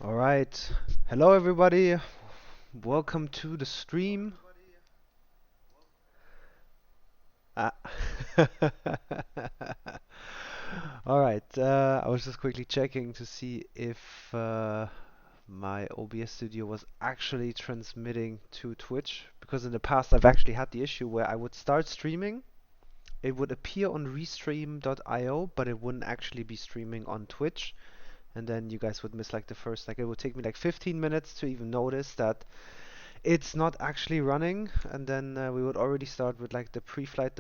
All right. Hello, everybody. Welcome to the stream. Uh, All right. I was just quickly checking to see if my OBS studio was actually transmitting to Twitch, because in the past I've actually had the issue where I would start streaming, it would appear on restream.io, but it wouldn't actually be streaming on Twitch, and then you guys would miss like the first, like it would take me like 15 minutes to even notice that it's not actually running, and then we would already start with like the pre-flight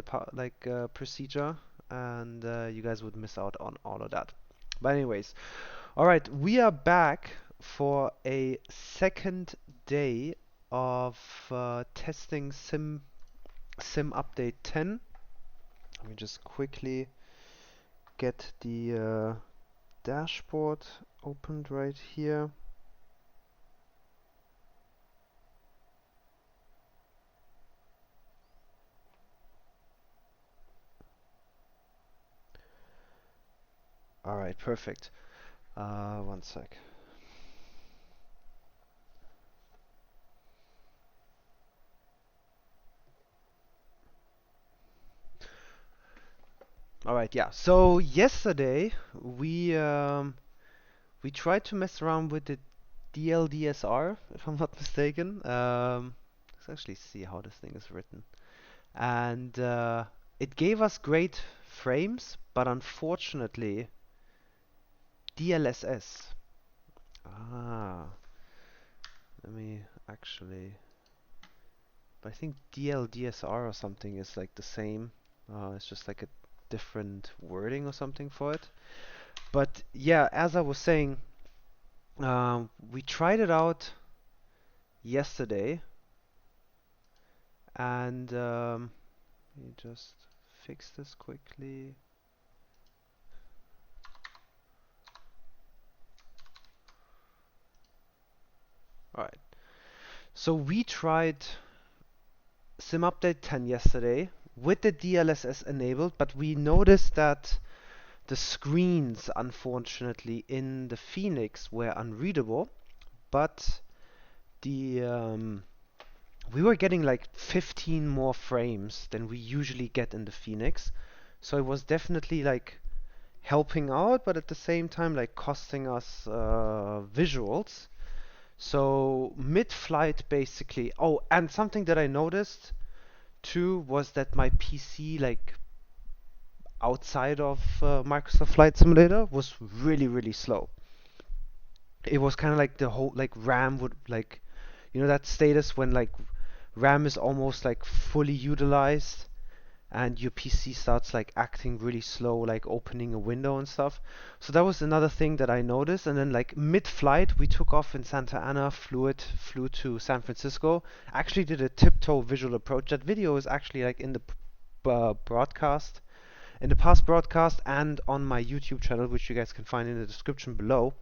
procedure, and you guys would miss out on all of that. But anyways, all right, we are back for a second day of testing Sim Update 10. Let me just quickly get the dashboard opened right here. All right, perfect. One sec. All right, yeah. So yesterday we tried to mess around with the DLDSR, if I'm not mistaken. Let's actually see how this thing is written. And it gave us great frames, but unfortunately DLSS. Ah, let me actually. But I think DLDSR or something is like the same. It's just like a different wording or something for it. But yeah, as I was saying, we tried it out yesterday, and let me just fix this quickly. Alright, so we tried Sim Update 10 yesterday with the DLSS enabled, but we noticed that the screens, unfortunately, in the Phoenix were unreadable, but the we were getting like 15 more frames than we usually get in the Phoenix. So it was definitely like helping out, but at the same time like costing us visuals. So mid-flight basically. Oh, and something that I noticed too was that my PC, like outside of Microsoft Flight Simulator, was really slow. It was kind of like the whole like RAM would like, you know, that status when like RAM is almost like fully utilized and your PC starts like acting really slow, like opening a window and stuff. So that was another thing that I noticed. And then like mid-flight, we took off in Santa Ana, flew to San Francisco. Actually did a tiptoe visual approach. That video is actually like in the broadcast, in the past broadcast, and on my YouTube channel, which you guys can find in the description below.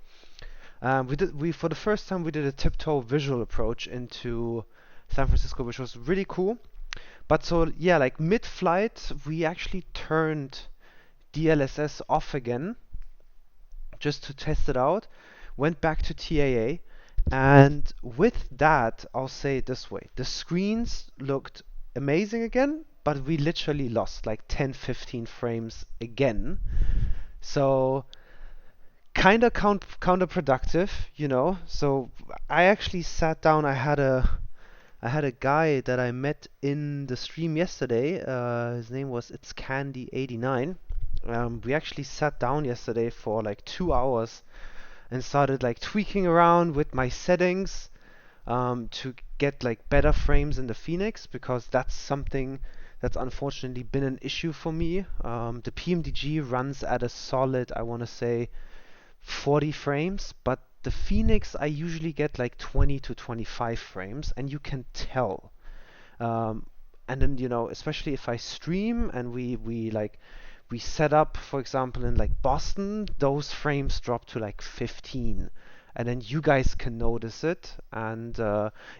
We for the first time we did a tiptoe visual approach into San Francisco, which was really cool. But so yeah, like mid-flight, we actually turned DLSS off again just to test it out. Went back to TAA, and with that, I'll say it this way: the screens looked amazing again, but we literally lost like 10, 15 frames again. So kind of counterproductive, you know. So I actually sat down. I had a guy that I met in the stream yesterday. His name was It's Candy 89. We actually sat down yesterday for like 2 hours and started like tweaking around with my settings to get like better frames in the Phoenix, because that's something that's unfortunately been an issue for me. The PMDG runs at a solid, I want to say, 40 frames, but the Phoenix I usually get like 20 to 25 frames, and you can tell. Um, and then, you know, especially if I stream and we set up, for example, in like Boston, those frames drop to like 15. And then you guys can notice it, and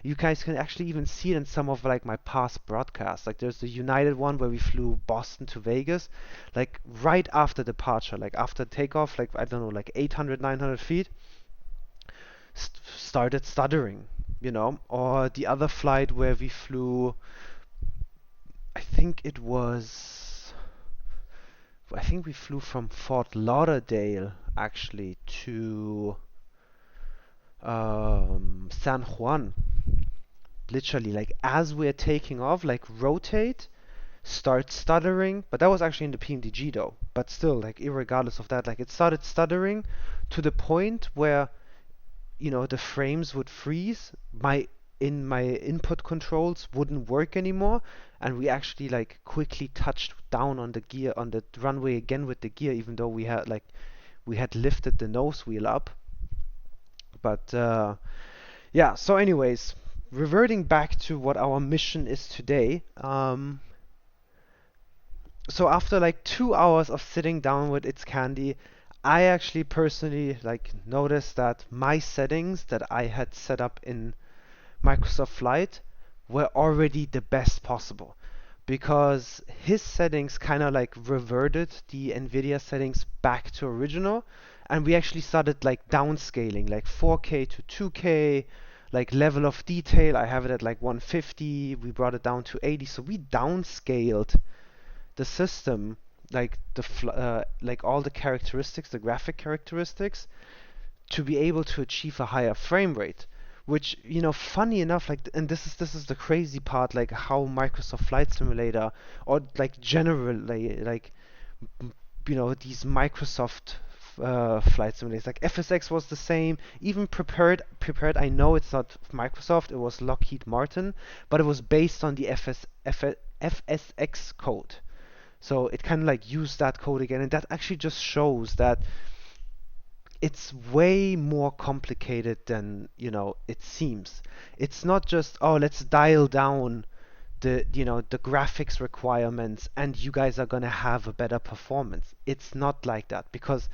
you guys can actually even see it in some of like my past broadcasts. Like there's the United one where we flew Boston to Vegas, like right after departure, like after takeoff, like I don't know, like 800, 900 feet. started stuttering, you know. Or the other flight where we flew, I think it was, I think we flew from Fort Lauderdale actually to San Juan. Literally, like as we're taking off, like rotate, start stuttering. But that was actually in the PMDG though. But still, like irregardless of that, like it started stuttering to the point where, you know, the frames would freeze. My input controls wouldn't work anymore, and we actually like quickly touched down on the gear on the runway again with the gear, even though we had lifted the nose wheel up. But yeah, so anyways, reverting back to what our mission is today. So after like 2 hours of sitting down with its candy, I actually personally like noticed that my settings that I had set up in Microsoft Flight were already the best possible, because his settings kind of like reverted the NVIDIA settings back to original, and we actually started like downscaling like 4K to 2K, like level of detail. I have it at like 150. We brought it down to 80, so we downscaled the system, like like all the characteristics, the graphic characteristics, to be able to achieve a higher frame rate. Which, you know, funny enough, like, and this is the crazy part, like how Microsoft Flight Simulator, or like generally, like, you know, these Microsoft flight simulators, like FSX was the same. Even prepared. I know it's not Microsoft; it was Lockheed Martin, but it was based on the FSX code. So it kind of like used that code again, and that actually just shows that it's way more complicated than, you know, it seems. It's not just, oh, let's dial down the, you know, the graphics requirements and you guys are gonna have a better performance. It's not like that, because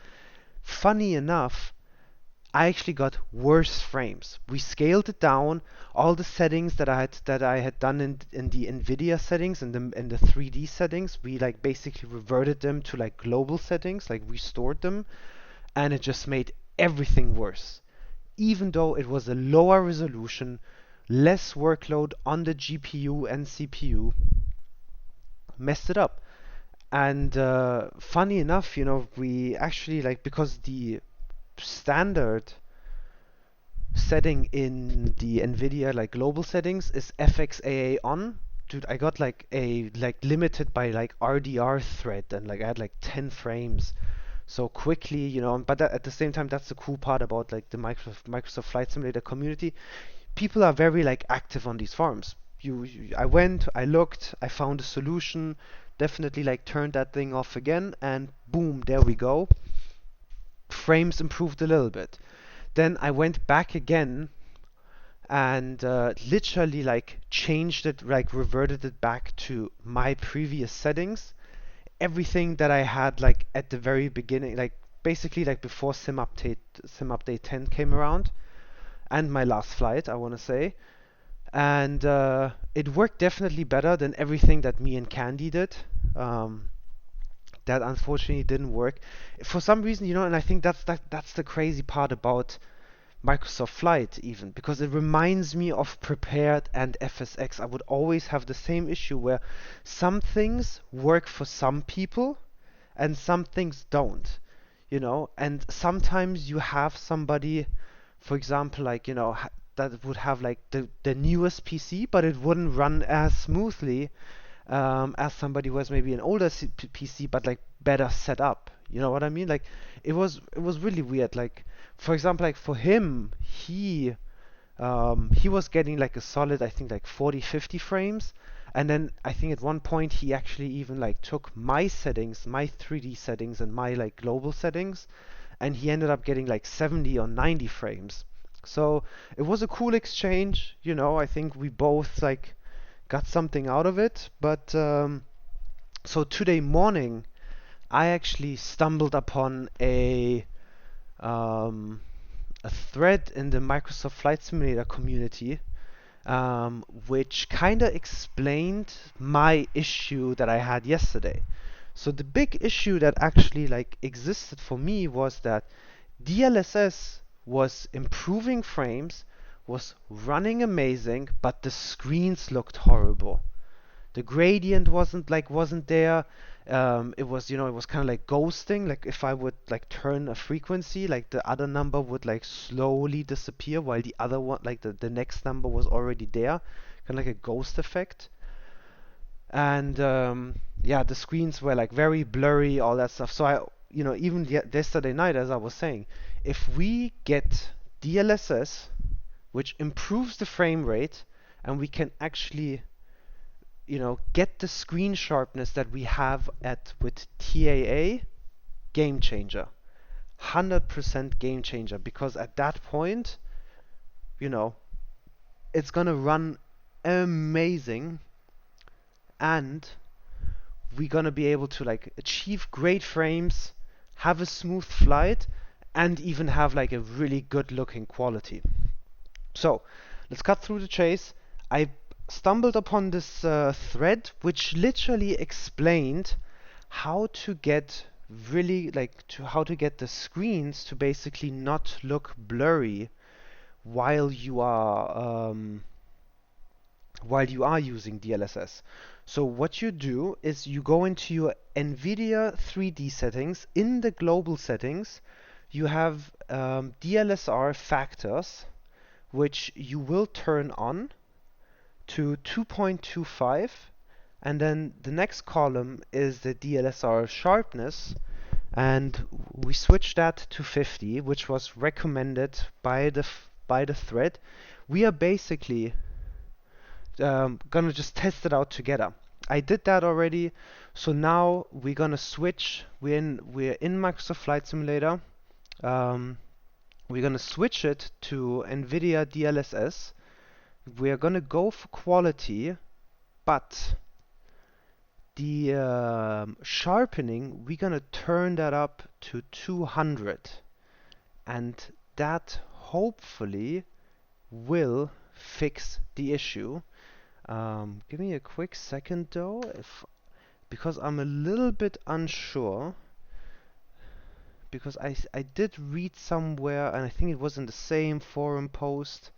funny enough, I actually got worse frames. We scaled it down. All the settings that I had done in the NVIDIA settings and the 3D settings, we like basically reverted them to like global settings, like restored them, and it just made everything worse. Even though it was a lower resolution, less workload on the GPU and CPU, messed it up. And funny enough, you know, we actually like, because the standard setting in the NVIDIA like global settings is FXAA on. Dude, I got like a like limited by like RDR thread, and like I had like 10 frames so quickly, you know. But at the same time, that's the cool part about like the Microsoft Flight Simulator community. People are very like active on these forums. I went, I looked, I found a solution, definitely like turned that thing off again, and boom, there we go. Frames improved a little bit. Then I went back again and literally like changed it, like reverted it back to my previous settings. Everything that I had like at the very beginning, like basically like before sim update 10 came around, and my last flight, I want to say. And it worked definitely better than everything that me and Candy did. That unfortunately didn't work for some reason, you know. And I think that's the crazy part about Microsoft Flight, even, because it reminds me of Prepared and FSX. I would always have the same issue where some things work for some people and some things don't, you know. And sometimes you have somebody, for example, like, you know, that would have like the newest PC, but it wouldn't run as smoothly as somebody who has maybe an older PC but like better set up. You know what I mean? Like it was really weird. Like, for example, like for him, he was getting like a solid, I think, like 40, 50 frames. And then I think at one point he actually even like took my settings, my 3D settings and my like global settings, and he ended up getting like 70 or 90 frames. So it was a cool exchange, you know. I think we both like got something out of it. But so today morning, I actually stumbled upon um, a thread in the Microsoft Flight Simulator community, which kind of explained my issue that I had yesterday. So the big issue that actually like existed for me was that DLSS was improving frames, was running amazing, but the screens looked horrible. The gradient wasn't there. It was, it was kind of like ghosting. Like if I would like turn a frequency, like the other number would like slowly disappear while the other one, like the next number was already there, kind of like a ghost effect. And yeah, the screens were like very blurry, all that stuff. So I, even yesterday night, as I was saying, if we get DLSS, which improves the frame rate, and we can actually get the screen sharpness that we have with TAA, game changer. 100% game changer, because at that point, it's gonna run amazing, and we're gonna be able to like achieve great frames, have a smooth flight, and even have like a really good looking quality. So let's cut through the chase. I stumbled upon this thread which literally explained how to get how to get the screens to basically not look blurry while you are using DLSS. So what you do is you go into your NVIDIA 3D settings. In the global settings, you have DLSR factors, which you will turn on to 2.25, and then the next column is the DLSR sharpness, and we switch that to 50, which was recommended by the thread. We are basically gonna just test it out together. I did that already, so now we're gonna switch. We're in Microsoft Flight Simulator. We're gonna switch it to NVIDIA DLSS. We're gonna go for quality, but the sharpening, we're gonna turn that up to 200, and that hopefully will fix the issue. Give me a quick second though, because I'm a little bit unsure, because I did read somewhere, and I think it was in the same forum post,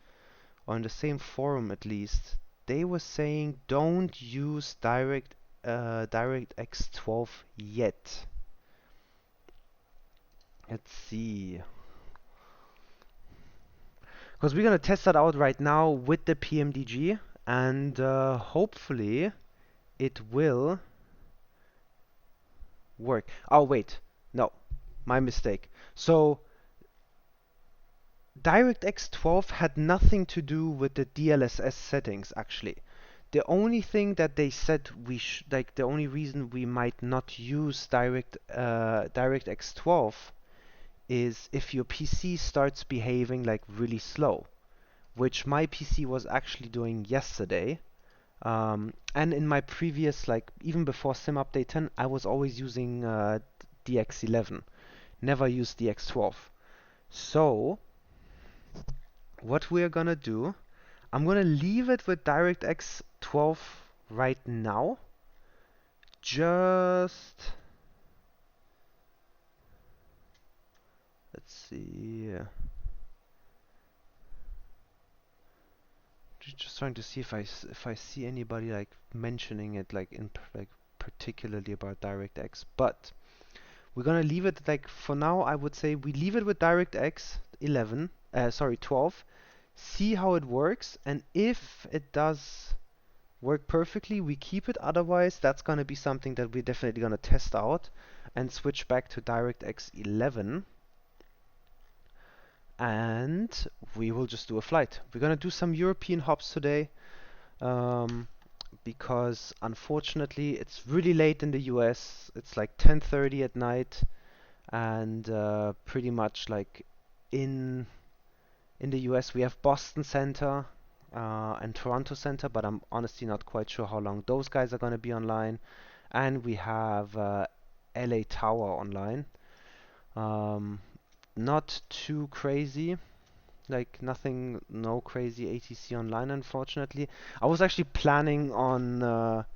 or in the same forum at least, they were saying don't use DirectX 12 yet. Let's see. Because we're gonna test that out right now with the PMDG, and hopefully it will work. Oh wait, no, my mistake. So DirectX 12 had nothing to do with the DLSS settings actually. The only thing that they said the only reason we might not use DirectX 12 is if your PC starts behaving like really slow, which my PC was actually doing yesterday. And in my previous, even before Sim Update 10, I was always using DX11, never used DX12. So what we're gonna do, I'm gonna leave it with DirectX 12 right now. Let's see. Just trying to see if I see anybody mentioning it particularly about DirectX, but we're gonna leave it for now. I would say we leave it with DirectX 12. See how it works, and if it does work perfectly, we keep it. Otherwise, that's gonna be something that we're definitely gonna test out and switch back to DirectX 11. And we will just do a flight. We're gonna do some European hops today, because unfortunately it's really late in the US. It's like 10:30 at night, and pretty much in the US we have Boston Center and Toronto Center, but I'm honestly not quite sure how long those guys are gonna be online. And we have LA Tower online. Not too crazy, no crazy ATC online, unfortunately. I was actually planning on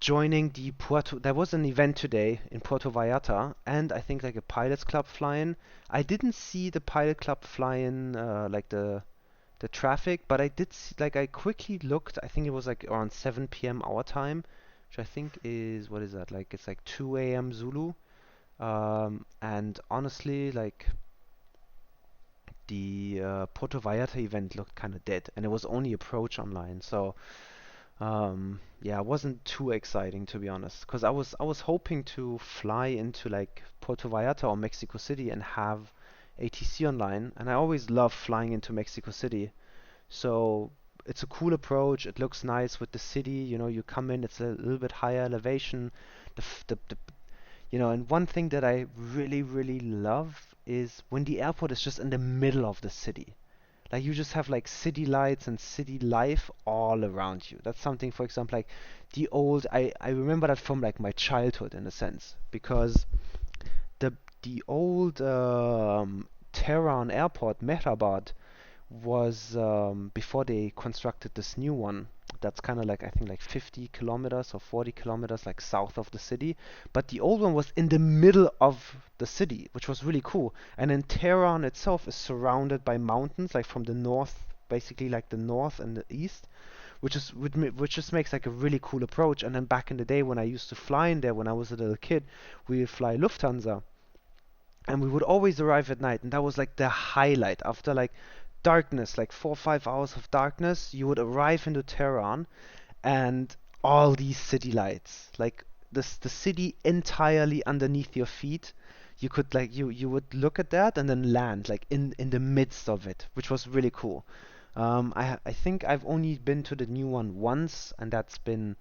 joining the Puerto. There was an event today in Puerto Vallarta, and I think like a pilots club flying. I didn't see the pilot club flying like the traffic, but I did see, like I quickly looked. I think it was like around 7 p.m. our time, which I think is what is that? Like it's like 2 a.m. Zulu. And honestly, like the Puerto Vallarta event looked kind of dead, and it was only approach online. So yeah, it wasn't too exciting to be honest, because I was hoping to fly into like Puerto Vallarta or Mexico City and have ATC online, and I always love flying into Mexico City. So it's a cool approach. It looks nice with the city. You know, you come in, it's a little bit higher elevation. The and one thing that I really, really love is when the airport is just in the middle of the city. Like you just have like city lights and city life all around you. That's something, for example, like I remember that from like my childhood in a sense, because the the old Tehran airport, Mehrabad, was before they constructed this new one. That's kind of like I think like 50 kilometers or 40 kilometers like south of the city. But the old one was in the middle of the city, which was really cool. And then Tehran itself is surrounded by mountains, like from the north, basically like the north and the east, which just makes like a really cool approach. And then back in the day when I used to fly in there when I was a little kid, we would fly Lufthansa, and we would always arrive at night, and that was like the highlight. After like darkness, like 4 or 5 hours of darkness, you would arrive into Tehran, and all these city lights, like the city entirely underneath your feet. You could like you would look at that and then land like in the midst of it, which was really cool. I think I've only been to the new one once, and it's been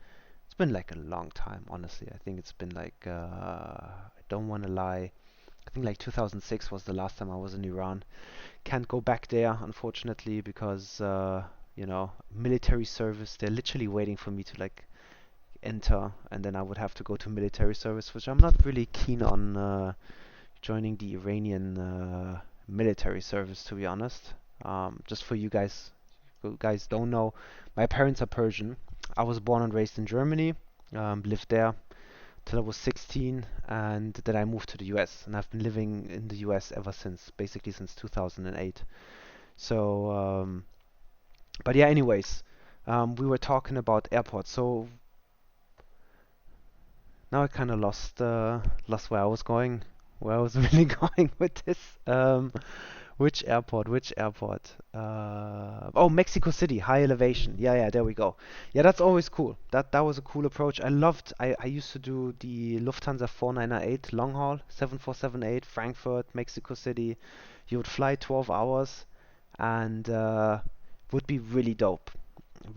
like a long time, honestly. I think it's been like I don't want to lie. I think like 2006 was the last time I was in Iran. Can't go back there, unfortunately, because military service. They're literally waiting for me to like enter, and then I would have to go to military service, which I'm not really keen on joining the Iranian military service, to be honest. Just for you guys who guys don't know, my parents are Persian. I was born and raised in Germany, lived there till I was 16, and then I moved to the US, and I've been living in the US ever since, basically since 2008. So, but yeah, anyways, we were talking about airports. So now I kind of lost where I was going, where I was really going with this. Which airport? Which airport? Oh, Mexico City, high elevation. Yeah, yeah, there we go. Yeah, that's always cool. That was a cool approach. I used to do the Lufthansa 498 long haul, 7478, Frankfurt, Mexico City. You would fly 12 hours, and would be really dope.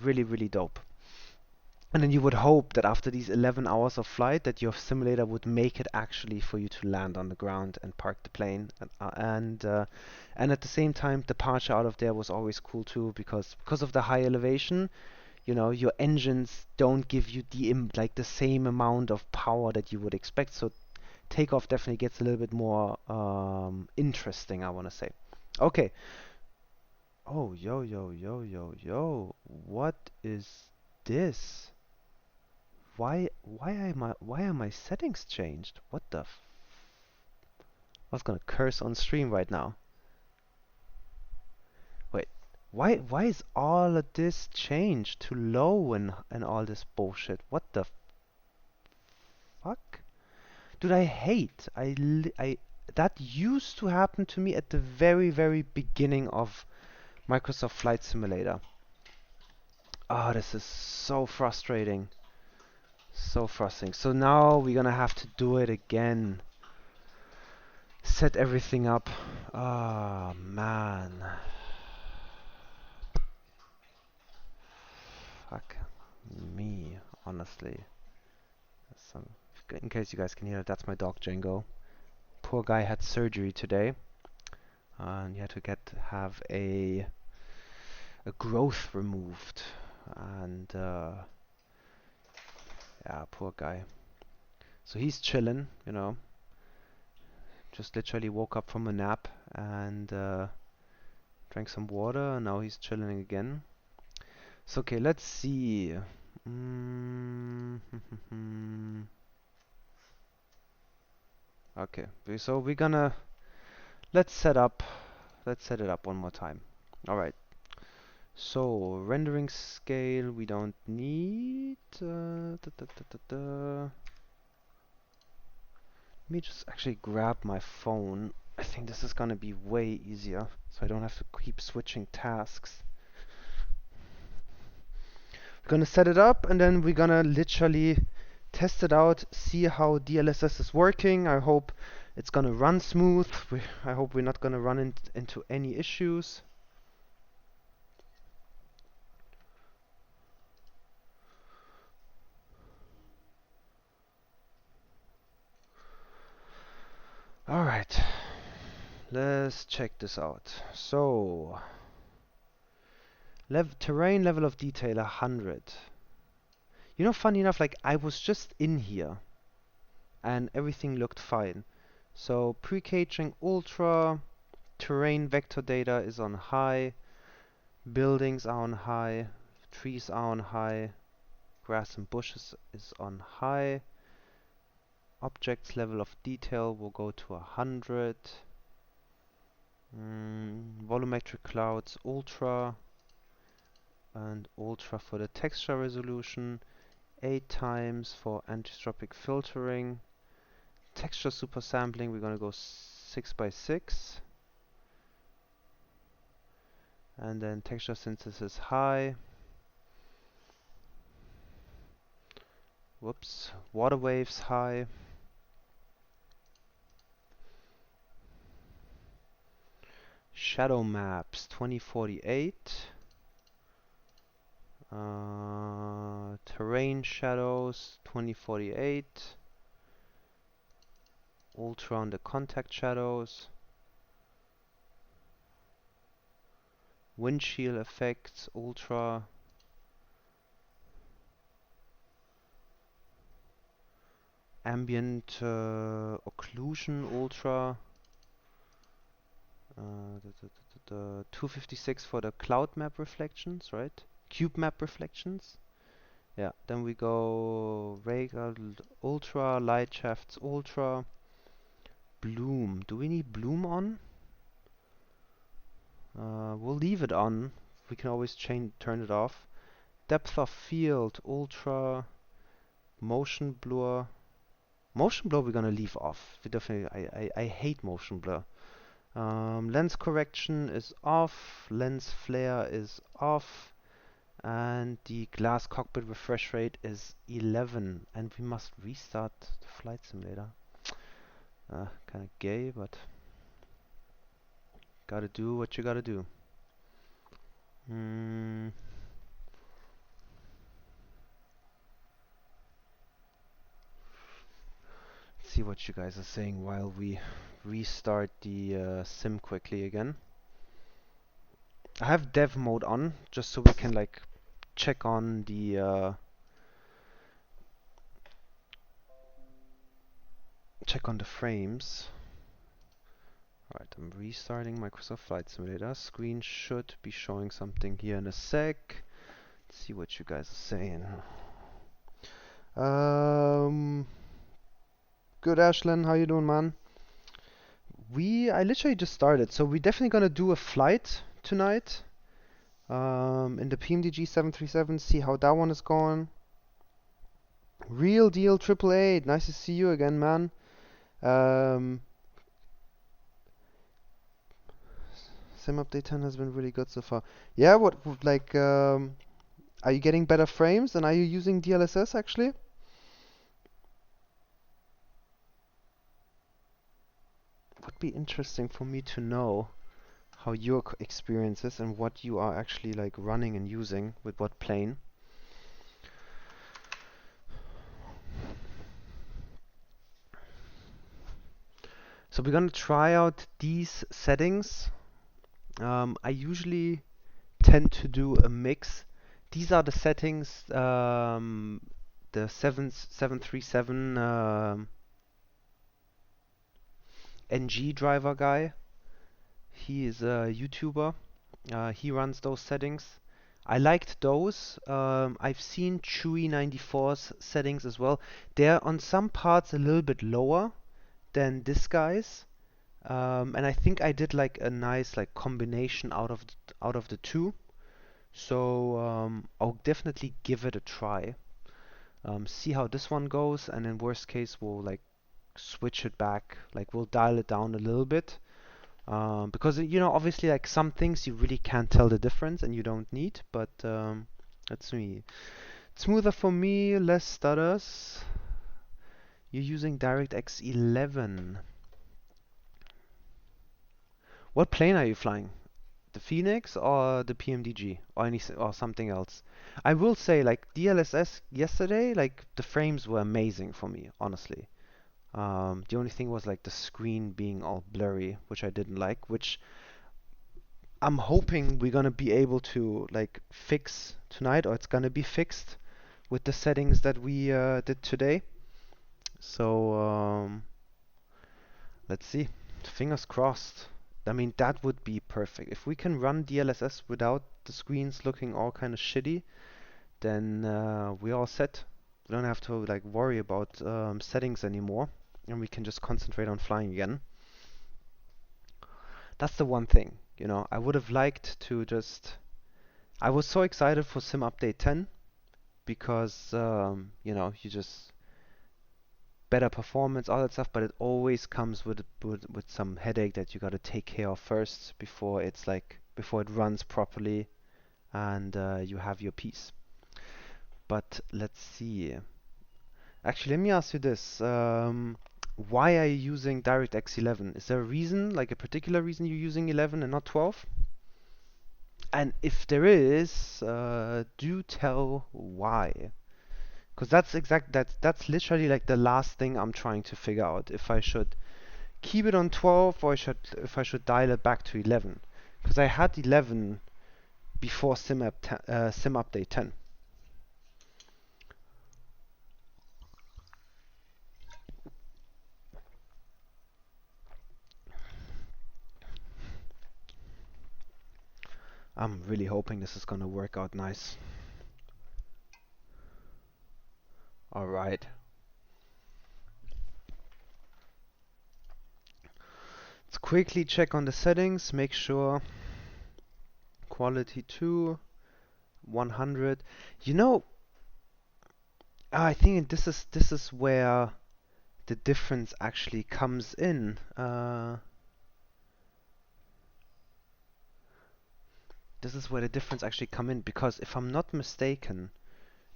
Really, really dope. And then you would hope that after these 11 hours of flight that your simulator would make it actually for you to land on the ground and park the plane. And at the same time, departure out of there was always cool too, because of the high elevation, your engines don't give you like the same amount of power that you would expect. So takeoff definitely gets a little bit more interesting, I want to say. Okay. Oh, yo, yo, yo, yo, yo. What is this? Why are my settings changed? What the I was gonna curse on stream right now. Wait, why is all of this changed to low and all this bullshit? What the fuck? Dude, I hate. That used to happen to me at the very, very beginning of Microsoft Flight Simulator. Oh, this is so frustrating. So frustrating. So now we're gonna have to do it again. Set everything up. Ah, man. Fuck me, honestly. Some, in case you guys can hear it, that's my dog Django. Poor guy had surgery today, and he had to have a growth removed, and yeah, poor guy. So he's chilling, just literally woke up from a nap and drank some water, and now he's chilling again. So okay, let's see. Okay, so we're gonna let's set it up one more time. All right. So rendering scale we don't need. Let me just actually grab my phone. I think this is gonna be way easier, so I don't have to keep switching tasks. We're gonna set it up and then we're gonna literally test it out, see how DLSS is working. I hope it's gonna run smooth. I hope we're not gonna run into any issues. Alright, let's check this out. So, terrain level of detail 100. You know, funny enough, like I was just in here and everything looked fine. So, pre-caching ultra, terrain vector data is on high, buildings are on high, trees are on high, grass and bushes is on high, objects level of detail will go to 100, volumetric clouds ultra, and ultra for the texture resolution, 8 times for anisotropic filtering, texture super sampling we're gonna go 6 by 6, and then texture synthesis high. Whoops, water waves high. Shadow maps 2048. Terrain shadows 2048. Ultra on the contact shadows. Windshield effects ultra. Ambient occlusion ultra. 256 for the cloud map reflections, right? Cube map reflections. Yeah, then we go ray ultra, light shafts ultra. Bloom. Do we need bloom on? We'll leave it on. We can always turn it off. Depth of field ultra. Motion blur. Motion blur we're gonna leave off. We definitely. I hate motion blur. Lens correction is off. Lens flare is off. And the glass cockpit refresh rate is 11. And we must restart the flight simulator. Kinda gay, but gotta do what you gotta do. Let's see what you guys are saying while we restart the sim quickly again. I have dev mode on just so we can like check on the frames. Alright, I'm restarting Microsoft Flight Simulator. Screen should be showing something here in a sec. Let's see what you guys are saying. Good, Ashlyn. How you doing, man? I literally just started, so we're definitely gonna do a flight tonight. In the PMDG 737, see how that one is going. Real deal, 888. Nice to see you again, man. Sim update 10 has been really good so far. Yeah, are you getting better frames and are you using DLSS actually? Would be interesting for me to know how your experience is and what you are actually like running and using with what plane. So we're gonna try out these settings. I usually tend to do a mix. These are the settings the 737 NG driver guy. He is a YouTuber. He runs those settings. I liked those. I've seen Chewy 94's settings as well. They're on some parts a little bit lower than this guy's. And I think I did like a nice like combination out of the two. So I'll definitely give it a try. See how this one goes, and in worst case we'll like switch it back. Like we'll dial it down a little bit. Because you know, obviously, like some things you really can't tell the difference, and you don't need. But that's me. Smoother for me, less stutters. You're using DirectX 11. What plane are you flying? The Phoenix or the PMDG or or something else? I will say, like DLSS yesterday, like the frames were amazing for me, honestly. The only thing was like the screen being all blurry, which I didn't like, which I'm hoping we're gonna be able to like fix tonight, or it's gonna be fixed with the settings that we did today. So let's see. Fingers crossed. I mean, that would be perfect. If we can run DLSS without the screens looking all kind of shitty, then we're all set. We don't have to like worry about settings anymore, and we can just concentrate on flying again. That's the one thing, you know. I would have liked to just. I was so excited for Sim Update 10 because you know, you just better performance, all that stuff, but it always comes with some headache that you got to take care of first before it's like before it runs properly and you have your piece. But let's see. Actually, let me ask you this. Why are you using DirectX 11? Is there a reason, like a particular reason you're using 11 and not 12? And if there is, do tell why. Because that's literally like the last thing I'm trying to figure out. If I should keep it on 12 or if I should dial it back to 11. Because I had 11 before Sim Update 10. I'm really hoping this is gonna work out nice. Alright. Let's quickly check on the settings, make sure quality 2, 100. You know, I think this is where the difference actually comes in. This is where the difference actually come in, because if I'm not mistaken,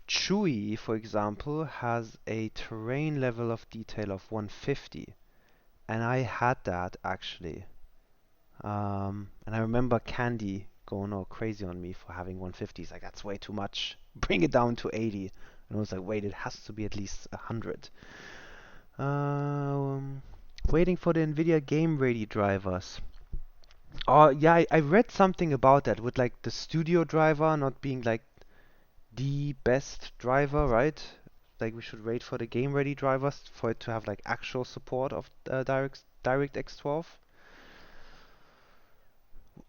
Chewy, for example, has a terrain level of detail of 150, and I had that actually. And I remember Candy going all crazy on me for having 150. He's like, that's way too much. Bring it down to 80. And I was like, wait, it has to be at least 100. Waiting for the NVIDIA Game Ready drivers. Oh yeah, I read something about that with like the studio driver not being like the best driver, right? Like we should wait for the game ready drivers for it to have like actual support of DirectX 12.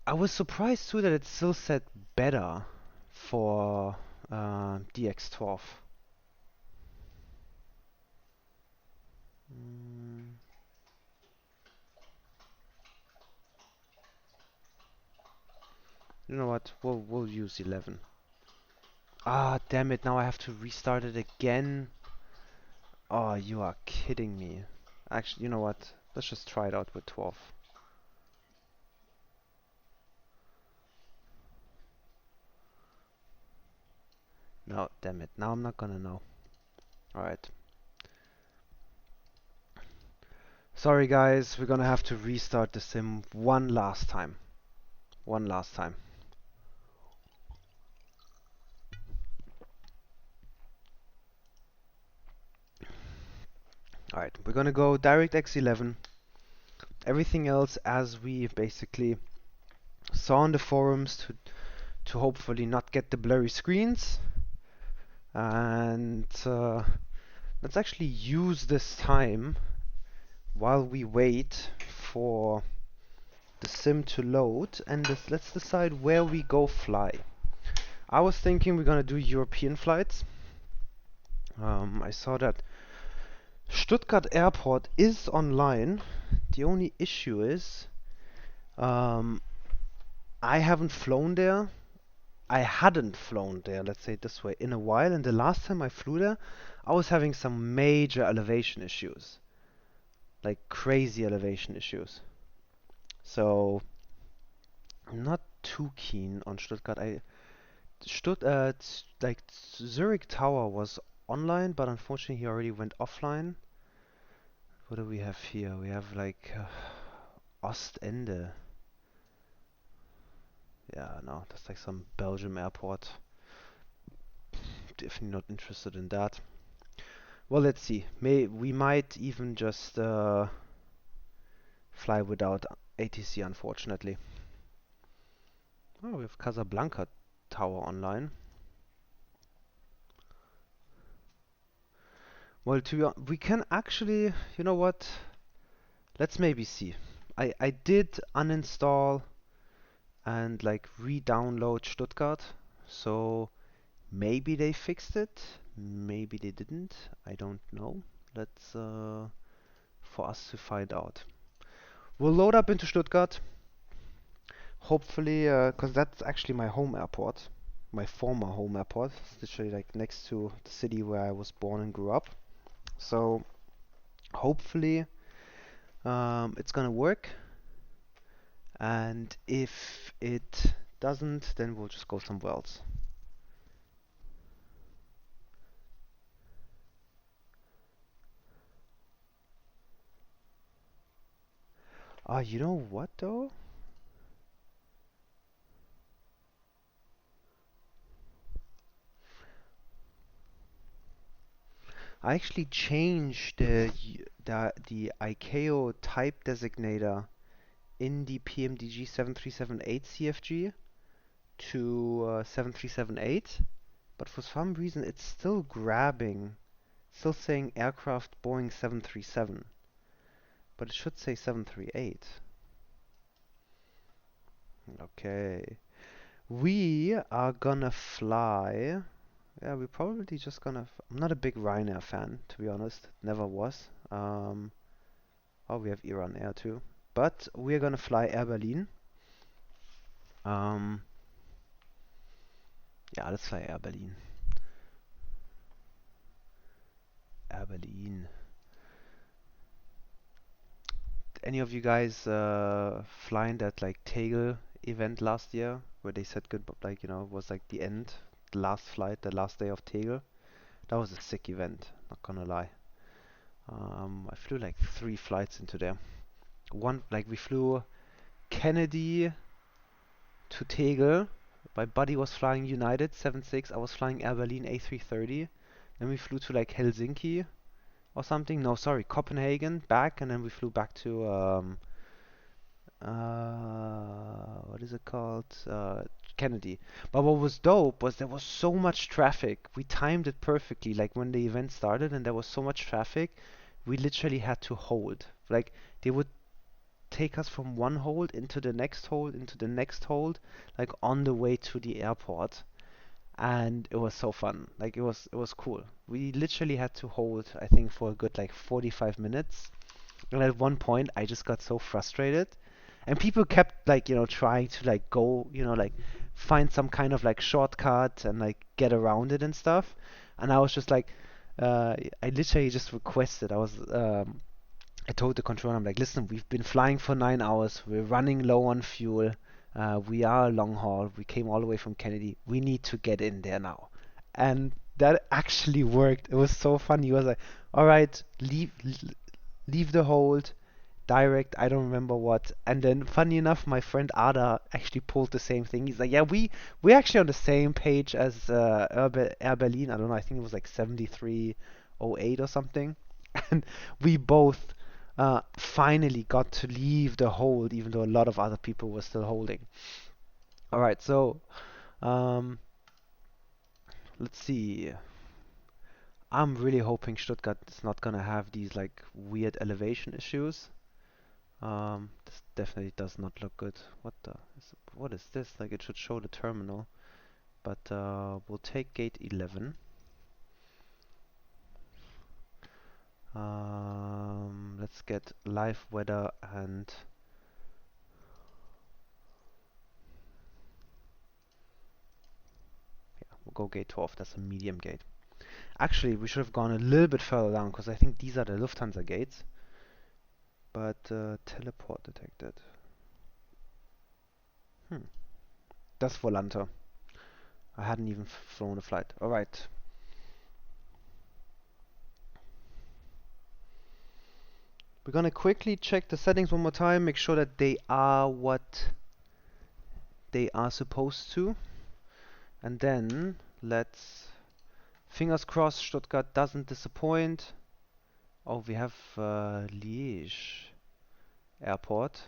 I was surprised too that it still said better for DX12. You know what? We'll use 11. Ah, damn it! Now I have to restart it again. Oh, you are kidding me. Actually, you know what? Let's just try it out with 12. No, damn it. Now I'm not gonna know. Alright. Sorry guys, we're gonna have to restart the sim one last time. One last time. Alright, we're gonna go DirectX 11. Everything else as we basically saw on the forums to hopefully not get the blurry screens. And let's actually use this time while we wait for the sim to load, and let's decide where we go fly. I was thinking we're gonna do European flights. I saw that Stuttgart Airport is online. The only issue is um, I haven't flown there. I hadn't flown there, let's say it this way, in a while. And the last time I flew there, I was having some major elevation issues, like crazy elevation issues. So I'm not too keen on Stuttgart. Like Zurich Tower was online, but unfortunately he already went offline. What do we have here? We have like Ostende. Yeah, no, that's like some Belgium airport. Definitely not interested in that. Well, let's see. We might even just fly without ATC, unfortunately. Oh, we have Casablanca Tower online. Well, we can actually, you know what? Let's maybe see. I did uninstall and like re-download Stuttgart, so maybe they fixed it, maybe they didn't. I don't know. Let's for us to find out. We'll load up into Stuttgart. Hopefully, because that's actually my home airport, my former home airport. It's literally like next to the city where I was born and grew up. So hopefully, it's gonna work. And if it doesn't, then we'll just go somewhere else. You know what though? I actually changed the ICAO type designator in the PMDG 7378 CFG to 7378, but for some reason it's still still saying aircraft Boeing 737, but it should say 738. Okay. We are gonna fly. Yeah, we're probably just gonna. I'm not a big Ryanair fan, to be honest. Never was. Oh, we have Iran Air too. But we're gonna fly Air Berlin. Um, yeah, let's fly Air Berlin. Air Berlin. Any of you guys flying that like Tegel event last year, where they said good, like it was like the end, the last flight, the last day of Tegel? That was a sick event. Not gonna lie. I flew like 3 flights into there. One, like we flew Kennedy to Tegel. My buddy was flying United 76. I was flying Air Berlin A330. Then we flew to like Helsinki or something. No, sorry, Copenhagen back, and then we flew back to what is it called? Kennedy. But what was dope was there was so much traffic. We timed it perfectly. Like when the event started and there was so much traffic, we literally had to hold. Like they would take us from one hold into the next hold into the next hold, like on the way to the airport. And it was so fun. Like it was cool. We literally had to hold, I think, for a good like 45 minutes. And at one point, I just got so frustrated, and people kept like trying to like go like find some kind of like shortcut and like get around it and stuff. And I was just like, I literally just requested. I told the controller, I'm like, listen, we've been flying for 9 hours. We're running low on fuel. We are a long haul. We came all the way from Kennedy. We need to get in there now. And that actually worked. It was so funny. He was like, all right, leave the hold, direct, I don't remember what. And then, funny enough, my friend Ada actually pulled the same thing. He's like, yeah, we're actually on the same page as Air Berlin. I don't know. I think it was like 7308 or something. And we both finally got to leave the hold, even though a lot of other people were still holding. All right, so um, let's see. I'm really hoping Stuttgart is not gonna have these like weird elevation issues. This definitely does not look good. What is this? Like it should show the terminal, but we'll take gate 11. Let's get live weather and yeah, we'll go gate 12. That's a medium gate. Actually, we should have gone a little bit further down because I think these are the Lufthansa gates. But teleport detected. That's Volante. I hadn't even flown a flight. Alright. We're gonna quickly check the settings one more time, make sure that they are what they are supposed to. And then let's fingers crossed Stuttgart doesn't disappoint. Oh, we have Liège airport.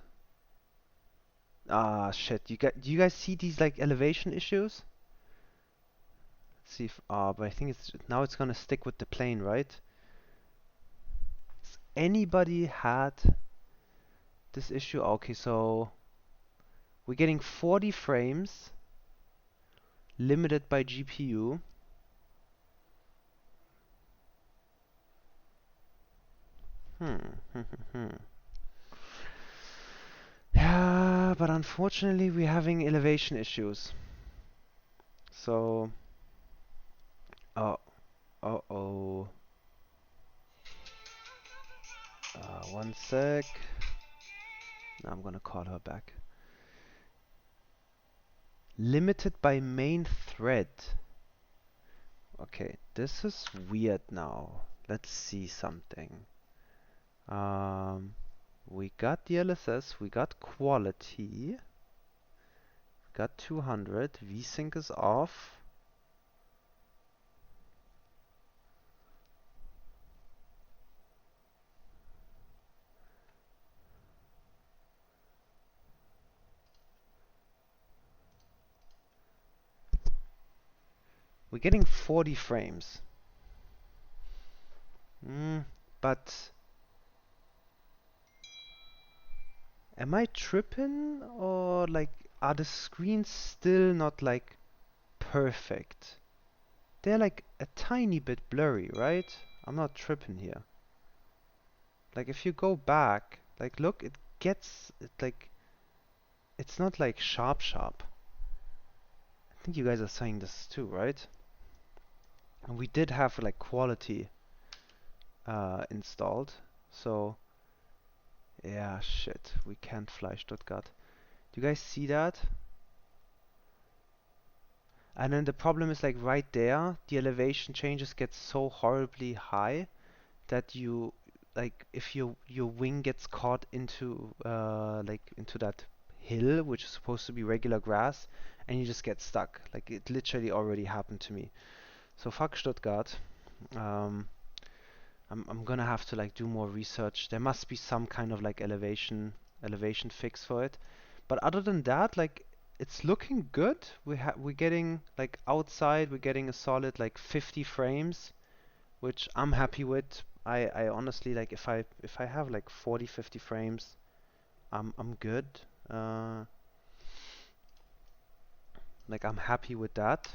Ah, shit. Do you guys see these like elevation issues? Let's see if but I think it's gonna stick with the plane, right? Has anybody had this issue? Okay, so we're getting 40 frames limited by GPU. Yeah, but unfortunately we're having elevation issues. So, uh-oh. One sec. Now I'm gonna call her back. Limited by main thread. Okay, this is weird now. Let's see something. We got DLSS, we got quality, we got 200, VSync is off. We're getting 40 frames. But am I tripping, or like are the screens still not like perfect? They're like a tiny bit blurry, right? I'm not tripping here. Like if you go back, like look, it like it's not like sharp. I think you guys are saying this too, right? And we did have like quality installed, so yeah, shit, we can't fly Stuttgart. Do you guys see that? And then the problem is like right there, the elevation changes get so horribly high that you like if your wing gets caught into like into that hill, which is supposed to be regular grass, and you just get stuck. Like it literally already happened to me. So fuck Stuttgart. I'm gonna have to like do more research. There must be some kind of like elevation fix for it. But other than that, like it's looking good. We're getting like outside, we're getting a solid like 50 frames, which I'm happy with. I honestly like if I have like 40, 50 frames, I'm good. Uh, like I'm happy with that.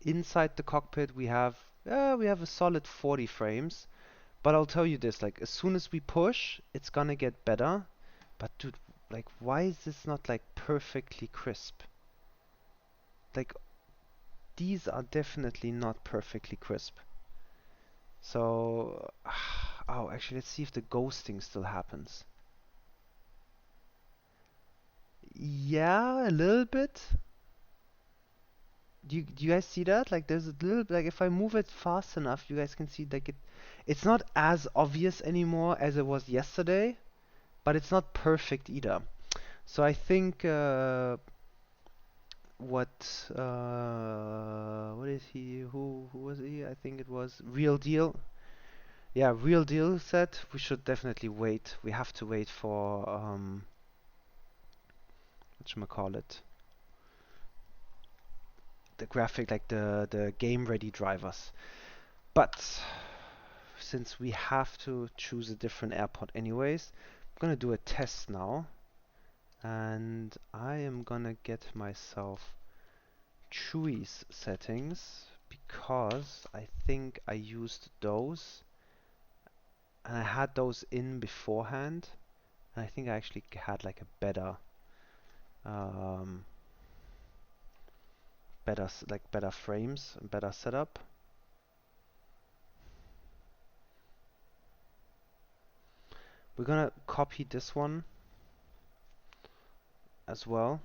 Inside the cockpit we have a solid 40 frames. But I'll tell you this, like as soon as we push, it's gonna get better. But dude, like why is this not like perfectly crisp? Like these are definitely not perfectly crisp. So, oh, actually, let's see if the ghosting still happens. Yeah, a little bit. Do you guys see that? Like there's a little, like if I move it fast enough, you guys can see like it's not as obvious anymore as it was yesterday, but it's not perfect either. So I think what is he? Who was he? I think it was Real Deal. Yeah, Real Deal said we should definitely wait. We have to wait for whatchamacallit, the graphic, like the game ready drivers. But since we have to choose a different airport anyways, I'm gonna do a test now, and I am gonna get myself choice settings because I think I used those and I had those in beforehand, and I think I actually had like a better better frames and better setup. We're gonna copy this one as well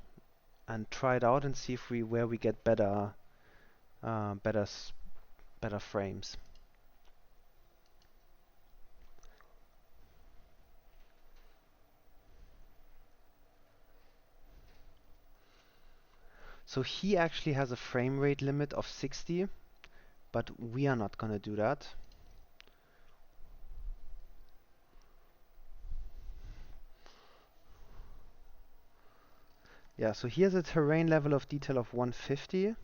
and try it out and see if where we get better better frames. So he actually has a frame rate limit of 60, but we are not gonna do that. Yeah, so he has a terrain level of detail of 150.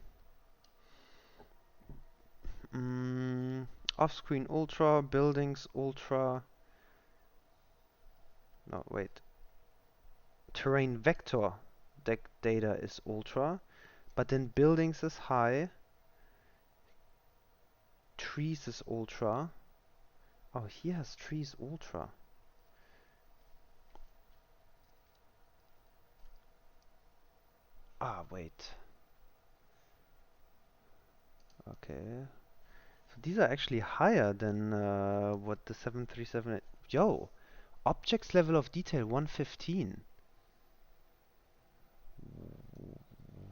Off-screen ultra, buildings ultra. No, wait. Terrain vector data is ultra, but then buildings is high. Trees is ultra. Oh, he has trees ultra. Ah, wait. Okay. So these are actually higher than what the 737. Yo, objects level of detail 115.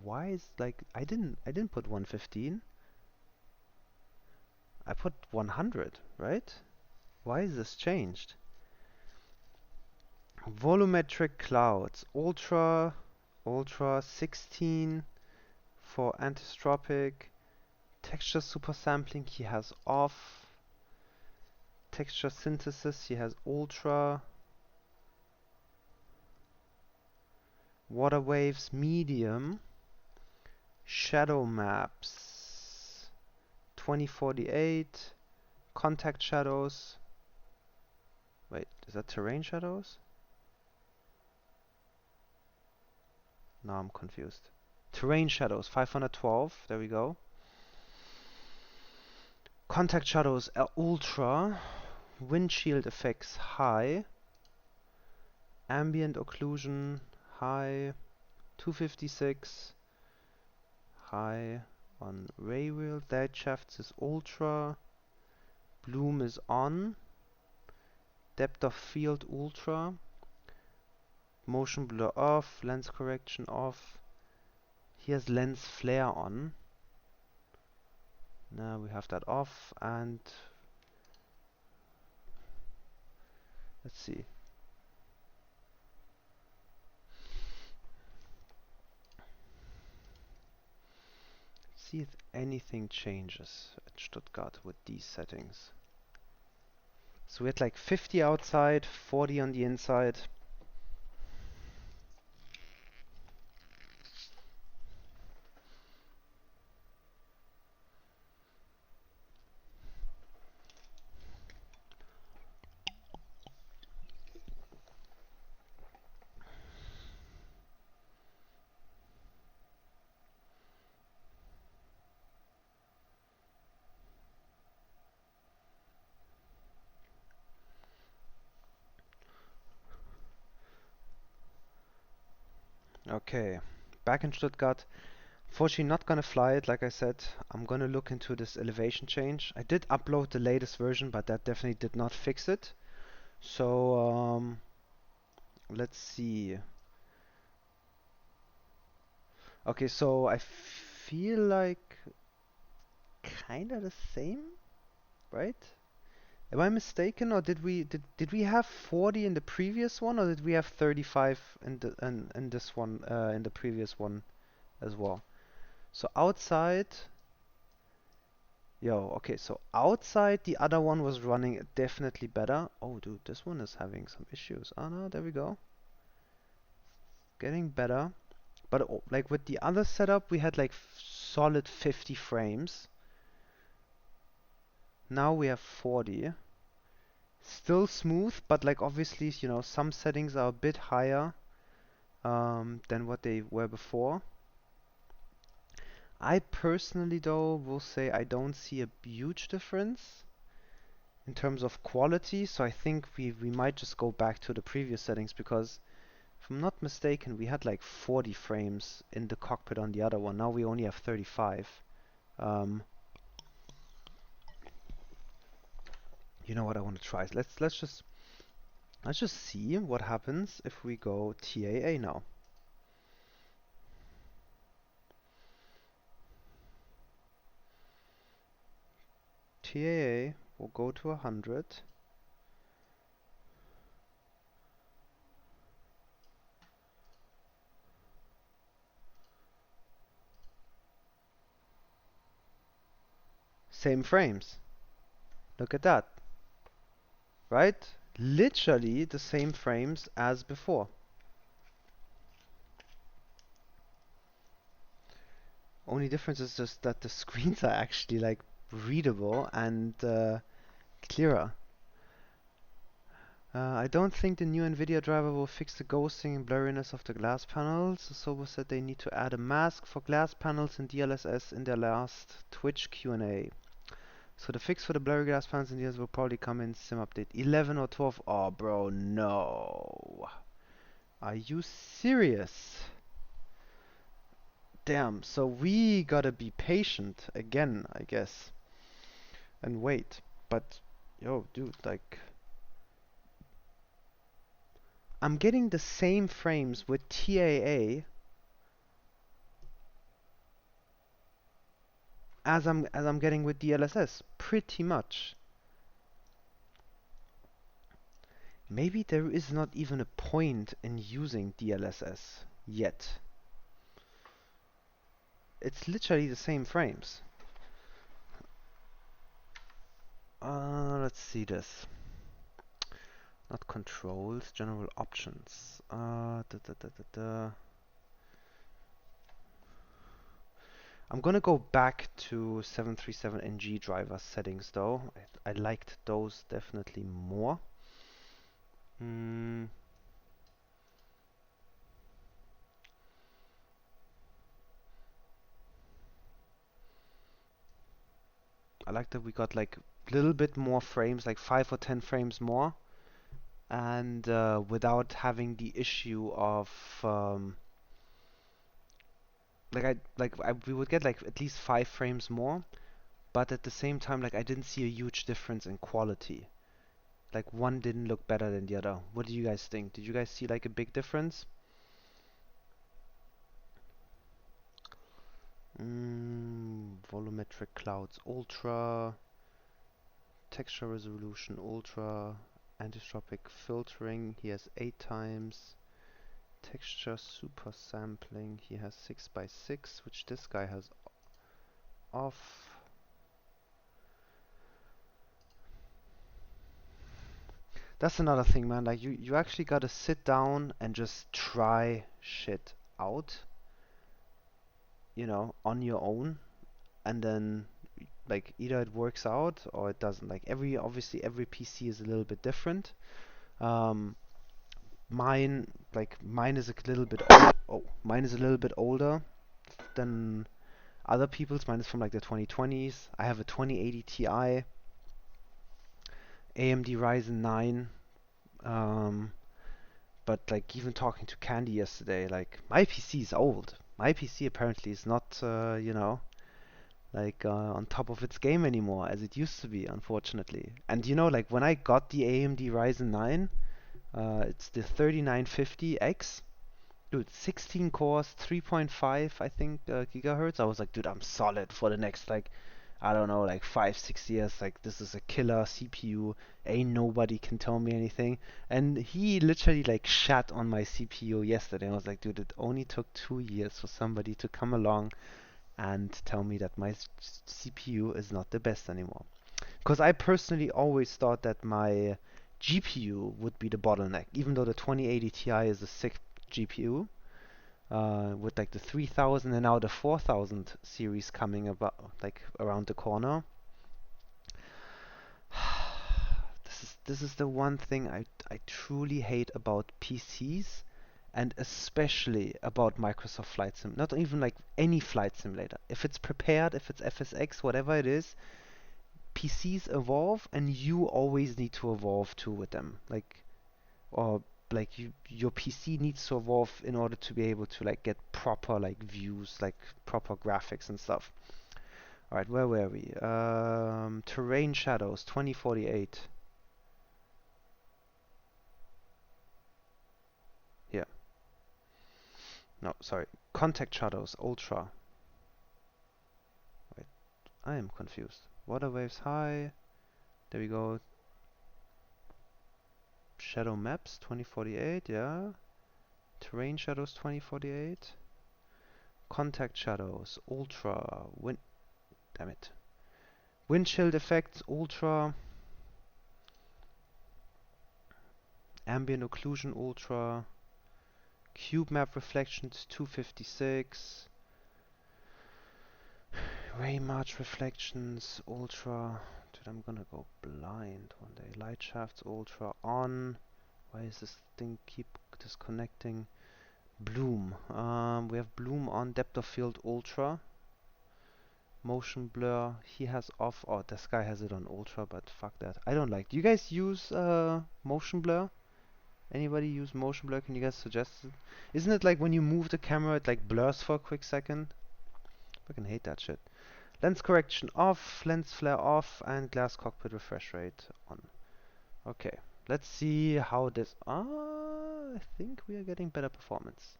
Why is like I didn't put 115. I put 100, right? Why is this changed? Volumetric clouds, ultra 16 for anisotropic. Texture super sampling he has off. Texture synthesis he has ultra. Water waves medium. Shadow maps 2048. Contact shadows. Wait, is that terrain shadows? No, I'm confused. Terrain shadows 512. There we go. Contact shadows ultra. Windshield effects high. Ambient occlusion high. 256 high on ray wheel. Dead shafts is ultra. Bloom is on. Depth of field ultra. Motion blur off. Lens correction off. Here's lens flare on. Now we have that off, and let's see. See if anything changes at Stuttgart with these settings. So we had like 50 outside, 40 on the inside. Okay, back in Stuttgart. Fortunately not gonna fly it, like I said. I'm gonna look into this elevation change. I did upload the latest version, but that definitely did not fix it. So, let's see. Okay, so I feel like kinda the same, right? Am I mistaken, or did we have 40 in the previous one, or did we have 35 in this one in the previous one as well? So outside, okay, so outside the other one was running definitely better. Oh, dude, this one is having some issues. Oh no, there we go. Getting better, but like with the other setup, we had like solid 50 frames. Now we have 40. Still smooth, but like obviously, some settings are a bit higher than what they were before. I personally though will say I don't see a huge difference in terms of quality, so I think we might just go back to the previous settings, because if I'm not mistaken we had like 40 frames in the cockpit on the other one. Now we only have 35. Um, you know what I want to try? Let's just see what happens if we go TAA now. TAA will go to 100. Same frames. Look at that. Right? Literally the same frames as before. Only difference is just that the screens are actually like readable and clearer. I don't think the new NVIDIA driver will fix the ghosting and blurriness of the glass panels. Sobo said they need to add a mask for glass panels in DLSS in their last Twitch Q&A. So the fix for the blurry glass panels in DLSS will probably come in sim update 11 or 12. Oh bro, no. Are you serious? Damn, so we gotta be patient again, I guess. And wait. But, yo, dude, like, I'm getting the same frames with TAA as I'm getting with DLSS, pretty much. Maybe there is not even a point in using DLSS yet. It's literally the same frames. Let's see this. Not controls, general options. I'm gonna go back to 737NG driver settings though. I liked those definitely more. I like that we got like a little bit more frames, like 5 or 10 frames more, and without having the issue of we would get like at least 5 frames more, but at the same time like I didn't see a huge difference in quality. Like one didn't look better than the other. What do you guys think? Did you guys see like a big difference? Volumetric clouds ultra, texture resolution ultra, anisotropic filtering he has 8 times, texture super sampling he has 6x6, which this guy has off. That's another thing, man. Like you actually gotta sit down and just try shit out, you know, on your own, and then like either it works out or it doesn't. Like obviously every PC is a little bit different. Um, mine is a little bit mine is a little bit older than other people's. Mine is from like the 2020s. I have a 2080 Ti, AMD Ryzen 9. But like even talking to Candy yesterday, like my PC is old. My PC apparently is not, on top of its game anymore as it used to be, unfortunately. And you know, like when I got the AMD Ryzen 9, it's the 3950X. Dude, 16 cores, 3.5, I think, gigahertz. I was like, dude, I'm solid for the next, like, I don't know, like 5, 6 years. Like, this is a killer CPU. Ain't nobody can tell me anything. And he literally, like, shat on my CPU yesterday. I was like, dude, it only took 2 years for somebody to come along and tell me that my CPU is not the best anymore. Because I personally always thought that my GPU would be the bottleneck, even though the 2080 Ti is a sick GPU, with like the 3000 and now the 4000 series coming about like around the corner. This is the one thing I truly hate about PCs and especially about Microsoft Flight Sim. Not even like any flight simulator. If it's prepared, if it's FSX, whatever it is, PCs evolve, and you always need to evolve too with them. Or your PC needs to evolve in order to be able to like get proper like views, like proper graphics and stuff. All right, where were we? Terrain shadows 2048. Yeah. No, sorry. Contact shadows ultra. Wait, I am confused. Water waves high. There we go. Shadow maps 2048. Yeah. Terrain shadows 2048. Contact shadows ultra. Damn it. Windshield effects ultra. Ambient occlusion ultra. Cube map reflections 256. Ray march reflections ultra. Dude, I'm gonna go blind one day. Light shafts ultra on. Why is this thing keep disconnecting? Bloom. We have bloom on. Depth of field ultra. Motion blur. He has off. Oh, this guy has it on ultra, but fuck that. I don't like. Do you guys use motion blur? Anybody use motion blur? Can you guys suggest it? Isn't it like when you move the camera, it like blurs for a quick second? Fucking hate that shit. Lens correction off, lens flare off, and glass cockpit refresh rate on. Okay, let's see how this. I think we are getting better performance.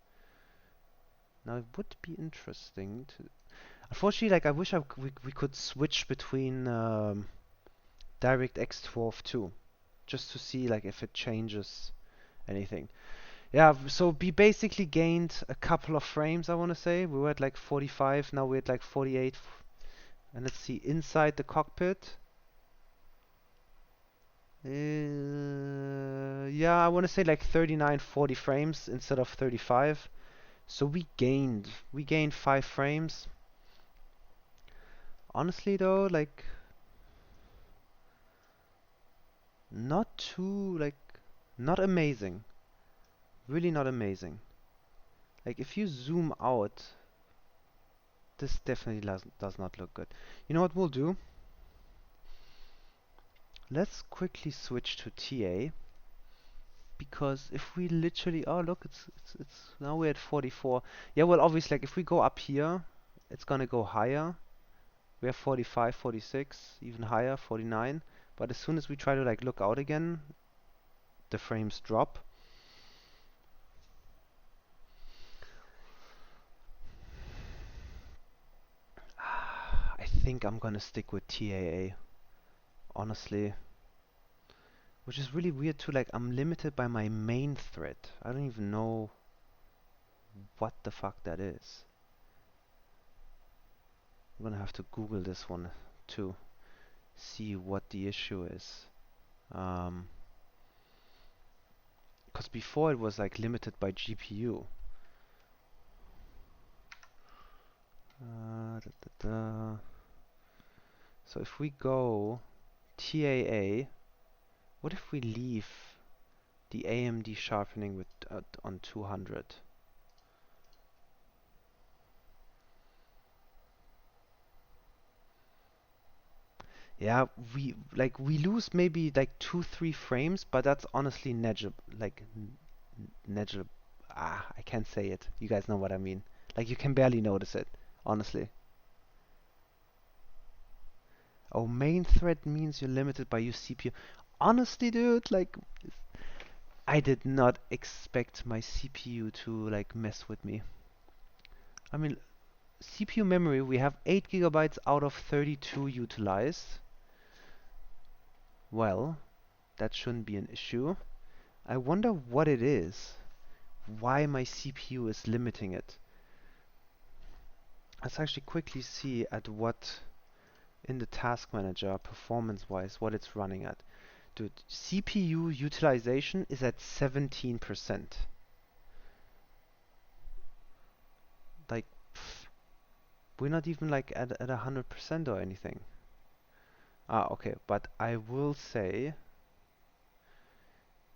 Now it would be interesting to. Unfortunately, like I wish we could switch between DirectX 12 too, just to see like if it changes anything. Yeah, so we basically gained a couple of frames, I want to say. We were at like 45, now we're at like 48. And let's see, inside the cockpit. Yeah, I want to say like 39, 40 frames instead of 35. So we gained 5 frames. Honestly though, like not too, like not amazing. Really not amazing. Like if you zoom out, this definitely does not look good. You know what we'll do? Let's quickly switch to TA, because if we literally, oh look, it's now we're at 44. Yeah, well obviously like if we go up here, it's gonna go higher. We have 45, 46, even higher, 49. But as soon as we try to like look out again, the frames drop. I think I'm gonna stick with TAA, honestly. Which is really weird too, like I'm limited by my main thread. I don't even know what the fuck that is. I'm gonna have to Google this one to see what the issue is. Because before it was like limited by GPU. So if we go TAA, what if we leave the AMD sharpening with on 200? Yeah, we lose maybe like 2-3 frames, but that's honestly negligible. Like negligible. I can't say it. You guys know what I mean. Like you can barely notice it, honestly. Oh, main thread means you're limited by your CPU. Honestly, dude, like I did not expect my CPU to like mess with me. I mean, CPU memory, we have 8 gigabytes out of 32 utilized. Well, that shouldn't be an issue. I wonder what it is. Why my CPU is limiting it. Let's actually quickly see at what in the task manager performance-wise what it's running at. Dude, CPU utilization is at 17%. Like, we're not even like at 100% or anything. Okay, but I will say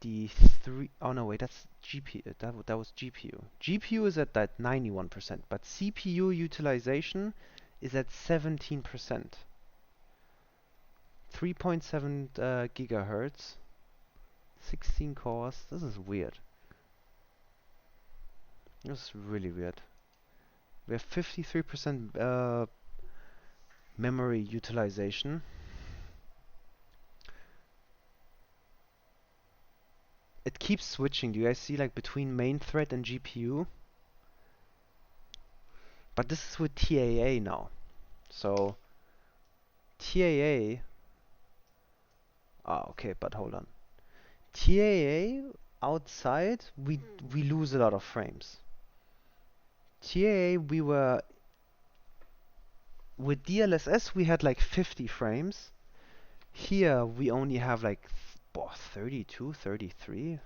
53. Oh no, wait, that's GPU. That was GPU. GPU is at that 91%, but CPU utilization is at 17%. 3.7 gigahertz, 16 cores. This is weird. This is really weird. We have 53% memory utilization. It keeps switching. Do you guys see, like, between main thread and GPU? But this is with TAA now. So TAA. Ah, okay, but hold on. TAA outside, we lose a lot of frames. TAA, we were with DLSS, we had like 50 frames. Here we only have like 32, 33,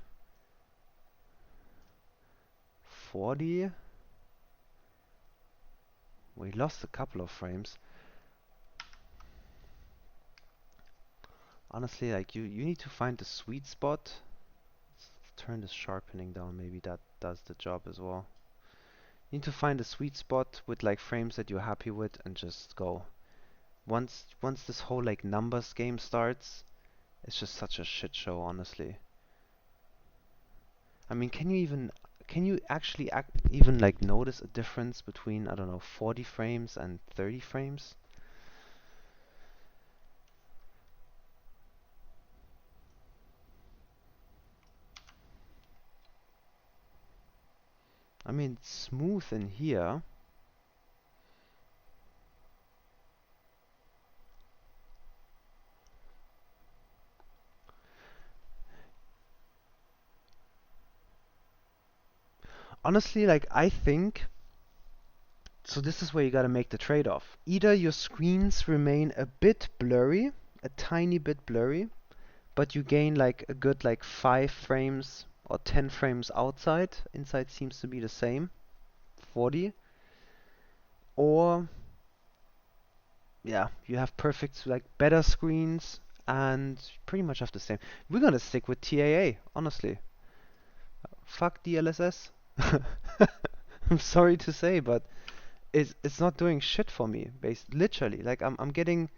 40. We lost a couple of frames. Honestly, like you need to find the sweet spot. Let's turn the sharpening down. Maybe that does the job as well. You need to find a sweet spot with like frames that you're happy with and just go. Once this whole like numbers game starts, it's just such a shit show, honestly. I mean, can you actually even like notice a difference between, I don't know, 40 frames and 30 frames? I mean, it's smooth in here. Honestly, like I think, so this is where you gotta make the trade-off. Either your screens remain a bit blurry, a tiny bit blurry, but you gain like a good like 5 frames or 10 frames outside. Inside seems to be the same, 40. Or yeah, you have perfect like better screens and pretty much have the same. We're gonna stick with TAA, honestly. Fuck DLSS. I'm sorry to say, but it's not doing shit for me. Literally, like I'm getting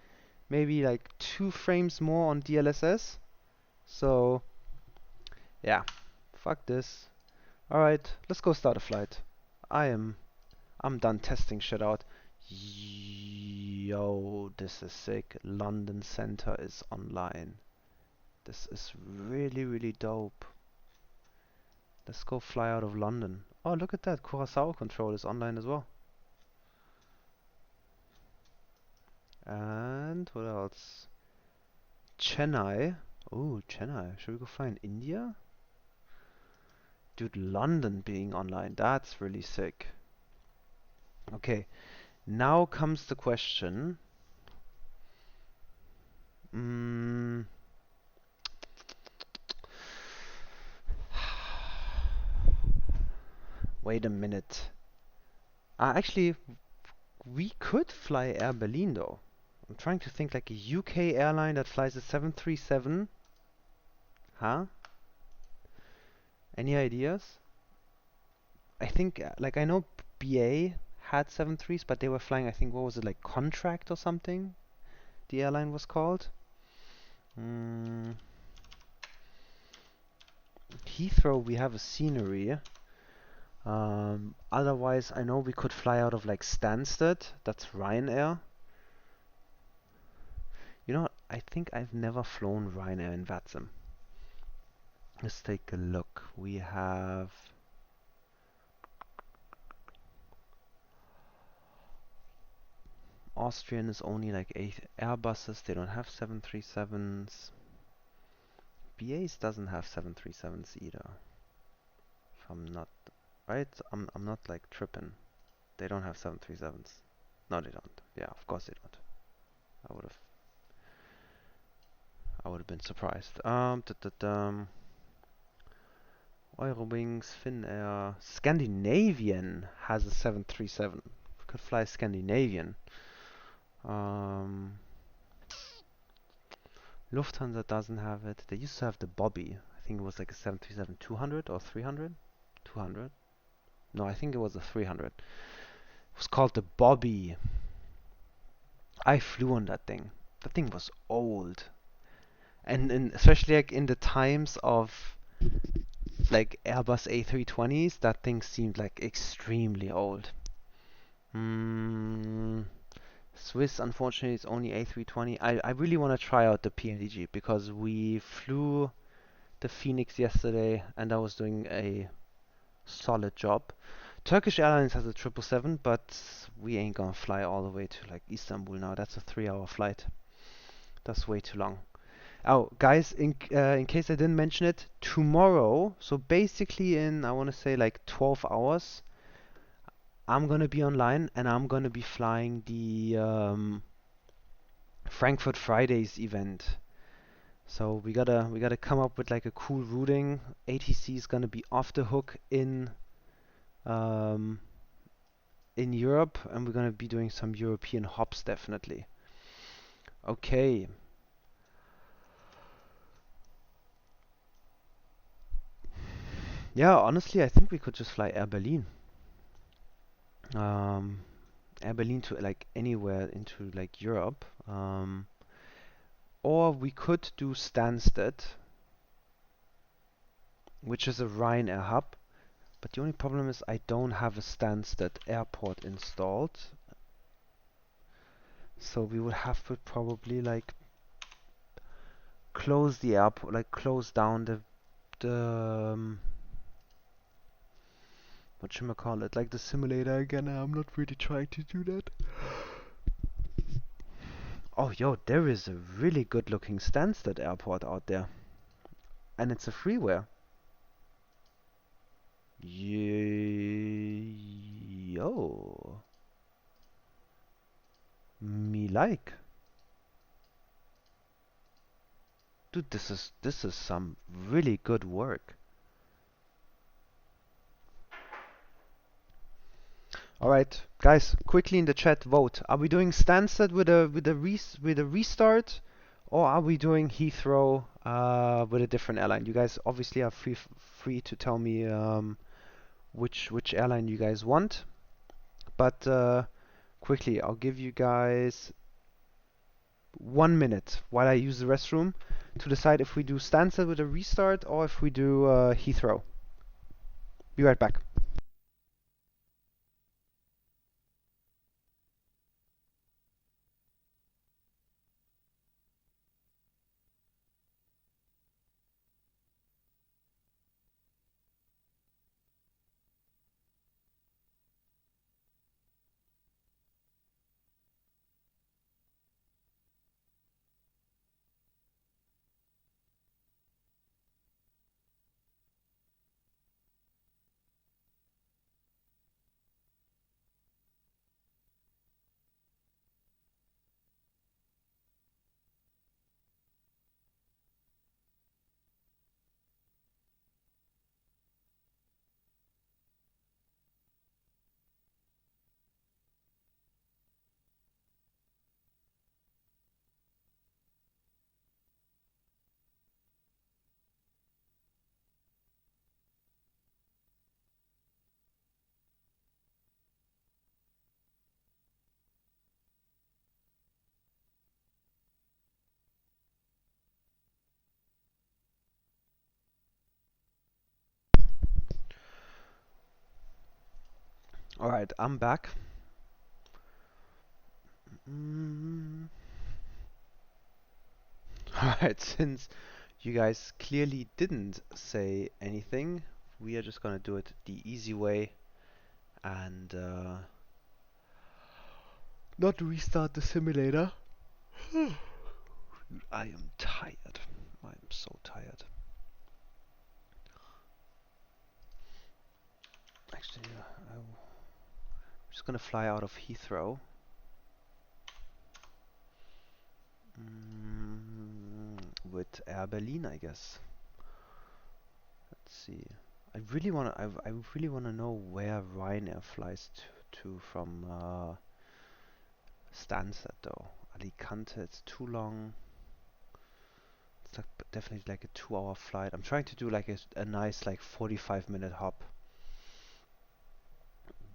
maybe like 2 frames more on DLSS. So yeah, fuck this. All right, let's go start a flight. I'm done testing shit out. Yo, this is sick. London Center is online. This is really, really dope. Let's go fly out of London. Oh, look at that. Curaçao control is online as well. And what else? Chennai. Oh, Chennai. Should we go fly in India? Dude, London being online. That's really sick. Okay, now comes the question. Wait a minute. Actually, we could fly Air Berlin though. I'm trying to think like a UK airline that flies a 737. Huh? Any ideas? I think, like I know BA had 73s, but they were flying, I think, what was it, like Contract or something? The airline was called. Heathrow, we have a scenery. Otherwise, I know we could fly out of like Stansted. That's Ryanair. You know what? I think I've never flown Ryanair in VATSIM. Let's take a look. We have Austrian is only like 8 Airbuses. They don't have 737s. BA's doesn't have 737s either. If I'm not right, I'm not like tripping. They don't have 737s. No, they don't. Yeah, of course they don't. I would have been surprised. Eurowings, Finnair, Scandinavian has a 737. We could fly Scandinavian. Lufthansa doesn't have it. They used to have the Bobby. I think it was like a 737-200 or 300? 200? No, I think it was a 300. It was called the Bobby. I flew on that thing. That thing was old. And especially like in the times of like Airbus A320s, that thing seemed like extremely old. Swiss, unfortunately, is only A320. I really want to try out the PMDG because we flew the Phoenix yesterday and I was doing a solid job. Turkish Airlines has a 777, but we ain't gonna fly all the way to like Istanbul now. That's a 3-hour flight. That's way too long. Oh, guys, in case I didn't mention it, tomorrow, so basically in, I want to say like 12 hours, I'm gonna be online and I'm gonna be flying the Frankfurt Fridays event. So we gotta come up with like a cool routing. ATC is gonna be off the hook um, in Europe, and we're gonna be doing some European hops definitely. Okay. Yeah, honestly, I think we could just fly Air Berlin. Um, Air Berlin to like anywhere into like Europe. Or we could do Stansted, which is a Ryanair hub. But the only problem is I don't have a Stansted airport installed. So we would have to probably like close the airport, like close down the whatchamacallit, like the simulator again. I'm not really trying to do that. Oh, yo, there is a really good looking Stansted airport out there. And it's a freeware. Yo. Me like. Dude, this is some really good work. All right, guys, quickly in the chat, vote. Are we doing Stansted with a restart, or are we doing Heathrow with a different airline? You guys obviously are free to tell me which airline you guys want. But quickly, I'll give you guys 1 minute while I use the restroom to decide if we do Stansted with a restart or if we do Heathrow. Be right back. All right, I'm back. All right, since you guys clearly didn't say anything, we are just gonna do it the easy way and not restart the simulator. I am tired. I am so tired. Actually, I'm just gonna fly out of Heathrow. With Air Berlin, I guess. Let's see. I really wanna know where Ryanair flies to from Stansted though. Alicante, it's too long. It's like definitely like a 2-hour flight. I'm trying to do like a nice like 45-minute hop.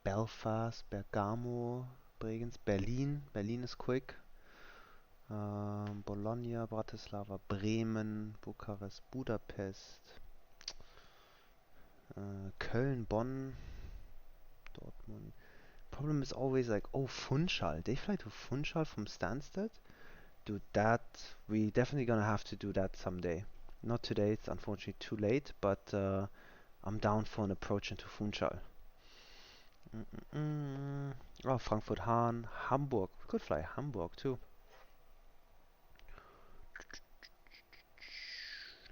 Belfast, Bergamo, Bregenz, Berlin. Berlin is quick. Bologna, Bratislava, Bremen, Bukarest, Budapest, Köln, Bonn, Dortmund. Problem is always like, oh, Funchal. They fly to Funchal from Stansted? Dude, that, we definitely gonna have to do that someday. Not today, it's unfortunately too late, but I'm down for an approach into Funchal. Oh, Frankfurt-Hahn, Hamburg. We could fly Hamburg too.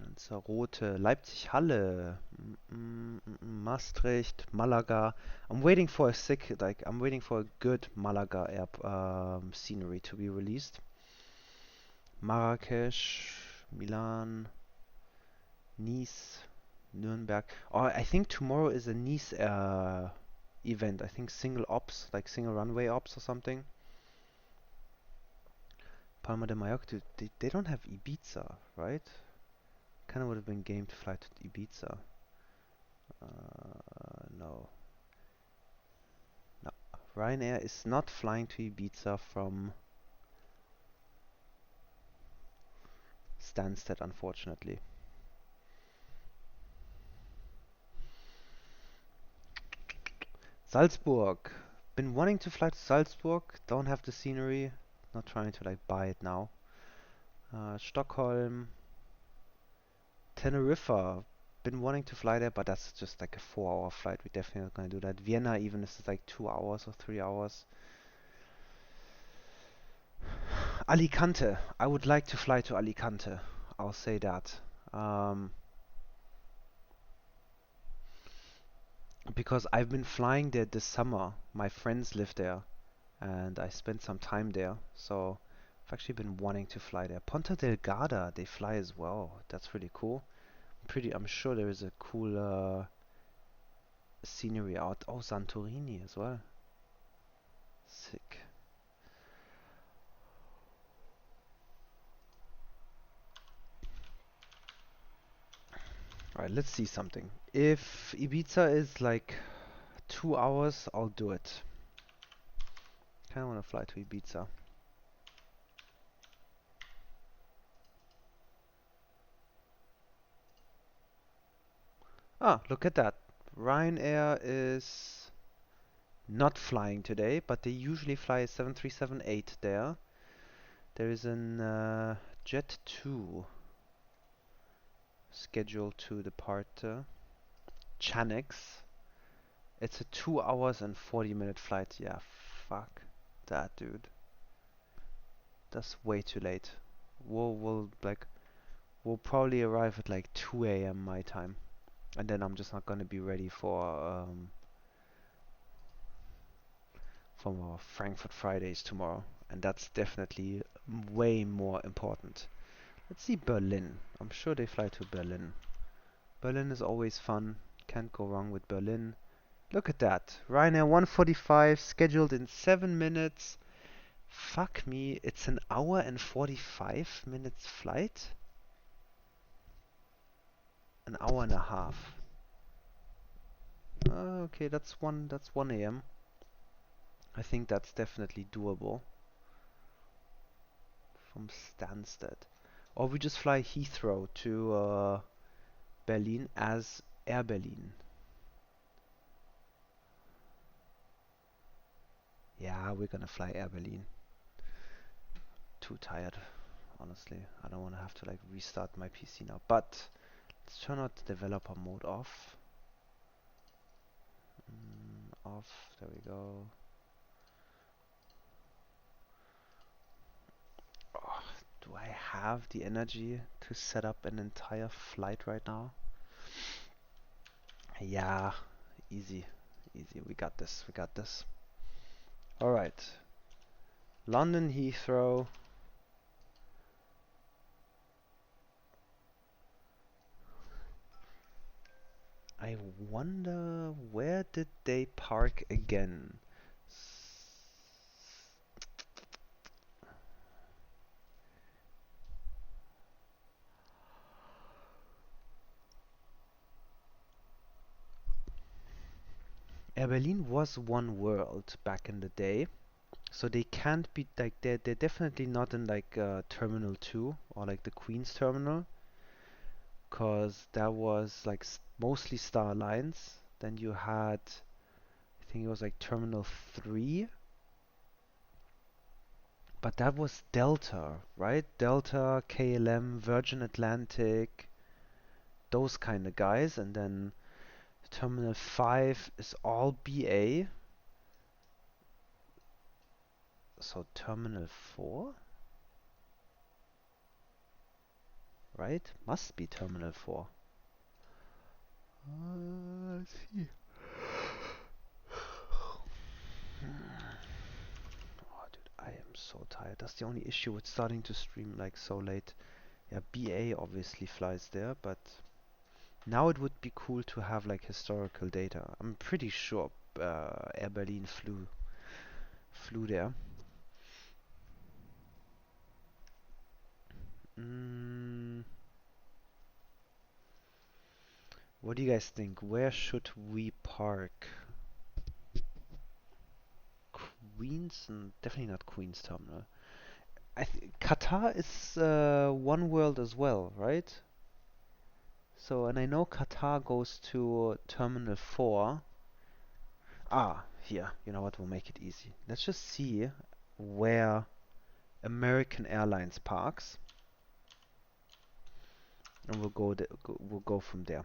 Lanzarote, Leipzig-Halle, Maastricht, Malaga. I'm waiting for a good Malaga air scenery to be released. Marrakesh, Milan, Nice, Nuremberg. Oh, I think tomorrow is a Nice event. I think single ops, like single runway ops or something. Palma de Mallorca, they don't have Ibiza, right? Kind of would have been game to fly to Ibiza. No. No. Ryanair is not flying to Ibiza from Stansted, unfortunately. Salzburg. Been wanting to fly to Salzburg. Don't have the scenery. Not trying to like buy it now. Stockholm. Teneriffa. Been wanting to fly there, but that's just like a 4-hour flight. We're definitely not going to do that. Vienna, even if it's like 2 hours or 3 hours. Alicante. I would like to fly to Alicante. I'll say that. Because I've been flying there this summer. My friends live there, and I spent some time there. So I've actually been wanting to fly there. Ponta Delgada, they fly as well. That's really cool. I'm sure there is a cool scenery out. Oh, Santorini as well. Sick. Alright, let's see something. If Ibiza is like 2 hours, I'll do it. Kinda wanna fly to Ibiza. Ah, look at that. Ryanair is not flying today, but they usually fly a 737-8 there. There is an Jet 2 scheduled to depart Chanex. It's a 2 hours and 40-minute flight. Yeah, fuck that, dude. That's way too late. We'll probably arrive at like 2 a.m. my time, and then I'm just not gonna be ready for Frankfurt Fridays tomorrow, and that's definitely way more important. Let's see Berlin. I'm sure they fly to Berlin. Berlin is always fun. Can't go wrong with Berlin. Look at that. Ryanair 145 scheduled in 7 minutes. Fuck me, it's an hour and 45 minutes flight? An hour and a half. Okay, that's 1 a.m. I think that's definitely doable. From Stansted. Or we just fly Heathrow to Berlin as Air Berlin. Yeah, we're gonna fly Air Berlin. Too tired, honestly. I don't want to have to like restart my PC now. But let's turn out the developer mode off. Off. There we go. Oh, do I have the energy to set up an entire flight right now? Yeah, easy. Easy. We got this. We got this. Alright. London Heathrow. I wonder where did they park again? Air Berlin was one world back in the day, so they can't be like they're definitely not in like Terminal 2 or like the Queen's Terminal, cause that was like mostly Star Alliance. Then you had, I think it was like Terminal 3, but that was Delta, right? Delta, KLM, Virgin Atlantic, those kind of guys, and then Terminal 5 is all BA. So Terminal 4, right? Must be Terminal 4. Let's see. Oh, dude, I am so tired. That's the only issue with starting to stream like so late. Yeah, BA obviously flies there, but now it would be cool to have like historical data. I'm pretty sure Air Berlin flew there. What do you guys think? Where should we park? Queens? Definitely not Queens Terminal. Qatar is one world as well, right? So, and I know Qatar goes to Terminal 4. Ah, here. You know what? We'll make it easy. Let's just see where American Airlines parks, and we'll go from there.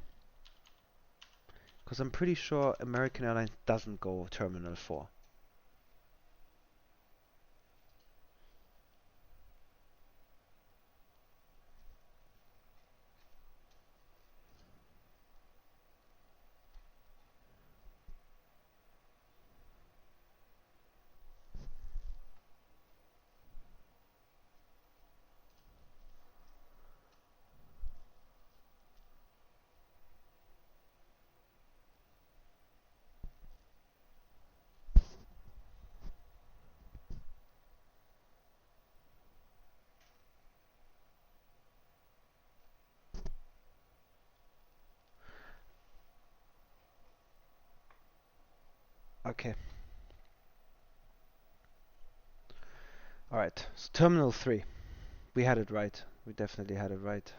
Because I'm pretty sure American Airlines doesn't go Terminal 4. Okay. Alright, so Terminal 3. We had it right. We definitely had it right.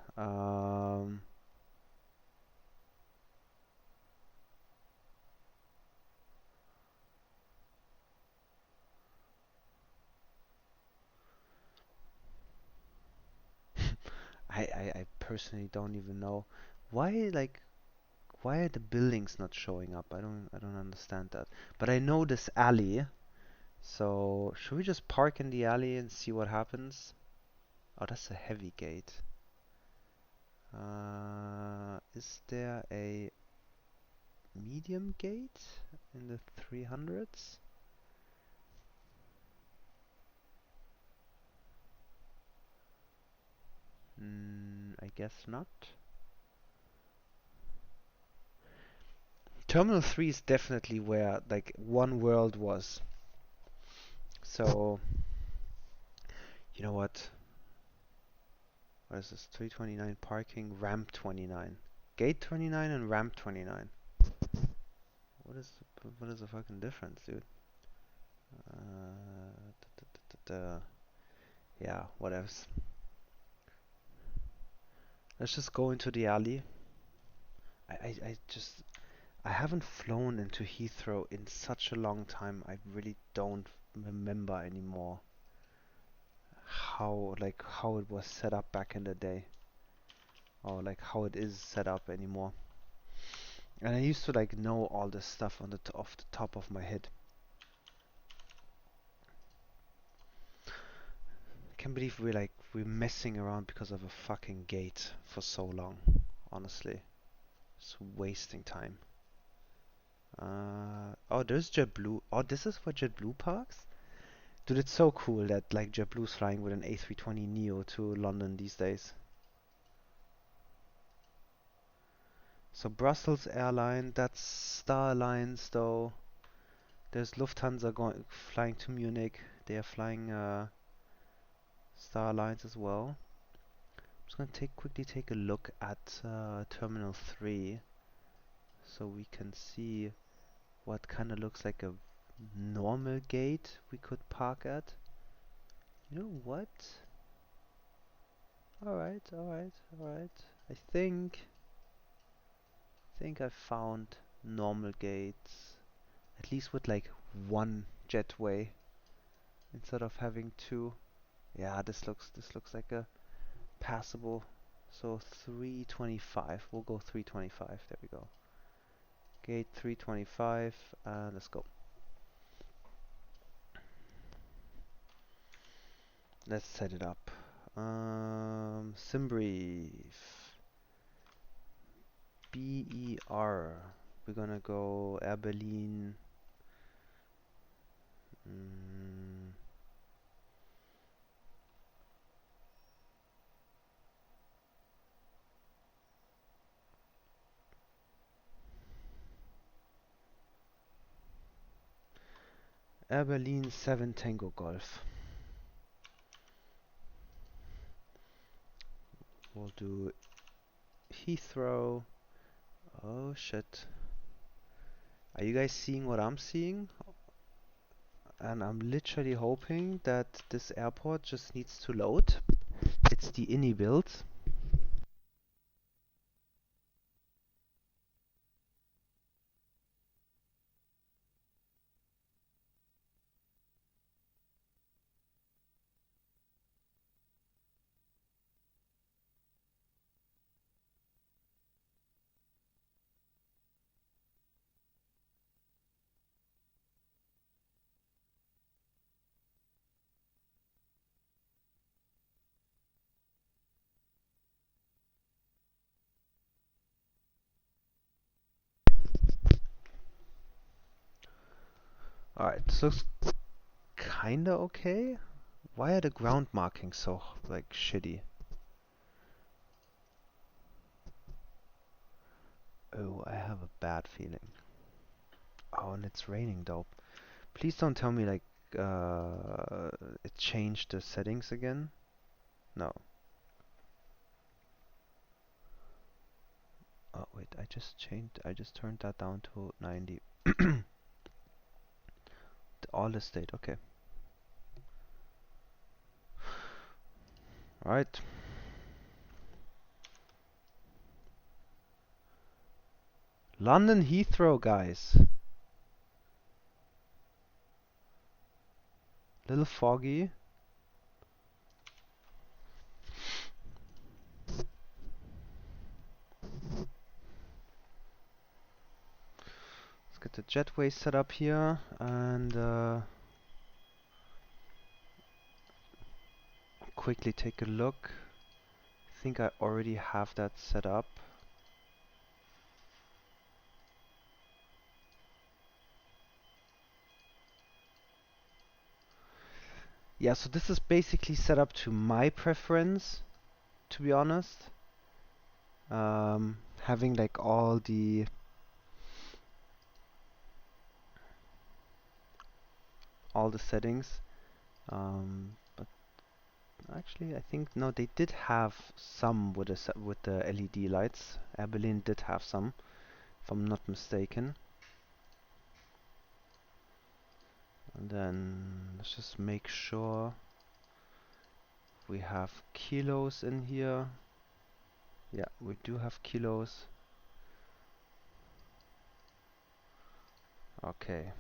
I personally don't even know why why are the buildings not showing up? I don't understand that. But I know this alley, so should we just park in the alley and see what happens? Oh, that's a heavy gate. Is there a medium gate in the 300s? I guess not. Terminal 3 is definitely where like one world was. So, you know what? What is this? 329 parking, ramp 29. Gate 29 and ramp 29. What is the fucking difference, dude? Yeah, whatever. Let's just go into the alley. I haven't flown into Heathrow in such a long time. I really don't remember anymore how it was set up back in the day, or like how it is set up anymore. And I used to like know all this stuff off the top of my head. I can't believe we're messing around because of a fucking gate for so long. Honestly, it's wasting time. Oh, there's JetBlue. Oh, this is where JetBlue parks? Dude, it's so cool that like JetBlue's flying with an A320neo to London these days. So Brussels Airline, that's Star Alliance though. There's Lufthansa flying to Munich. They are flying Star Alliance as well. I'm just gonna quickly take a look at Terminal 3 so we can see what kind of looks like a normal gate we could park at. You know what? Alright, alright, alright. I think I found normal gates. At least with like one jetway instead of having two. Yeah, this looks like a passable. So 325. We'll go 325. There we go. Gate 325. Let's go. Let's set it up. Sim brief. BER. We're gonna go Air Berlin. Air Berlin 7 Tango Golf. We'll do Heathrow. Oh shit. Are you guys seeing what I'm seeing? And I'm literally hoping that this airport just needs to load. It's the INI build. Alright, this looks kinda okay. Why are the ground markings so like shitty? Oh, I have a bad feeling. Oh, and it's raining though. Please don't tell me like it changed the settings again. No. Oh wait, I just turned that down to 90. All the state, okay. Alright. London Heathrow, guys. Little foggy. Let's get the jetway set up here and quickly take a look. I think I already have that set up. Yeah, so this is basically set up to my preference, to be honest. Having like all the settings. But actually, I think no, they did have some with the LED lights. Air Berlin did have some, if I'm not mistaken. And then let's just make sure we have kilos in here. Yeah, we do have kilos. Okay.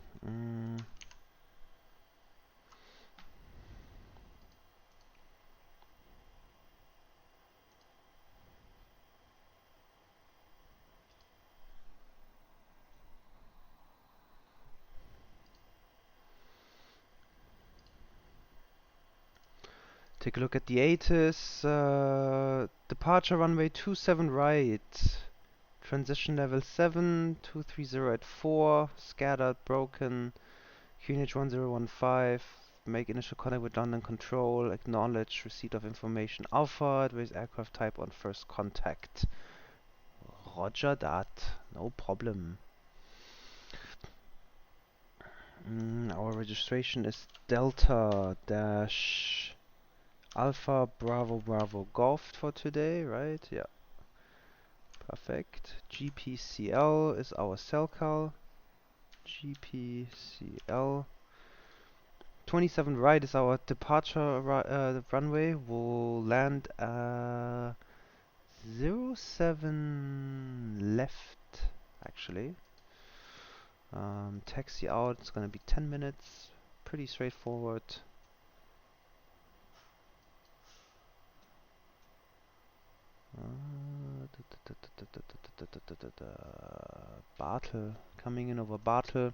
Take a look at the ATIS. Departure runway 27 right. Transition level 7, 230 at 4. Scattered, broken. QNH 1015. Make initial contact with London Control. Acknowledge receipt of information. Alpha. Advise aircraft type on first contact. Roger that. No problem. Our registration is Delta dash Alpha Bravo Bravo Golf for today, right? Yeah. Perfect. GPCL is our cell call. GPCL 27 right is our departure runway. We'll land 07 left actually. Taxi out, it's gonna be 10 minutes. Pretty straightforward. Bartel, coming in over Bartel.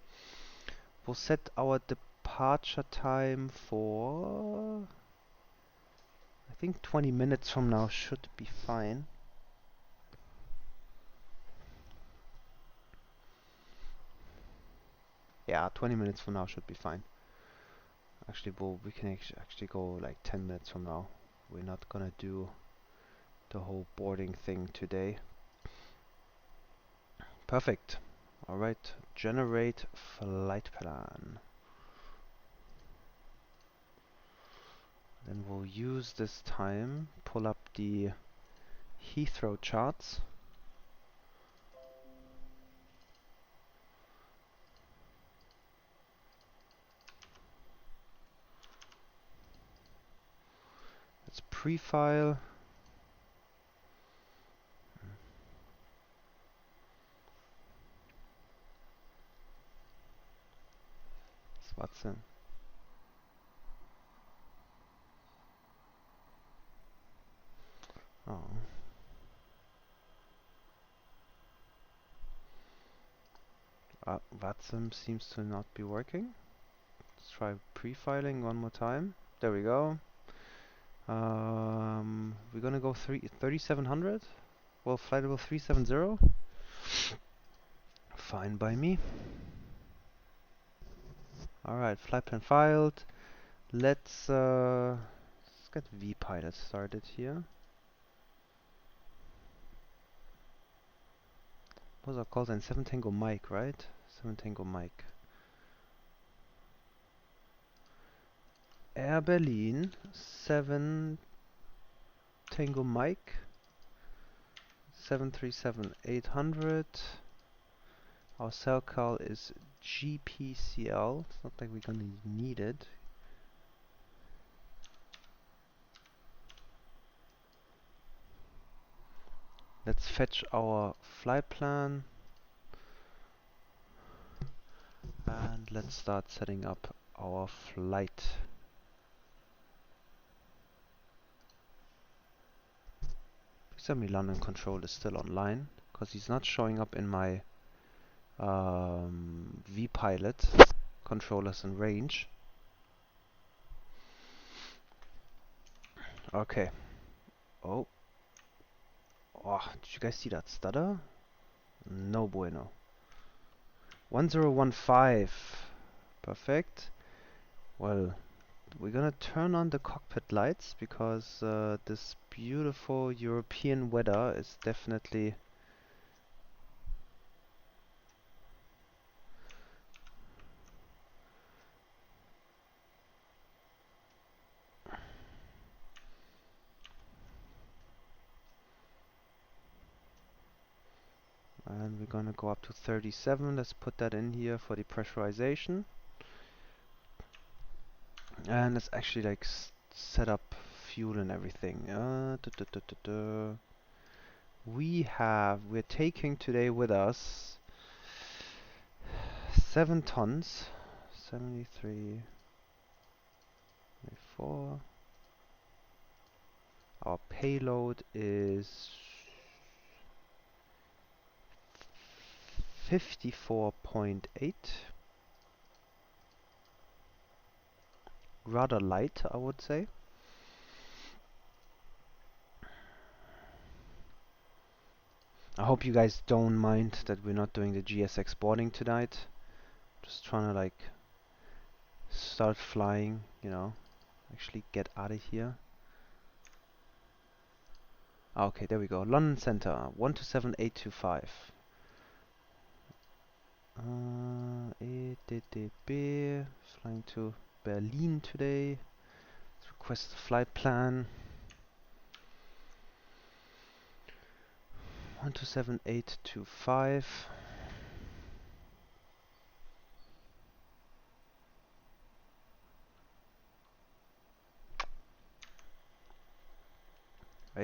We'll set our departure time for, I think 20 minutes from now should be fine. Yeah, 20 minutes from now should be fine. Actually, we can actually go like 10 minutes from now. We're not gonna do the whole boarding thing today. Perfect. Alright, generate flight plan. Then we'll use this time, pull up the Heathrow charts. Let's pre-file. VATSIM. Oh. VATSIM seems to not be working. Let's try pre-filing one more time. There we go. We're gonna go 3700. Well, flight level 370. Fine by me. Alright, flight plan filed. Let's get vPilot started here. What's it called then? 7 Tango Mike, right? 7 Tango Mike. Air Berlin, 7 Tango Mike, 737-800. Our cell call is GPCL. It's not like we're gonna need it. Let's fetch our flight plan. And let's start setting up our flight. London control is still online because he's not showing up in my vPilot controllers and range. Okay. Oh, did you guys see that stutter? No bueno. 1015. Perfect. Well, we're gonna turn on the cockpit lights because this beautiful European weather is definitely and we're gonna go up to 37. Let's put that in here for the pressurization. And let's actually like set up fuel and everything. We're taking today with us 7 tons, 73, 24. Our payload is 54.8. Rather light, I would say. I hope you guys don't mind that we're not doing the GSX boarding tonight. Just trying to like start flying, you know, actually get out of here. Okay, there we go. London Center, 127825. EDDB, flying to Berlin today. Let's request a flight plan. 127825.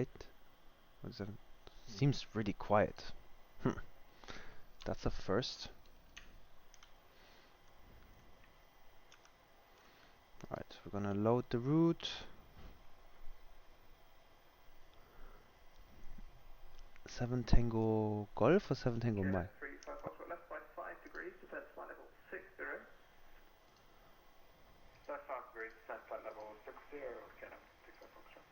Wait, what is that? Seems really quiet. That's a first. Alright, we're gonna load the route. 7 Tango Golf or 7 Tango Mike? 355 left by 5 degrees, descent flight level 60. Left 5 degrees, descent flight level 60, Canada 65 Foxtrot.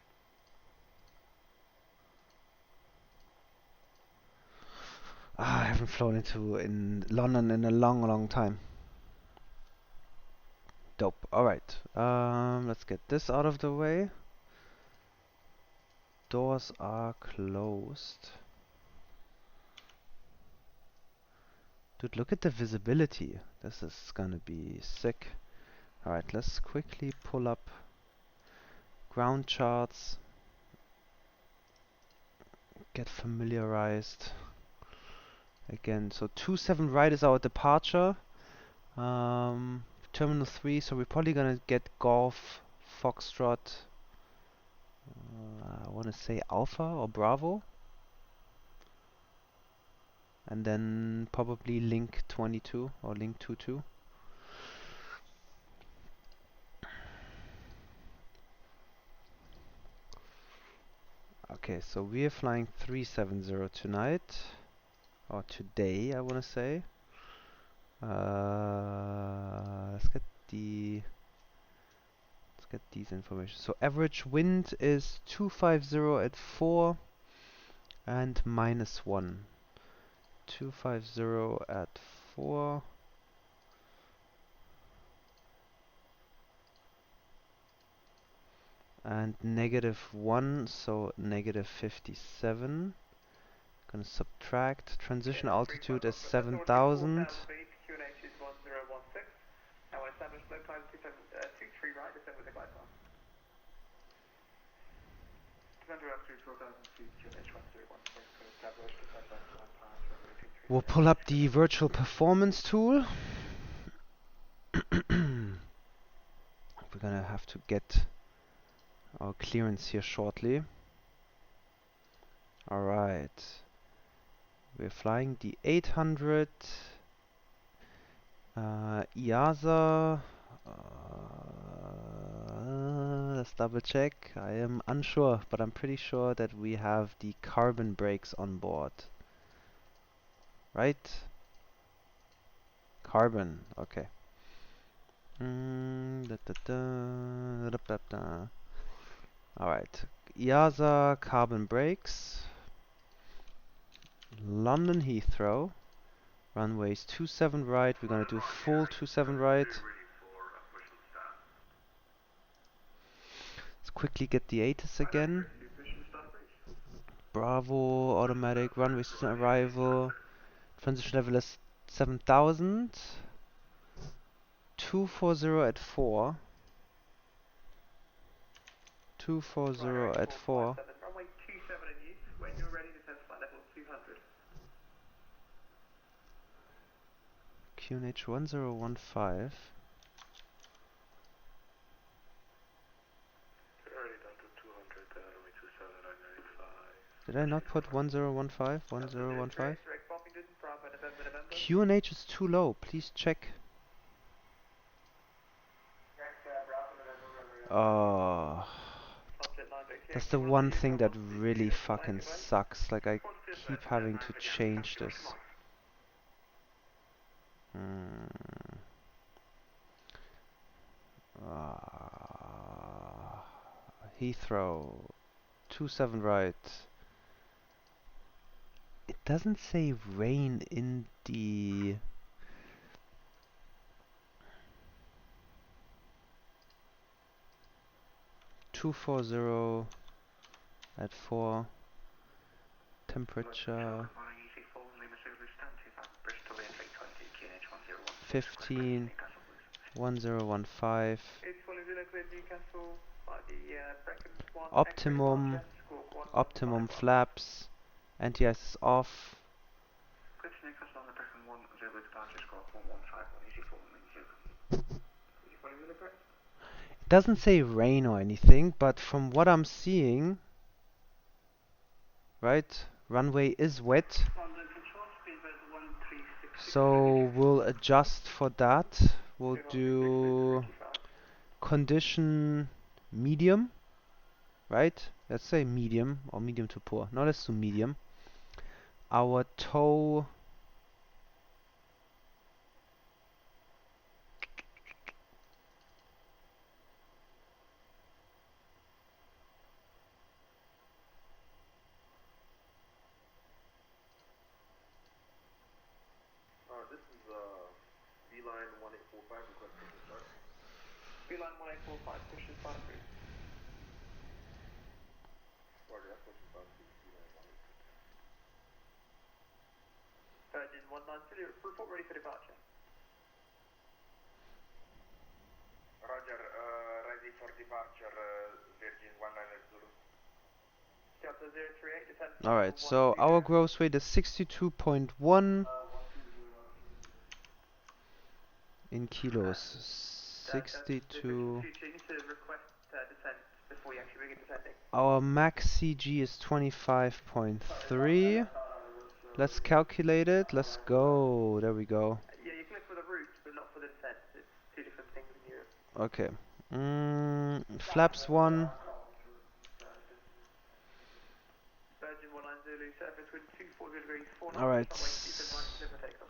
I haven't flown in London in a long time. Dope. Alright, let's get this out of the way. Doors are closed. Dude, look at the visibility. This is gonna be sick. Alright, let's quickly pull up ground charts. Get familiarized again. So 27 right is our departure. Terminal 3, so we're probably gonna get Golf, Foxtrot, I wanna say Alpha or Bravo. And then probably Link 22 or Link 22. Okay, so we are flying 370 tonight. Or today, I wanna say. Let's get these information. So average wind is 250 at 4 and -1. 250 at 4 and -1, so -57. Gonna subtract. Transition altitude is 7,000. We'll pull up the virtual performance tool. We're gonna have to get our clearance here shortly. Alright. We're flying the 800 EASA. Let's double check. I am unsure, but I'm pretty sure that we have the carbon brakes on board. Right? Carbon, okay. Alright. EASA carbon brakes. London Heathrow. Runways 27 right. We're gonna do full 27 right. Let's quickly get the ATIS again. Bravo, automatic, runway arrival. Transition level is 7,000. 240 at 4. 240 at 4. Runway 27 in use. When you're ready, descend flight level 200. QNH 1015. Did I not put 1015? 1015? QNH is too low. Please check. Oh, that's the one thing that really fucking sucks. Like, I keep having to change this. Heathrow 27 right. It doesn't say rain in the 240 at 4. Temperature 15 1015. Optimum flaps. Anti-ice is off. It doesn't say rain or anything, but from what I'm seeing, right? Runway is wet, On the control speed was 136. so we'll adjust for that. We'll do condition medium, right? Let's say medium or medium to poor. No, let's do medium. Our tow This is V-line 1845 requesting to start. V-line 1845, push and start through. Roger, that's pushing start to V-line 1845. Virgin 190, report ready for departure. Roger, ready for departure, Virgin 190 Zulu. Delta 038, descend. Alright, so our gross rate is 62.1 in kilos. 62. Our max CG is 25.3. Let's calculate it. Let's go. There we go. Yeah, you click for the route, but not for the descent. It's two different things in Europe. Okay. Flaps 1. Virgin 19 Zulu, surface wind 240 degrees, 4 knots. Alright. Takeoff.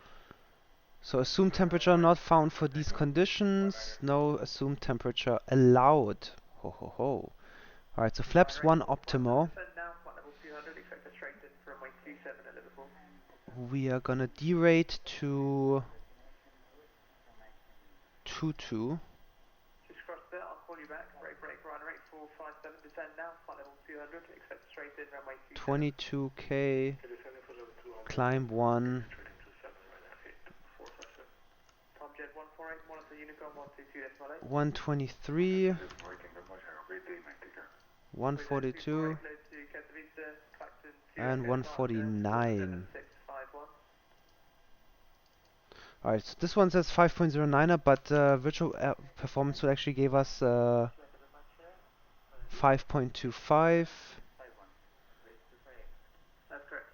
So assumed temperature not found for these conditions. No assumed temperature allowed. Ho ho ho. Alright, so flaps 1 optimal. We are gonna derate to 22. Just cross there, I'll call you back. Brake, run rate 457, descend now, flight level 200, expect straight in, runway 22k. Climb 1. Tom Jet 148, monitor Unicom 122.8. 123. 142. And 149. Alright, so this one says 5.09er, but virtual performance would actually gave us 5.25. That's correct.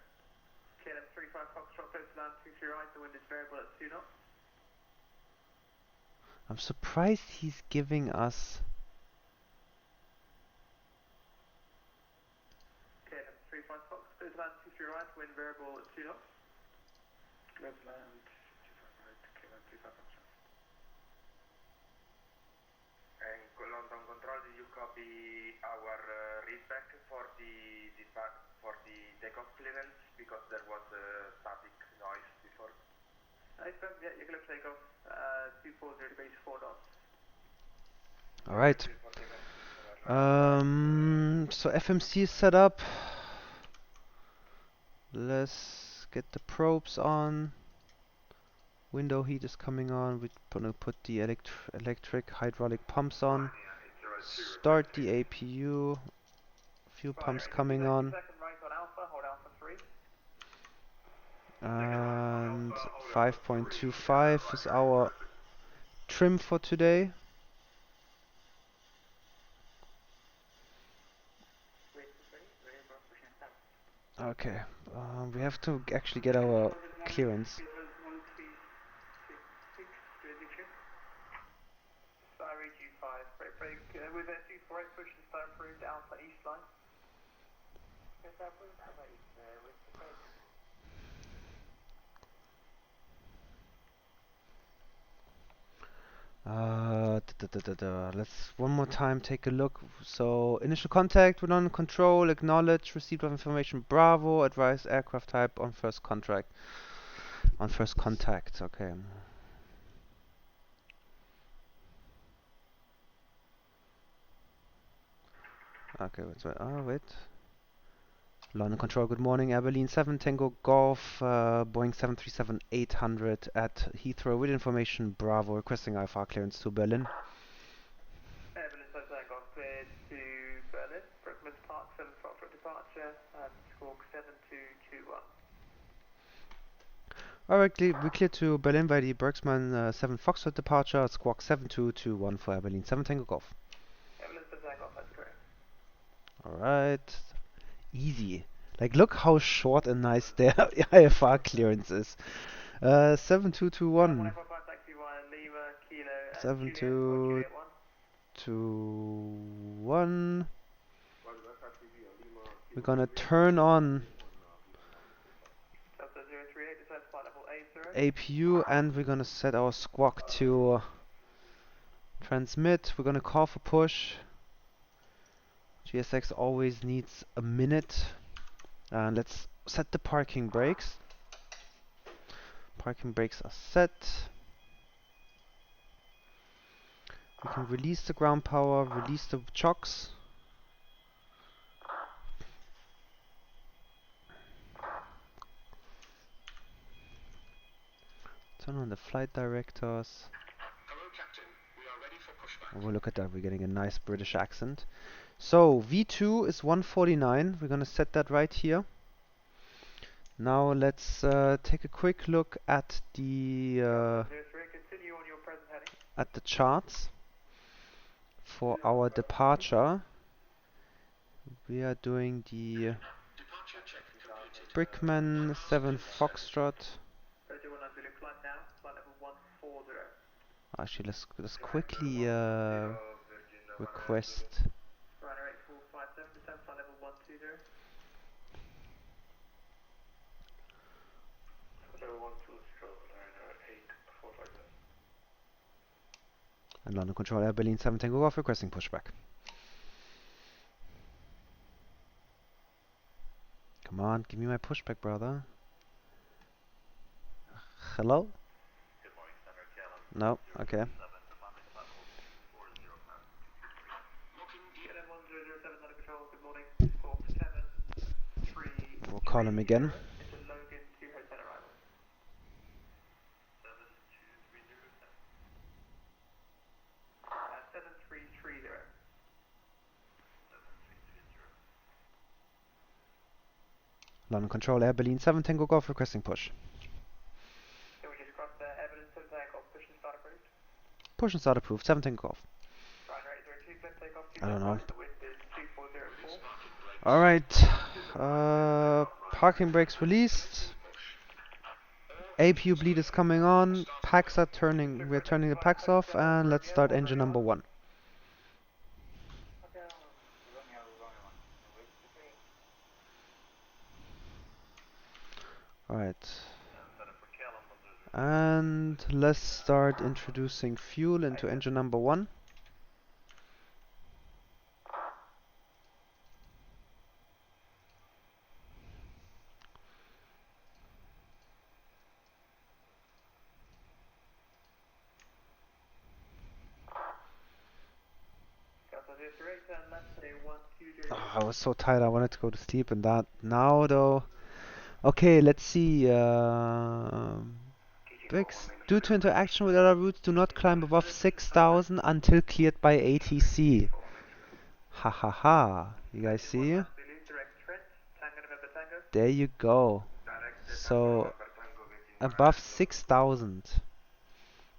KLM 35 Foxtrot, close to land 23 right, the wind is variable at 2 knots. I'm surprised he's giving us... KLM 35 Fox, close to land 23 right, wind variable at 2 knots. Close to land 25 right, KLM 35 Fox. And London Control, do you copy our readback for the takeoff clearance? Because there was static noise before. Yeah, you're going to take off 240 degrees, 4 knots. Alright. So FMC is set up. Let's get the probes on. Window heat is coming on. We're gonna put the electric hydraulic pumps on. Start the APU. Few pumps coming on. And 5.25 is our trim for today. Okay, we have to actually get our clearance. With SU10, push and start through down to east line. Let's one more time take a look. So initial contact, we're on control, acknowledge, receipt of information, Bravo, advise aircraft type on first contact. On first contact, okay. Okay, wait. London Control, good morning. Airberlin 7 Tango Golf, Boeing 737-800 at Heathrow with information Bravo requesting IFR clearance to Berlin. Airberlin 7 Tango Golf cleared to Berlin. Brookmans Park 7 Foxtrot departure and squawk 7221. Alright, we clear to Berlin by the Bergsman 7 Foxtrot departure, squawk 7221 for Airberlin 7 Tango Golf. Airberlin 7 Tango Golf, that's correct. Alright. Easy. Like, look how short and nice their IFR clearance is. 7221. 7221. We're gonna turn on APU and we're gonna set our squawk to transmit. We're gonna call for push. GSX always needs a minute. Let's set the parking brakes. Parking brakes are set. We can release the ground power, release the chocks. Turn on the flight directors. Hello, Captain. We are ready for pushback. Oh, look at that, we're getting a nice British accent. So, V2 is 149. We're gonna set that right here. Now let's take a quick look at the charts for our departure. We are doing the Brickman 7 Foxtrot. Actually, let's quickly request. And London Control Air Berlin 7 Tango Golf requesting pushback. Come on, give me my pushback, brother. Hello? No? Okay. We'll call him again. London Control Air Berlin 7 Tango Golf requesting push. Can we just cross the evidence of takeoff, push and start approved? Push and start approved, 7 Tango Golf. I don't know. Alright. Parking brakes released. APU bleed is coming on. Packs are turning. We're turning the packs off and let's start engine number 1. Alright. And let's start introducing fuel into engine number 1. Oh, I was so tired, I wanted to go to sleep and that. Now though. Okay, let's see. Bricks, due to interaction with other routes, do not climb above 6,000 until cleared by ATC. Ha ha ha. You guys see? There you go. So, above 6,000. So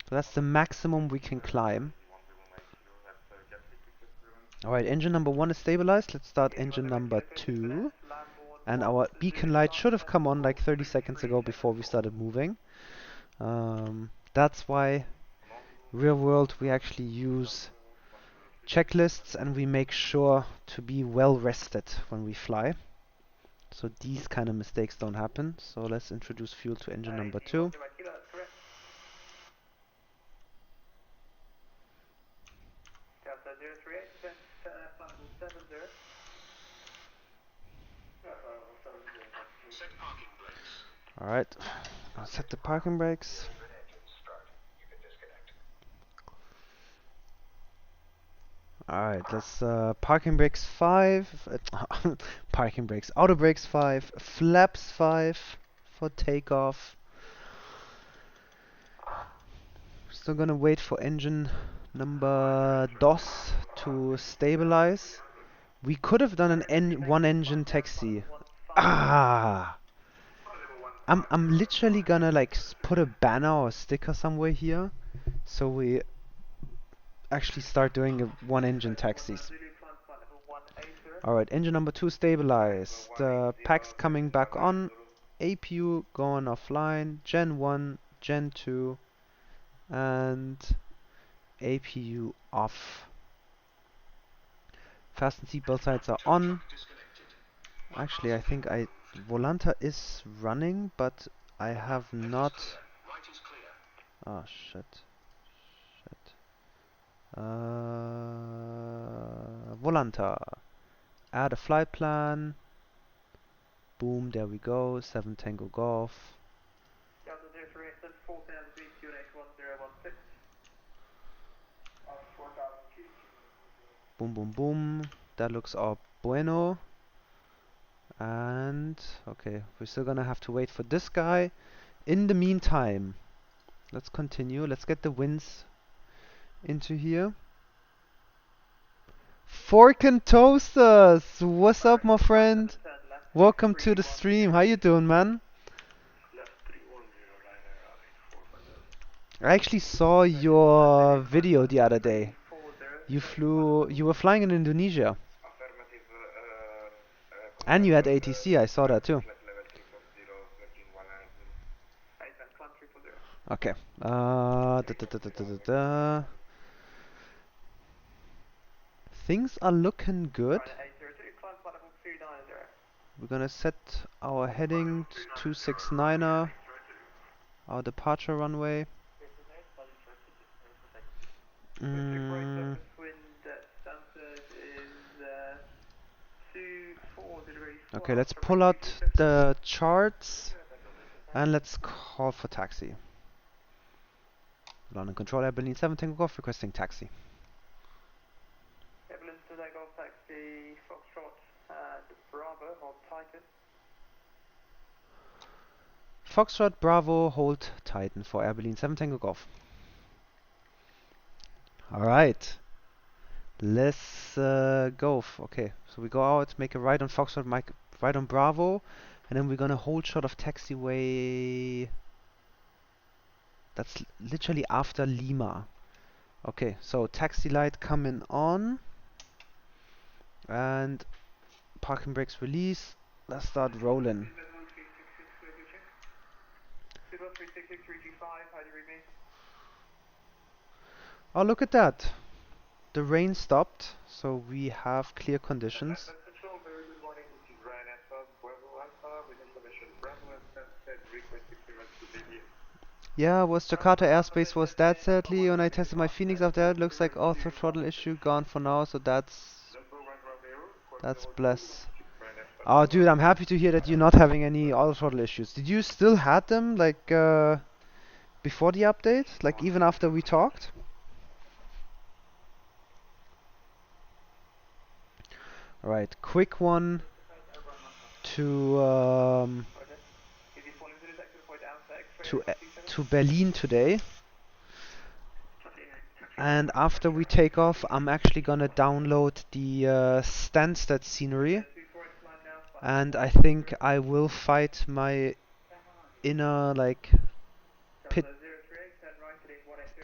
that's the maximum we can climb. Alright, engine number 1 is stabilized. Let's start engine number 2. And our beacon light should have come on like 30 seconds ago before we started moving. That's why real world we actually use checklists and we make sure to be well rested when we fly. So these kind of mistakes don't happen. So let's introduce fuel to engine number 2. Alright, I'll set the parking brakes. Alright, let's parking brakes 5, parking brakes, auto brakes 5, flaps 5 for takeoff. Still gonna wait for engine number DOS to stabilize. We could have done an one engine taxi. Ah! I'm literally gonna like put a banner or a sticker somewhere here, so we actually start doing one engine taxis. Alright, engine number 2 stabilized. Packs coming back on. APU going offline. Gen 1, Gen 2, and APU off. Fasten seatbelt signs are on. Actually, I think Volanta is running, but I have not. Oh shit. Volanta. Add a flight plan. Boom, there we go. 7 Tango Golf. Boom, boom, boom. That looks all bueno. And okay, we're still gonna have to wait for this guy. In the meantime, let's continue. Let's get the winds into here. Fork and Toasters! What's up, my friend? Welcome to the stream. How you doing, man? I actually saw your video the other day. You were flying in Indonesia. And you had ATC, I saw that too. Okay. Things are looking good. We're gonna set our heading to 269er, our departure runway. Okay, let's pull out the charts and let's call for taxi. London Control Airplane 7 Tango Golf requesting taxi. Airplane to Golf taxi, Foxtrot and Bravo, hold Titan. Foxtrot Bravo, hold Titan for Airplane 7 Tango Golf. Alright. Let's go. Okay, so we go out, make a right on Foxtrot, right on Bravo, and then we're gonna hold shot of taxiway. That's literally after Lima. Okay, so taxi light coming on, and parking brakes release. Let's start rolling. Oh, look at that. The rain stopped, so we have clear conditions. Yeah, was Jakarta airspace was that sadly when I tested my Phoenix after that. Looks like auto throttle issue gone for now, so that's bless. Oh dude, I'm happy to hear that you're not having any auto throttle issues. Did you still had them like before the update? Like even after we talked? Alright, quick one to Berlin today. And after we take off, I'm actually gonna download the Stansted scenery. And I think I will fight my inner like pit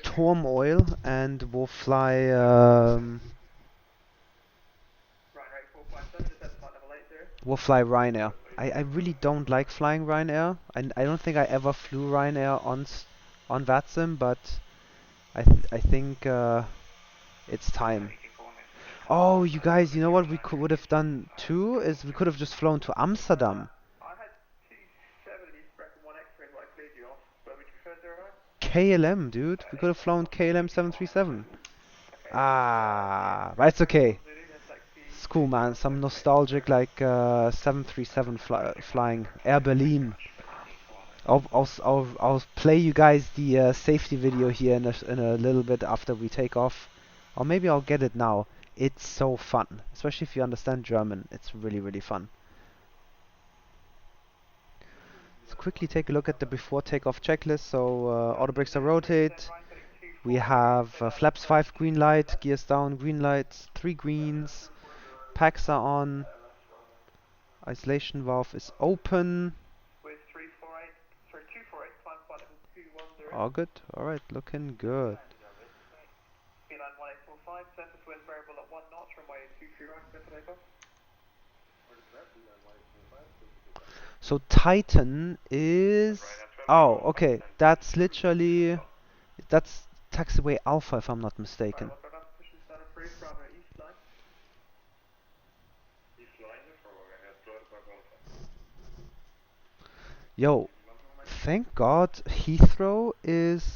turmoil and we'll fly Ryanair. I really don't like flying Ryanair. I don't think I ever flew Ryanair on VATSIM, but I think it's time. Oh, you guys, you know what we would have done too? Is we could have just flown to Amsterdam. KLM, dude. We could have flown KLM 737. Ah, but it's okay. It's cool, man. Some nostalgic like 737 flying Air Berlin. I'll play you guys the safety video here in a little bit after we take off, or maybe I'll get it now. It's so fun, especially if you understand German. It's really fun. Let's quickly take a look at the before takeoff checklist. So auto brakes are rotate. We have flaps 5 green light, gears down green lights, 3 greens. Packs are on. Isolation valve is open. All good. All right, looking good. So Titan is... Oh, okay. That's literally... That's taxiway Alpha, if I'm not mistaken. Yo, thank God Heathrow is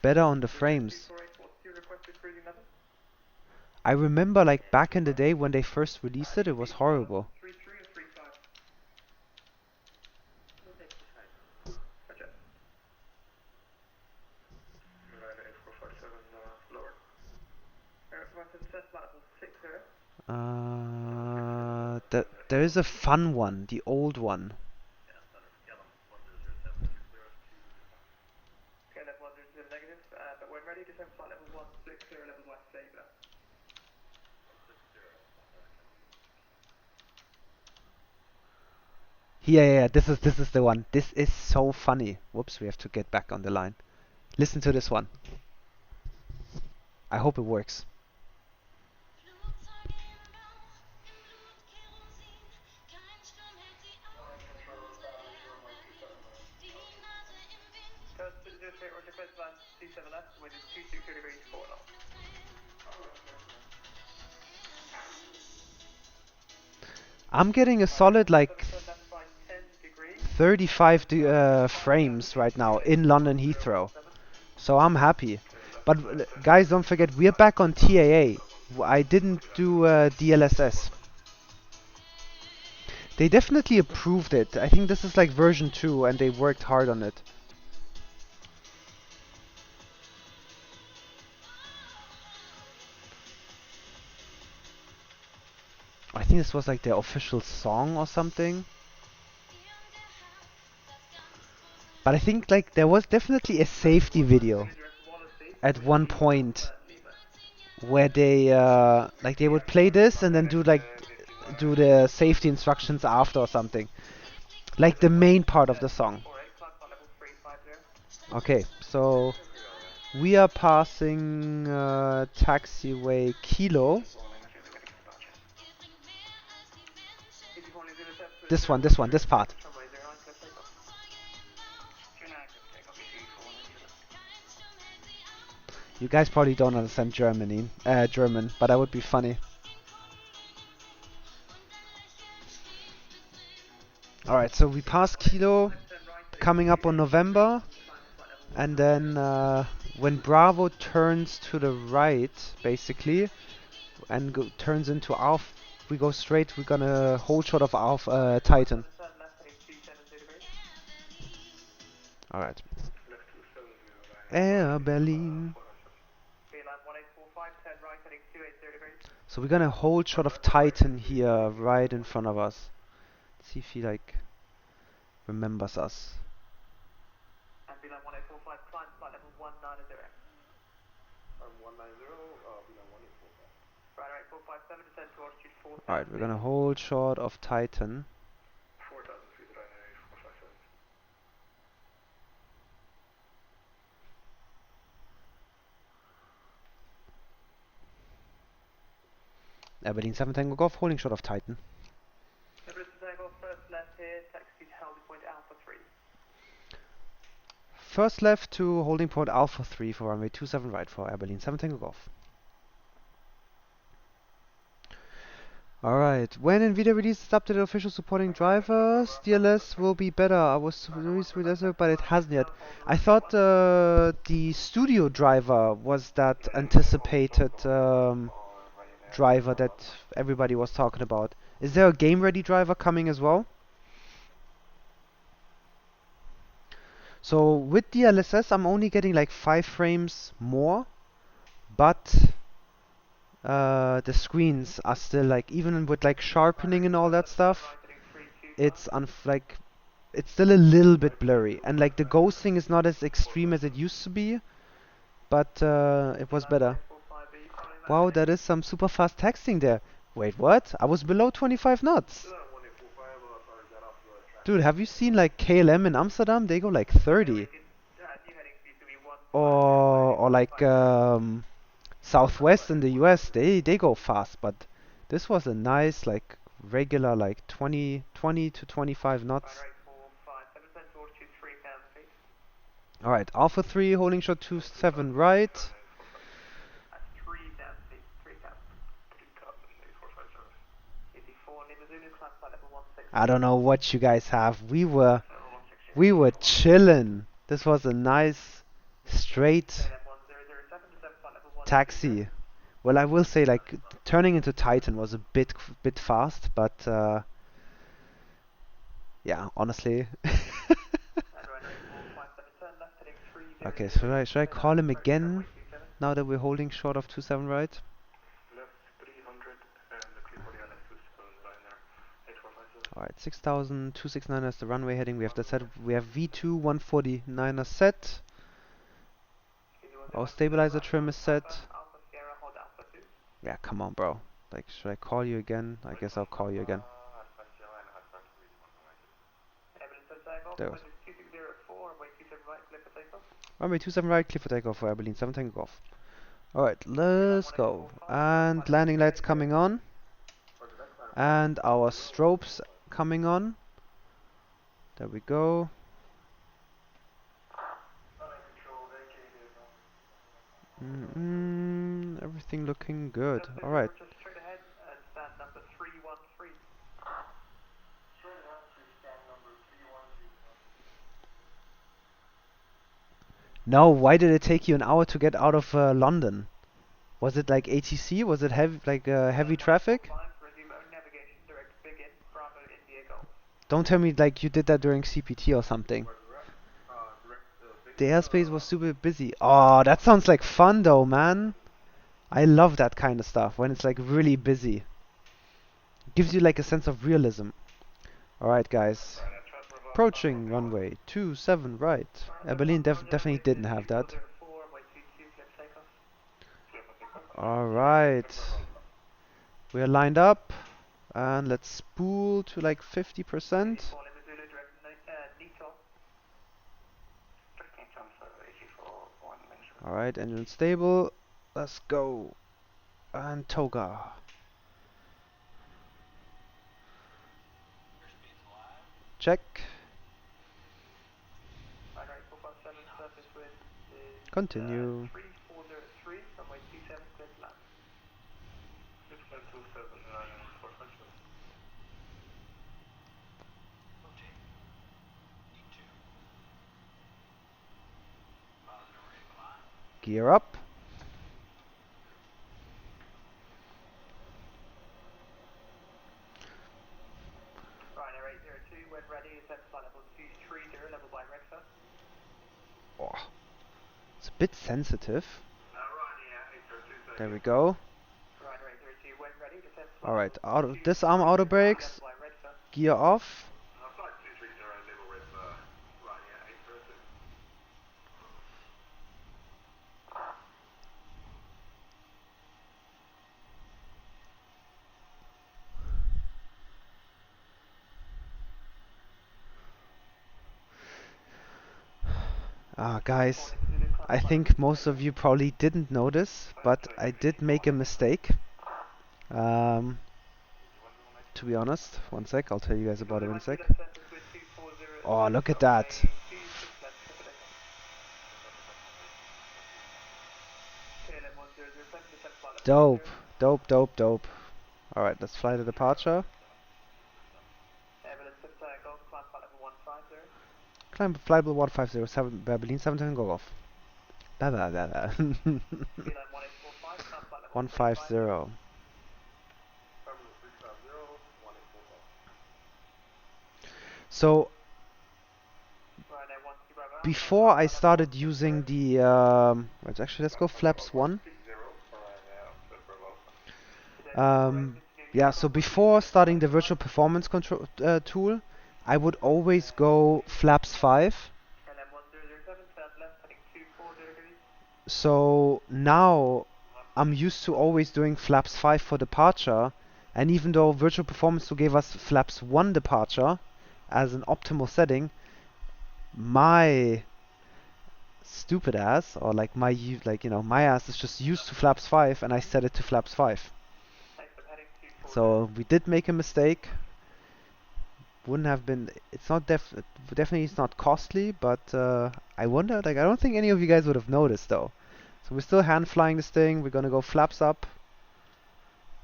better on the frames. I remember like back in the day when they first released it, it was horrible. There is a fun one, the old one. Yeah, this is the one. This is so funny. Whoops, we have to get back on the line. Listen to this one. I hope it works. I'm getting a solid like 35 frames right now in London Heathrow, so I'm happy. But guys, don't forget, we're back on TAA. I didn't do DLSS. They definitely approved it. I think this is like version 2 and they worked hard on it. I think this was like their official song or something. But I think like there was definitely a safety video at one point where they like they would play this and then do the safety instructions after or something. Like the main part of the song. Okay, so we are passing taxiway Kilo. This part. You guys probably don't understand German, but that would be funny. Alright, so we pass Kilo coming up on November, and then when Bravo turns to the right, basically, and turns into Alpha, we go straight, we're gonna hold short of Alpha Titan. Alright. Air Berlin. So we're gonna hold short of Titan here, right in front of us. Let's see if he like remembers us. Alright, we're gonna hold short of Titan. Berlin 7 Tango Golf, holding short of Titan. First left to holding point Alpha 3 for runway 27 right for Air Berlin 7 Tango Golf. Alright, when NVIDIA releases updated official supporting drivers, DLSS will be better. I was really but it hasn't yet. I thought the studio driver was that anticipated driver that everybody was talking about. Is there a game ready driver coming as well? So with DLSS I'm only getting like 5 frames more, but the screens are still like, even with like sharpening and all that stuff, it's it's still a little bit blurry, and like the ghosting is not as extreme as it used to be, but it was better. Wow, that is some super fast texting there. Wait, what? I was below 25 knots. Dude, have you seen like KLM in Amsterdam? They go like 30. Or like Southwest in the US, they go fast, but This was a nice, like, regular, like 20 to 25 knots. Right, 457, send to altitude 3,000 feet. Alright, Alpha 3, holding short 27 right. That's 3,000 feet, 3,000. 84, Lima Zulu, climb flight level 16. I don't know what you guys have. We were chilling. This was a nice, straight KLM 1007, descend flight level 120. taxi. Well, I will say, like, turning into Titan was a bit fast, but yeah, honestly. Okay, so should I call him again now that we're holding short of 27 right? Left 300 and the clear body on S27 liner 8450. Alright, 6,000, 269 as the runway heading. We have that set. We have V2 149er set. Our stabilizer trim is set. Yeah, come on, bro. Like, should I call you again? I guess I'll call you again. There. Runway 27 right, clear for takeoff for Abilene 7 tango off. Alright, let's go. And landing lights coming on. And our strobes coming on. There we go. Everything looking good. Alright. No, why did it take you an hour to get out of London? Was it like ATC? Was it heavy, like heavy traffic? Don't tell me like you did that during CPT or something. The airspace was super busy. Oh, that sounds like fun though, man. I love that kind of stuff when it's like really busy. Gives you like a sense of realism. Alright, guys. Approaching runway 27 right. Abilene definitely didn't have that. Alright. We are lined up. And let's spool to like 50%. Alright, engine stable. Let's go. And toga. Check. Continue. Gear up. Oh, it's a bit sensitive. There we go. Alright, disarm auto brakes. Gear off. Guys, I think most of you probably didn't notice, but I did make a mistake. To be honest, one sec, I'll tell you guys about it in a sec. Oh, look at that. Dope, dope, dope, dope. Alright, let's fly to departure. Climb flightable 1507, Abilene 710, go off. Blah blah blah blah. 150. So, before I started using the, let's go flaps 1. Yeah, so before starting the virtual performance control tool, I would always go flaps 5. So now I'm used to always doing flaps 5 for departure, and even though virtual performance tool gave us flaps 1 departure as an optimal setting, my stupid ass, or like my my ass is just used to flaps 5, and I set it to flaps 5. So we did make a mistake. Wouldn't have been. It's not definitely it's not costly, but I wonder. Like I don't think any of you guys would have noticed though. So we're still hand flying this thing. We're gonna go flaps up.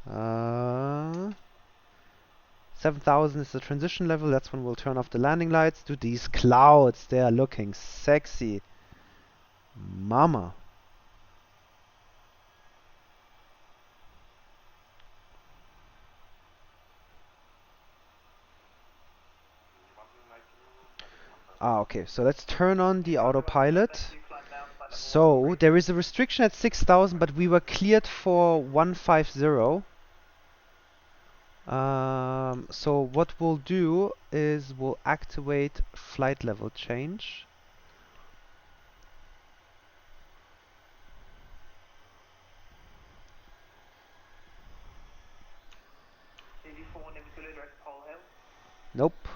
7,000 is the transition level. That's when we'll turn off the landing lights. Dude, these clouds, they are looking sexy. Mama. Okay, so let's turn on the autopilot. So there is a restriction at 6,000, but we were cleared for 150. So what we'll do is we'll activate flight level change. Nope.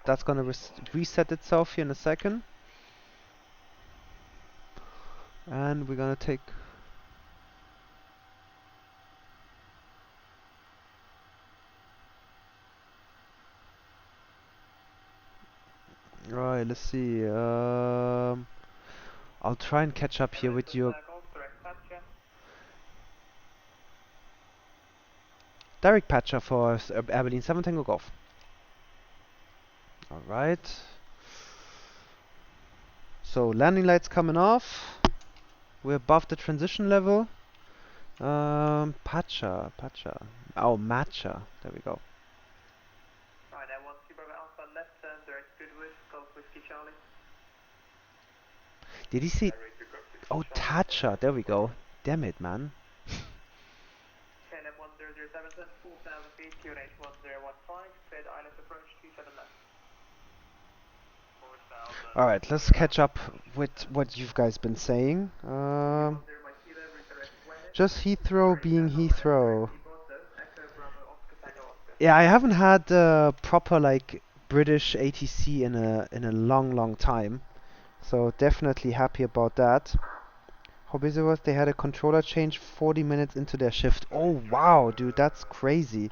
That's gonna reset itself here in a second. And we're gonna take... Right, let's see. I'll try and catch up here with your... Direct patcher for Abilene 7 Tango Golf. Alright. So landing lights coming off. We're above the transition level. Patcher. Oh, matcher. There we go. Right, now once you brother Alpha left turn, direct Goodwood, Golf Whiskey Charlie. Did he see? Oh, Thatcher. There we go. Damn it, man. KLM 1007, 4,000 feet, QNH 1015, cleared island approach 27 left. Alright, let's catch up with what you've guys been saying. Just Heathrow being Heathrow. Yeah, I haven't had proper like British ATC in a long time, so definitely happy about that. How busy was? They had a controller change 40 minutes into their shift. Oh wow, dude, that's crazy.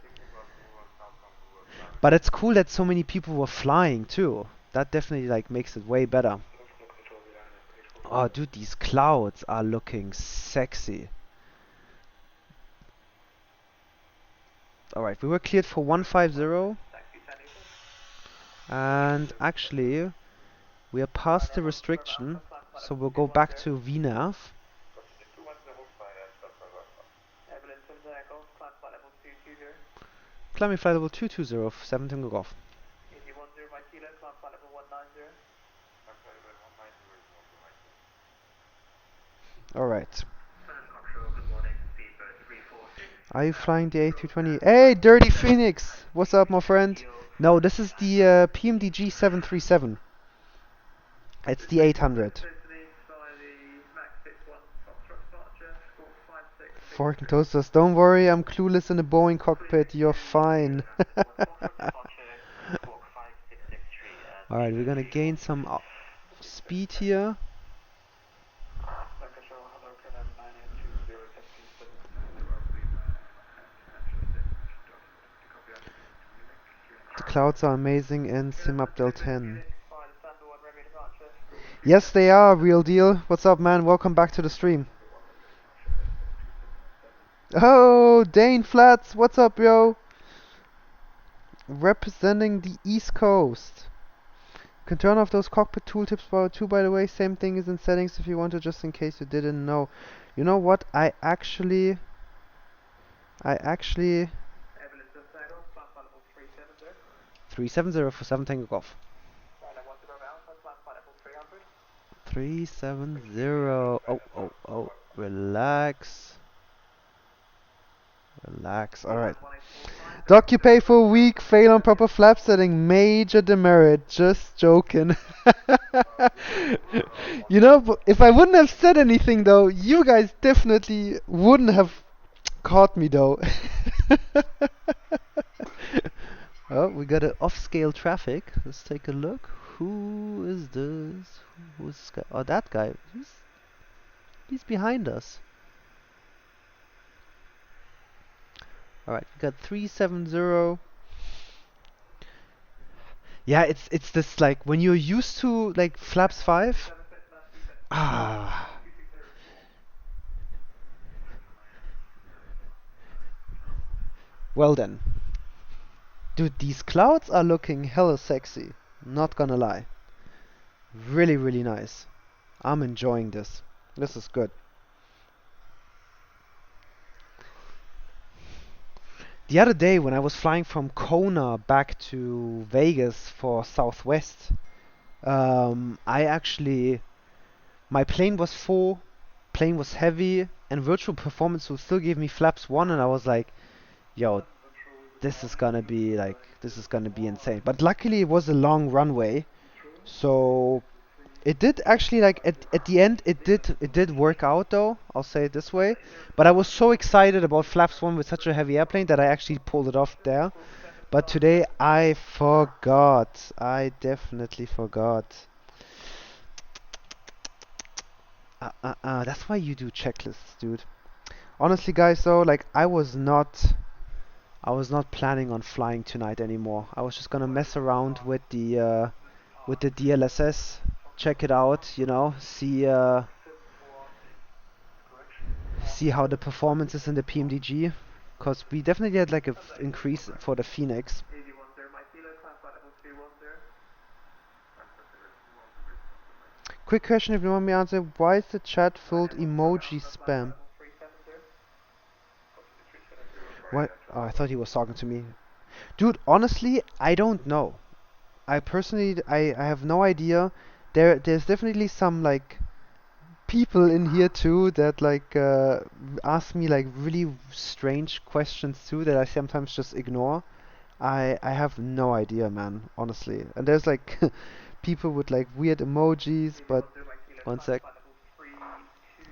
But it's cool that so many people were flying too. That definitely like makes it way better. Oh, dude, these clouds are looking sexy. Alright, we were cleared for 150. And actually, we are past the restriction, so we'll go back to VNAV. Climbing flight level 220, 7 Tango Golf. Alright. Are you flying the A320? Hey, Dirty Phoenix! What's up, my friend? No, this is the PMDG 737. It's the 800. Fork and toasters, don't worry, I'm clueless in the Boeing cockpit, you're fine. Alright, we're gonna gain some speed here. The clouds are amazing in SimUpdate 10. Yes, they are, real deal. What's up, man? Welcome back to the stream. Oh, Dane Flats, what's up, yo? Representing the East Coast. You can turn off those cockpit tooltips too, by the way. Same thing is in settings if you want to, just in case you didn't know. You know what? I actually 370 for 7 Tango Golf. 370. Oh, relax. Alright. Doc, you pay for a week, fail on proper flap setting, major demerit. Just joking. You know, if I wouldn't have said anything though, you guys definitely wouldn't have caught me though. Oh, we got an off-scale traffic. Let's take a look. Who is this? Who's this guy? Oh, that guy. He's behind us. Alright, we got 370. Yeah, it's this like when you're used to like flaps 5. Ah. Well then. Dude, these clouds are looking hella sexy. Not gonna lie. Really, really nice. I'm enjoying this. This is good. The other day when I was flying from Kona back to Vegas for Southwest, I actually, my plane was full, plane was heavy, and virtual performance will still give me flaps 1, and I was like, yo, this is gonna be insane. But luckily it was a long runway, so it did actually like at the end it did work out though, I'll say it this way. But I was so excited about flaps 1 with such a heavy airplane that I actually pulled it off there. But today I forgot. I definitely forgot. That's why you do checklists, dude. Honestly, guys, though, like I was not planning on flying tonight anymore. I was just gonna mess around with the DLSS, check it out, you know, see how the performance is in the PMDG, cause we definitely had like a increase for the Phoenix. Quick question, if you want me to answer, why is the chat filled emoji spam? What? Oh, I thought he was talking to me. Dude, honestly, I don't know. I personally, I have no idea. There's definitely some like people in here too that like ask me like really strange questions too that I sometimes just ignore. I have no idea, man, honestly. And there's like people with like weird emojis, but one sec.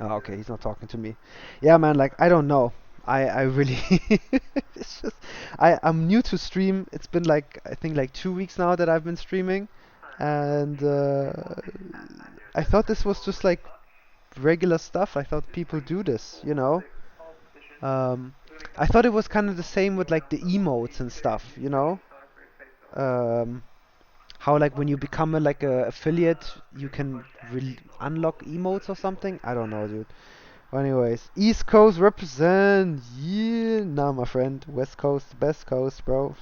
Oh, okay, he's not talking to me. Yeah, man, like I don't know. I really it's just I'm new to stream. It's been like I think like 2 weeks now that I've been streaming, and I thought this was just like regular stuff. I thought people do this, you know. I thought it was kind of the same with like the emotes and stuff, you know. How like when you become like a affiliate, you can unlock emotes or something. I don't know, dude. Anyways, East Coast represent. Yeah, nah, my friend. West Coast, best coast, bro.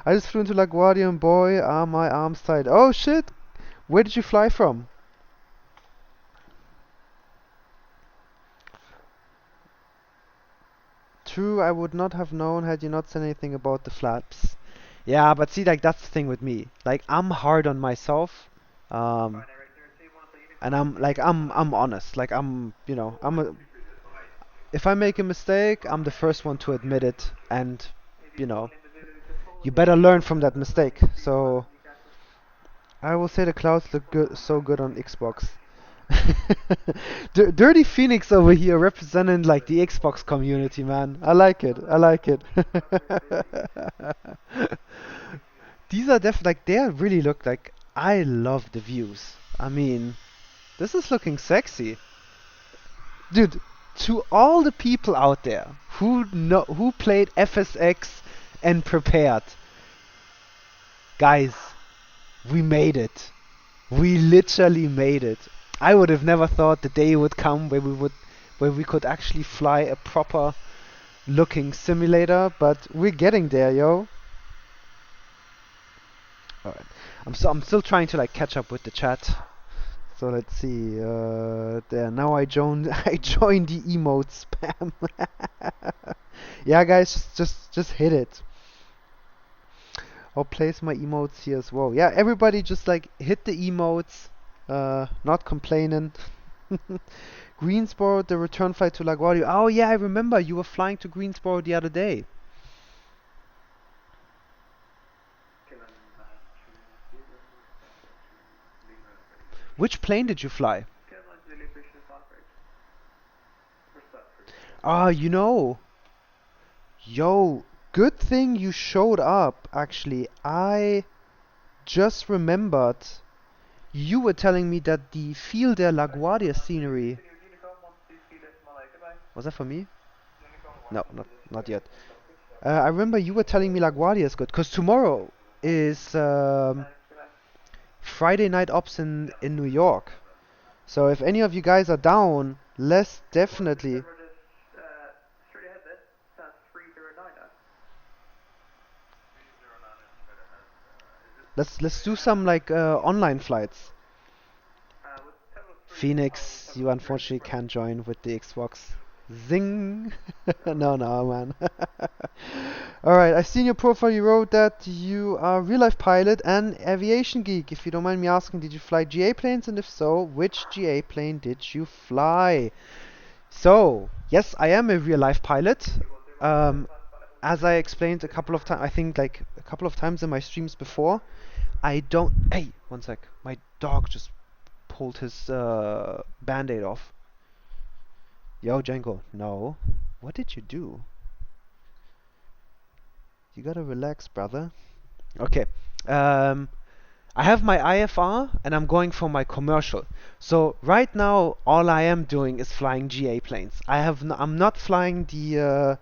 I just flew into LaGuardia and boy, are my arms tight. Oh shit! Where did you fly from? True, I would not have known had you not said anything about the flaps. Yeah, but see, like that's the thing with me. Like I'm hard on myself, and I'm honest. Like you know, if I make a mistake, I'm the first one to admit it, and you know, you better learn from that mistake. So I will say the clouds look good, so good on Xbox. Dirty Phoenix over here representing like the Xbox community, man. I like it. I like it. These are like they really look like I love the views. I mean, this is looking sexy. Dude, to all the people out there who played FSX and prepared, guys, we made it. We literally made it. I would have never thought the day would come where we could actually fly a proper looking simulator, but we're getting there, yo. Alright. I'm still trying to like catch up with the chat. So let's see. There now I joined the emote spam. Yeah, guys, just hit it. I'll place my emotes here as well. Yeah, everybody just like hit the emotes. Not complaining. Greensboro, the return flight to LaGuardia. Oh yeah, I remember you were flying to Greensboro the other day. Which plane did you fly? Ah, you know. Yo, good thing you showed up, actually. I just remembered you were telling me that the Field der LaGuardia scenery... Was that for me? No, not yet. I remember you were telling me LaGuardia is good, because tomorrow is Friday Night Ops in New York. So if any of you guys are down, let's definitely... Straight ahead then. That's 309er. Let's do some like online flights. With Terminal 3, Phoenix, you unfortunately can't join with the Xbox. Zing! No, man. Alright, I've seen your profile. You wrote that you are a real-life pilot and aviation geek. If you don't mind me asking, did you fly GA planes? And if so, which GA plane did you fly? So, yes, I am a real-life pilot. As I explained a couple of times, I think like a couple of times in my streams before, I don't... Hey, one sec. My dog just pulled his band-aid off. Yo, Django. No. What did you do? You gotta relax, brother. Okay. I have my IFR and I'm going for my commercial. So right now, all I am doing is flying GA planes. I'm not flying the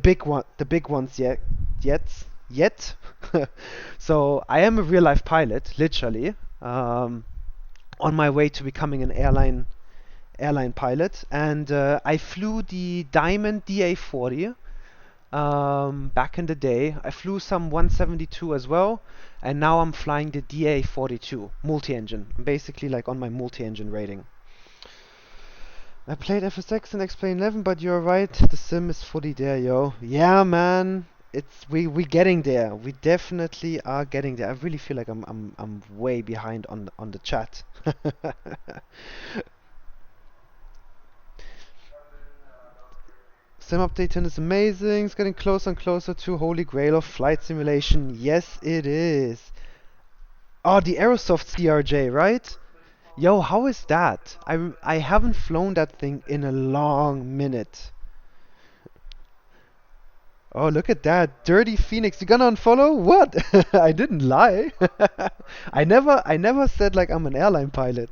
big ones yet. So I am a real life pilot, literally, on my way to becoming an airline pilot, and I flew the Diamond DA40 back in the day. I flew some 172 as well, and now I'm flying the DA42 multi-engine. I'm basically like on my multi-engine rating. I played FSX and X-Plane 11, but you're right, the sim is fully there, yo. Yeah, man, we getting there. We definitely are getting there. I really feel like I'm way behind on the chat. Sim Update 10 is amazing. It's getting closer and closer to Holy Grail of flight simulation. Yes, it is. Oh, the Aerosoft CRJ, right? Yo, how is that? I haven't flown that thing in a long minute. Oh, look at that. Dirty Phoenix. You gonna unfollow? What? I didn't lie. I never said like I'm an airline pilot.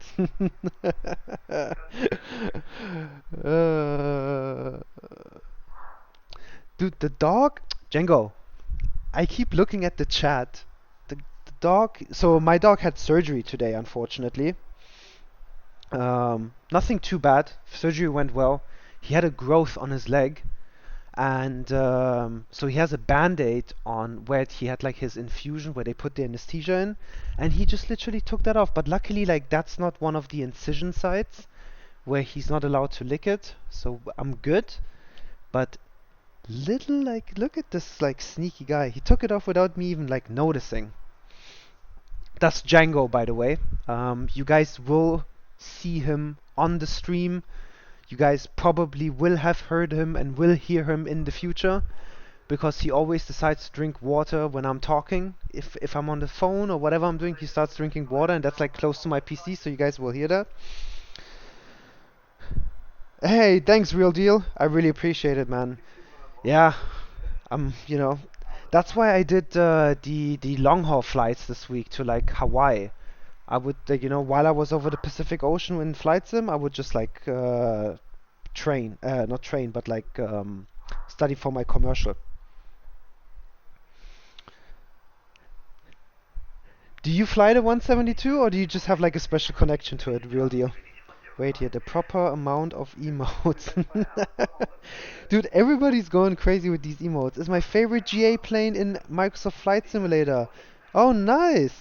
Dude, the dog, Django, I keep looking at the chat. The dog, so my dog had surgery today, unfortunately. Nothing too bad. Surgery went well. He had a growth on his leg, and so he has a band-aid on where he had like his infusion where they put the anesthesia in, and he just literally took that off. But luckily, like that's not one of the incision sites where he's not allowed to lick it, so I'm good. But little like, look at this like sneaky guy. He took it off without me even like noticing. That's Django, by the way. You guys will see him on the stream. You guys probably will have heard him and will hear him in the future, because he always decides to drink water when I'm talking. If I'm on the phone or whatever I'm doing, he starts drinking water, and that's like close to my PC, so you guys will hear that. Hey, thanks, Real Deal. I really appreciate it, man. Yeah, you know, that's why I did the long haul flights this week to like Hawaii. I would, while I was over the Pacific Ocean in flight sim, I would just like not train, but like study for my commercial. Do you fly the 172, or do you just have like a special connection to it? Real Deal. Wait here, the proper amount of emotes. Dude, everybody's going crazy with these emotes. It's my favorite GA plane in Microsoft Flight Simulator. Oh, nice.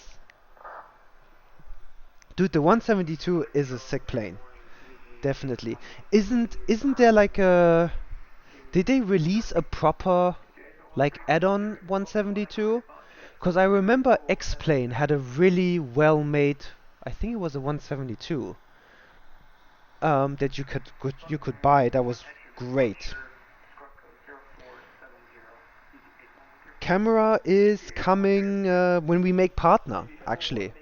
Dude, the 172 is a sick plane. Definitely. Isn't there like a... Did they release a proper like add-on 172? Because I remember X-Plane had a really well-made... I think it was a 172. That you could buy. That was great. Camera is coming when we make partner, actually.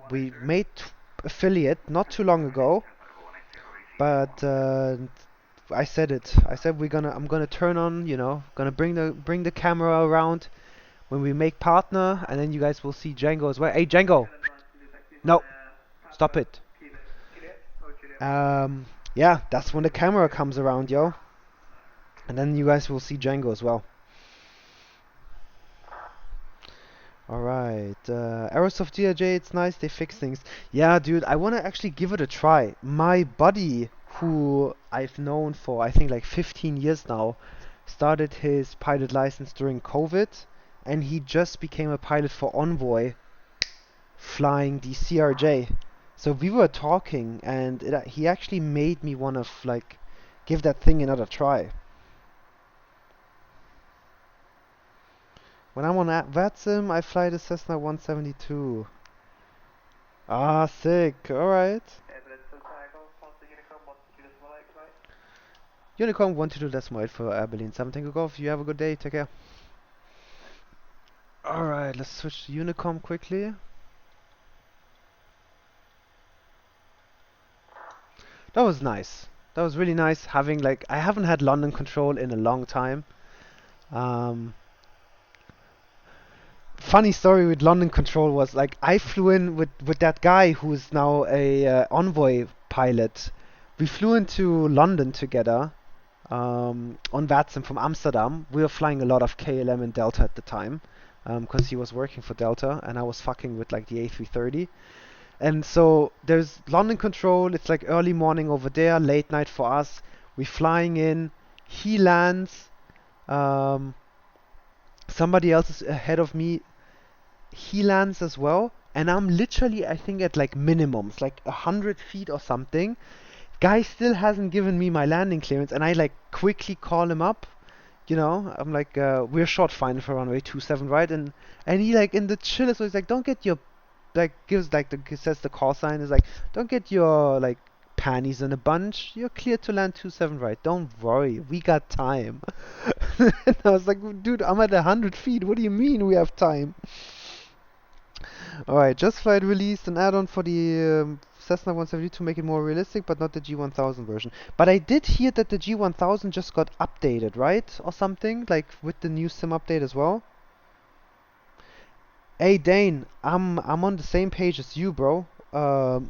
We made affiliate not too long ago, but I said it. I said I'm gonna turn on, gonna bring the camera around when we make partner, and then you guys will see Django as well. Hey, Django! No, stop it. Yeah, that's when the camera comes around, yo. And then you guys will see Django as well. Alright, Aerosoft DRJ, it's nice, they fix things. Yeah, dude, I wanna actually give it a try. My buddy, who I've known for, I think, like 15 years now, started his pilot license during COVID, and he just became a pilot for Envoy, flying the CRJ. So we were talking, and he actually made me wanna, like, give that thing another try. When I'm on VATSIM, I fly the Cessna 172. Ah, sick. Alright. Unicorn 122.8 for Abilene 7 Tango Golf. You have a good day. Take care. Alright, let's switch to Unicom quickly. That was nice. That was really nice having, like, I haven't had London control in a long time. Funny story with London control was, like, I flew in with that guy who's now a Envoy pilot. We flew into London together on VATSIM from Amsterdam. We were flying a lot of KLM and Delta at the time because he was working for Delta and I was fucking with, like, the A330. And so there's London control. It's like early morning over there, late night for us. We're flying in. He lands. Somebody else is ahead of me. He lands as well. And I'm literally, I think, at like minimums, like 100 feet or something. Guy still hasn't given me my landing clearance. And I like quickly call him up. You know, I'm like, we're short final for runway 27, right? And he like in the chill, so he's like, don't get your, like, gives like says the call sign is like, don't get your like panties in a bunch. You're clear to land 27, right? Don't worry, we got time. And I was like, dude, I'm at 100 feet. What do you mean we have time? Alright, Just Flight released an add-on for the Cessna 170 to make it more realistic, but not the G1000 version. But I did hear that the G1000 just got updated, right? Or something, like with the new sim update as well. Hey Dane, I'm on the same page as you, bro. I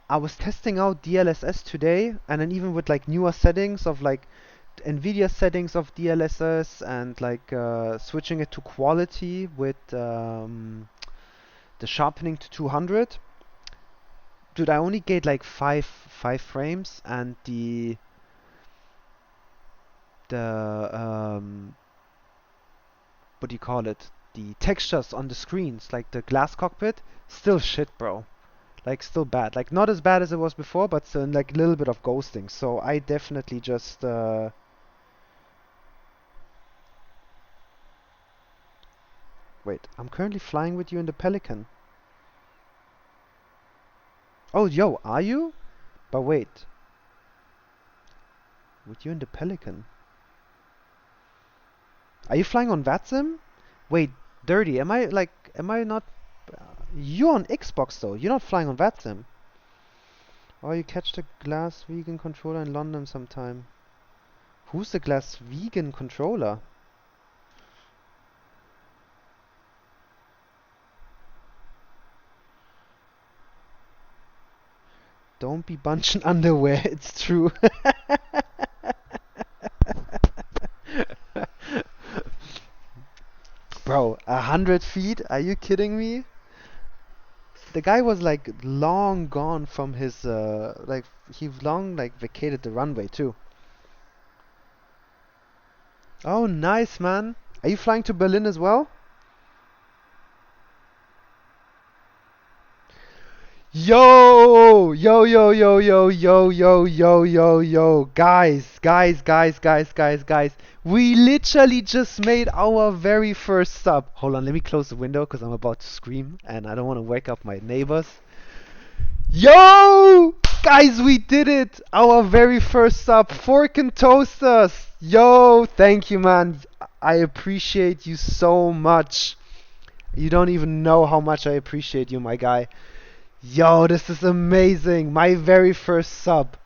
was testing out DLSS today, and then even with like newer settings of like NVIDIA settings of DLSS and like switching it to quality with the sharpening to 200. Dude, I only get like five frames, and the what do you call it? The textures on the screens, like the glass cockpit, still shit, bro. Like still bad. Like not as bad as it was before, but still like a little bit of ghosting. So I definitely just wait, I'm currently flying with you in the Pelican. Oh, yo, are you? But wait. With you in the Pelican? Are you flying on VATSIM? Wait, Dirty, am I not... You're on Xbox though, you're not flying on VATSIM. Oh, you catch the glass vegan controller in London sometime. Who's the glass vegan controller? Don't be bunching underwear, it's true. Bro, 100 feet? Are you kidding me? The guy was like long gone from his like he long like vacated the runway too. Oh, nice, man. Are you flying to Berlin as well? Yo, yo, yo, yo, yo, yo, yo, yo, yo, yo, guys. We literally just made our very first sub. Hold on, let me close the window because I'm about to scream and I don't want to wake up my neighbors. Yo, guys, we did it. Our very first sub, Fork and Toasters. Yo, thank you, man. I appreciate you so much. You don't even know how much I appreciate you, my guy. Yo, this is amazing. My very first sub.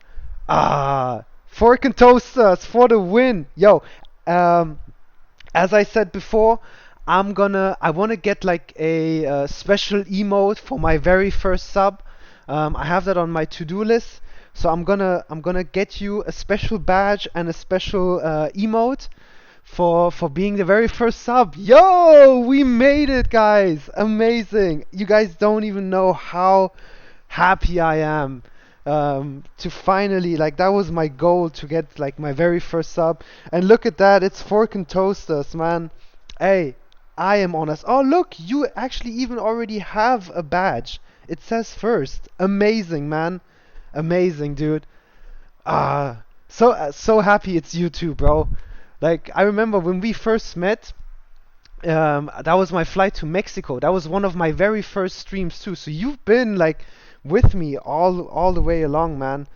Fork and Toasters for the win. Yo, as I said before, I want to get like a special emote for my very first sub. I have that on my to-do list So I'm gonna get you a special badge and a special emote for being the very first sub. Yo, we made it, guys! Amazing! You guys don't even know how happy I am to finally, like, that was my goal, to get like my very first sub. And look at that, it's Fork and Toasters, man. Hey, I am honest. Oh, look, you actually even already have a badge. It says first. Amazing, man. Amazing, dude. So happy it's you too, bro. Like, I remember when we first met, that was my flight to Mexico. That was one of my very first streams too. So you've been like with me all the way along, man.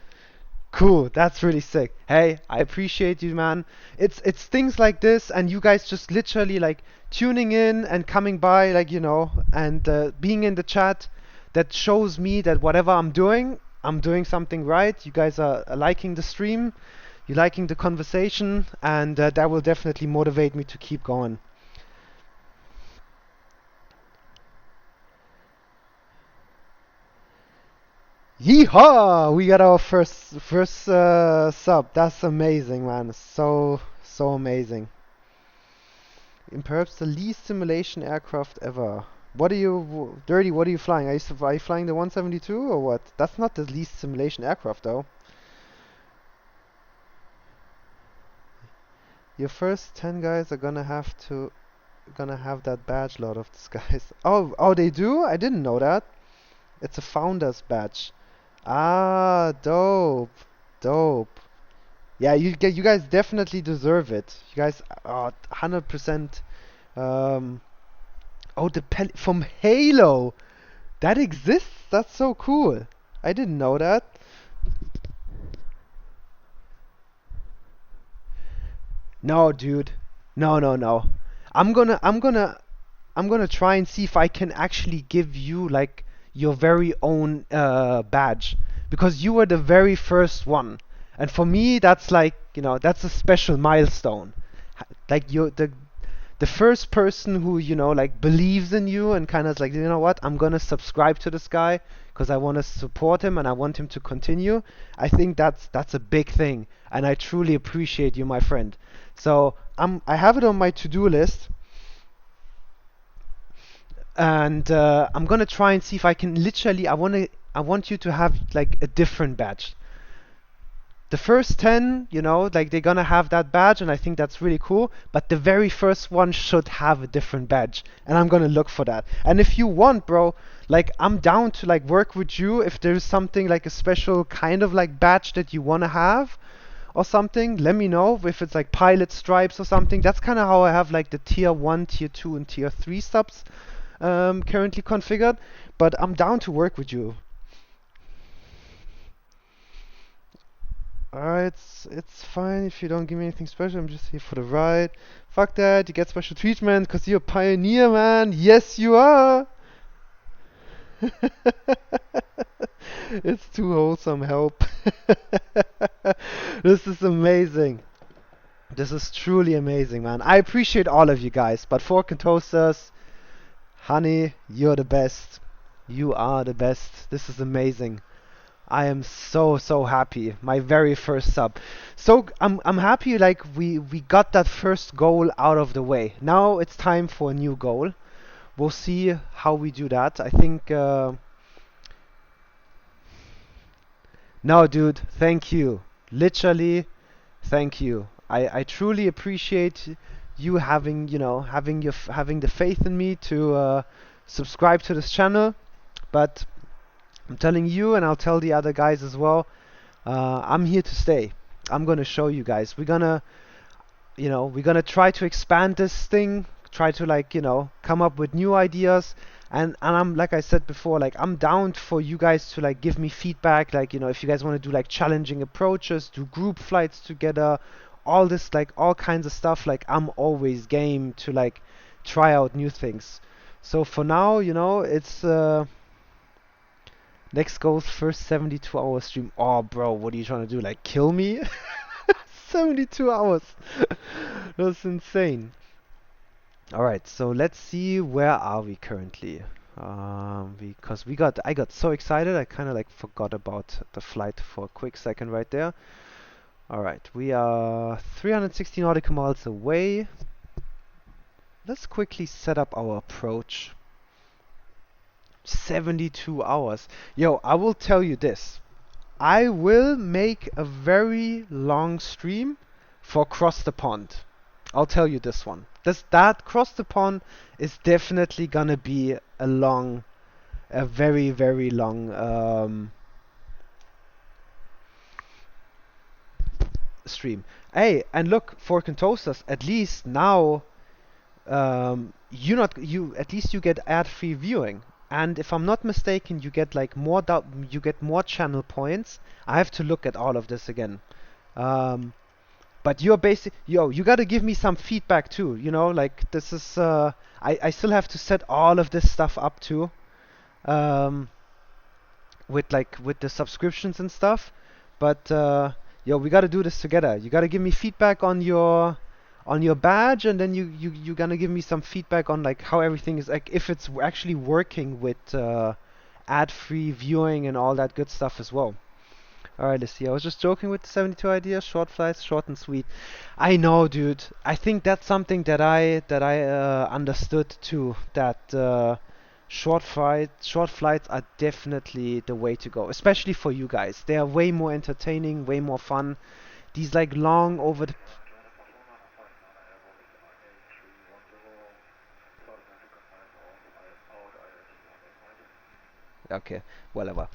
Cool, that's really sick. Hey, I appreciate you, man. It's things like this, and you guys just literally like tuning in and coming by, like, and being in the chat, that shows me that whatever I'm doing something right. You guys are liking the stream, you're liking the conversation, and that will definitely motivate me to keep going. Yeehaw! We got our first sub. That's amazing, man. So amazing. In perhaps the least simulation aircraft ever. What are you, Dirty? What are you flying? Are you flying the 172 or what? That's not the least simulation aircraft, though. Your first 10 guys are gonna have that badge, Lord of the Skies. Oh, they do? I didn't know that. It's a founder's badge. Ah, dope. Yeah, you guys definitely deserve it. You guys are 100%. Oh, from Halo. That exists? That's so cool. I didn't know that. No, dude. No. I'm gonna try and see if I can actually give you like your very own badge, because you were the very first one, and for me that's like, that's a special milestone. Like, you're the first person who, like, believes in you and kind of like, you know what, I'm gonna subscribe to this guy because I want to support him and I want him to continue. I think that's a big thing, and I truly appreciate you, my friend. So I have it on my to-do list, and I'm gonna try and see if I can literally. I want you to have like a different badge. The first 10, like, they're gonna have that badge, and I think that's really cool. But the very first one should have a different badge, and I'm gonna look for that. And if you want, bro, like, I'm down to like work with you if there's something like a special kind of like badge that you wanna have or something. Let me know if it's like pilot stripes or something. That's kind of how I have like the tier 1, tier 2, and tier 3 subs currently configured. But I'm down to work with you. Alright, it's fine if you don't give me anything special. I'm just here for the ride. Fuck that, you get special treatment because you're a pioneer, man. Yes, you are. It's too wholesome, help. This is amazing. This is truly amazing, man. I appreciate all of you guys, but Fork and Toasters, honey, you're the best. You are the best. This is amazing. I am so happy. My very first sub. So I'm happy, like, we got that first goal out of the way. Now it's time for a new goal. We'll see how we do that. I think no, dude, thank you. Literally, thank you. I truly appreciate you having, having the faith in me to subscribe to this channel. But I'm telling you, and I'll tell the other guys as well, I'm here to stay. I'm gonna show you guys. We're gonna try to expand this thing, try to, like, come up with new ideas, and I'm, like I said before, like, I'm down for you guys to like give me feedback, like, if you guys want to do like challenging approaches, do group flights together, all this, like, all kinds of stuff. Like, I'm always game to like try out new things. So for now, it's next goes first 72-hour stream. Oh, bro, what are you trying to do? Like, kill me? 72 hours. That's insane. Alright, so let's see, where are we currently? Because I got so excited I kind of like forgot about the flight for a quick second right there. All right, we are 360 nautical miles away. Let's quickly set up our approach. 72 hours. Yo, I will tell you this. I will make a very long stream for Cross the Pond. I'll tell you this one. That Cross the Pond is definitely gonna be a very, very long stream. Hey, and look, Fork and Toasters, at least now at least you get ad-free viewing. And if I'm not mistaken, you get like you get more channel points. I have to look at all of this again. But you're you gotta give me some feedback too, you know, like this is I still have to set all of this stuff up too. With the subscriptions and stuff. But we gotta do this together. You gotta give me feedback on your badge, and then you gonna give me some feedback on like how everything is, like if it's actually working with ad-free viewing and all that good stuff as well. Alright, let's see. I was just joking with the 72 idea. Short flights, short and sweet. I know, dude. I think that's something that I understood too. That short flights are definitely the way to go, especially for you guys. They are way more entertaining, way more fun. These like long over the okay, whatever.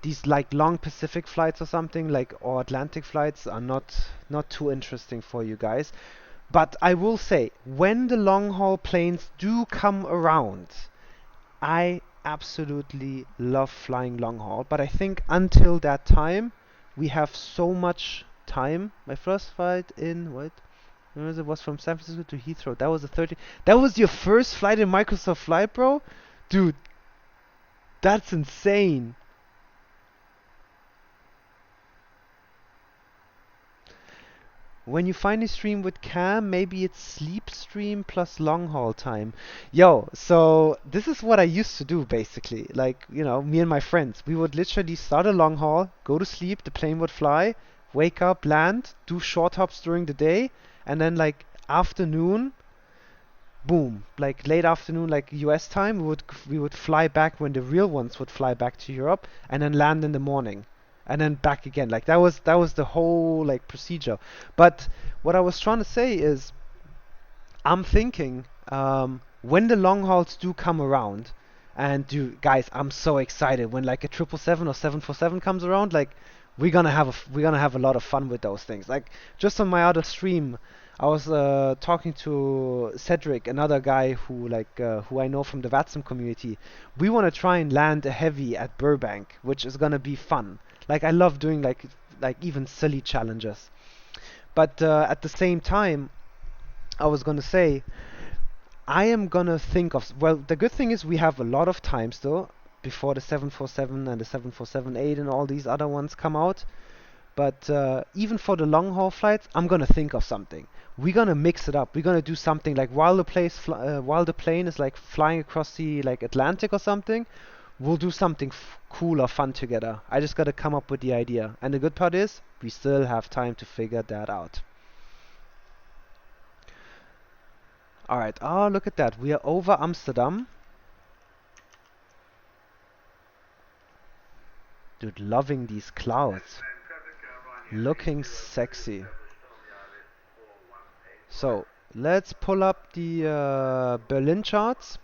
These like long Pacific flights or something, like, or Atlantic flights are not too interesting for you guys. But I will say, when the long haul planes do come around, I absolutely love flying long haul. But I think until that time, we have so much time. My first flight in what? It was from San Francisco to Heathrow. That was a 30. That was your first flight in Microsoft Flight, bro? Dude, that's insane. When you finally stream with Cam, maybe it's sleep stream plus long haul time. Yo, so this is what I used to do basically. Like, you know, me and my friends, we would literally start a long haul, go to sleep, the plane would fly, wake up, land, do short hops during the day, and then like afternoon, boom, like late afternoon, like US time, we would fly back when the real ones would fly back to Europe, and then land in the morning, and then back again. Like that was the whole like procedure. But what I was trying to say is, I'm thinking when the long hauls do come around, and guys, I'm so excited when like a 777 or 747 comes around. Like we're gonna have a lot of fun with those things. Like just on my other stream, I was talking to Cedric, another guy who I know from the VATSIM community. We want to try and land a heavy at Burbank, which is gonna be fun. Like I love doing like even silly challenges. But at the same time, I was gonna say I am gonna think of, well, the good thing is we have a lot of time still before the 747 and the 747-8 and all these other ones come out. But even for the long haul flights, I'm gonna think of something. We're gonna mix it up. We're gonna do something like while the plane is like flying across the like Atlantic or something, we'll do something cool or fun together. I just gotta come up with the idea. And the good part is, we still have time to figure that out. Alright, oh look at that. We are over Amsterdam. Dude, loving these clouds. Looking sexy. So, let's pull up the Berlin charts.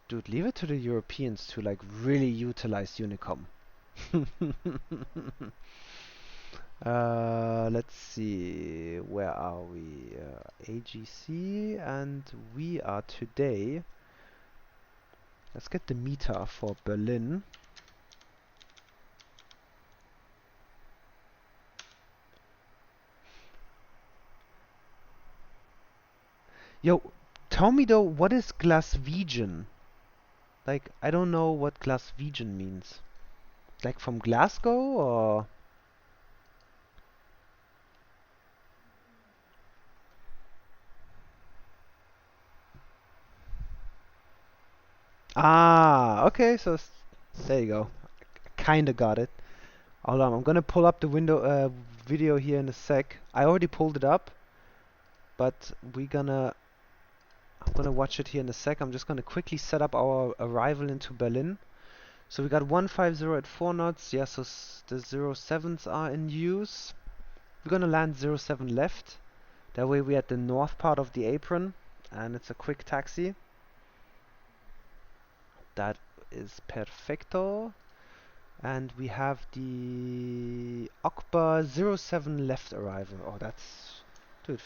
Dude, leave it to the Europeans to like really utilize Unicom. Let's see, where are we? AGC, and we are today. Let's get the meter for Berlin. Yo, tell me though, what is Glaswegian? Like, I don't know what Glaswegian means. Like from Glasgow or? Ah, okay, so there you go. Kinda got it. Hold on, I'm gonna pull up the video here in a sec. I already pulled it up, but I'm gonna watch it here in a sec. I'm just gonna quickly set up our arrival into Berlin. So we got 150 at 4 knots. Yeah, so the 07s are in use. We're gonna land 07 left. That way we're at the north part of the apron, and it's a quick taxi. That is perfecto. And we have the Okba 07 left arrival. Oh, that's... Dude,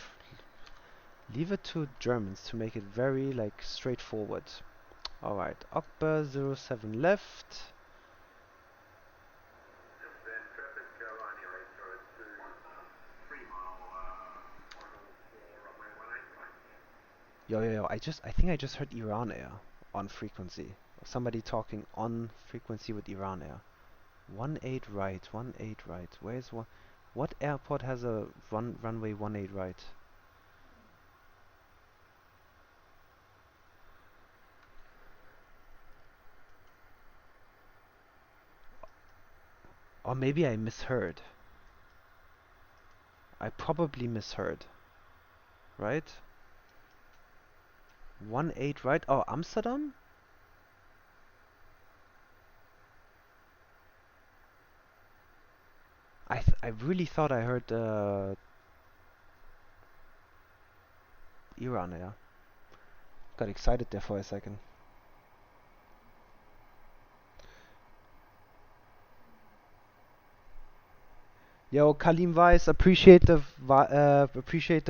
leave it to Germans to make it very, like, straightforward. Alright, Okba 07 left. Yo, I think I just heard Iran Air on frequency. Somebody talking on frequency with Iran Air. 18 right, 18 right. Where's one? What airport has a runway 18 right? Or maybe I misheard. I probably misheard. Right? 18 right? Oh, Amsterdam? I really thought I heard Iran Air. Got excited there for a second. Yo, Kalim Weiss, appreciate the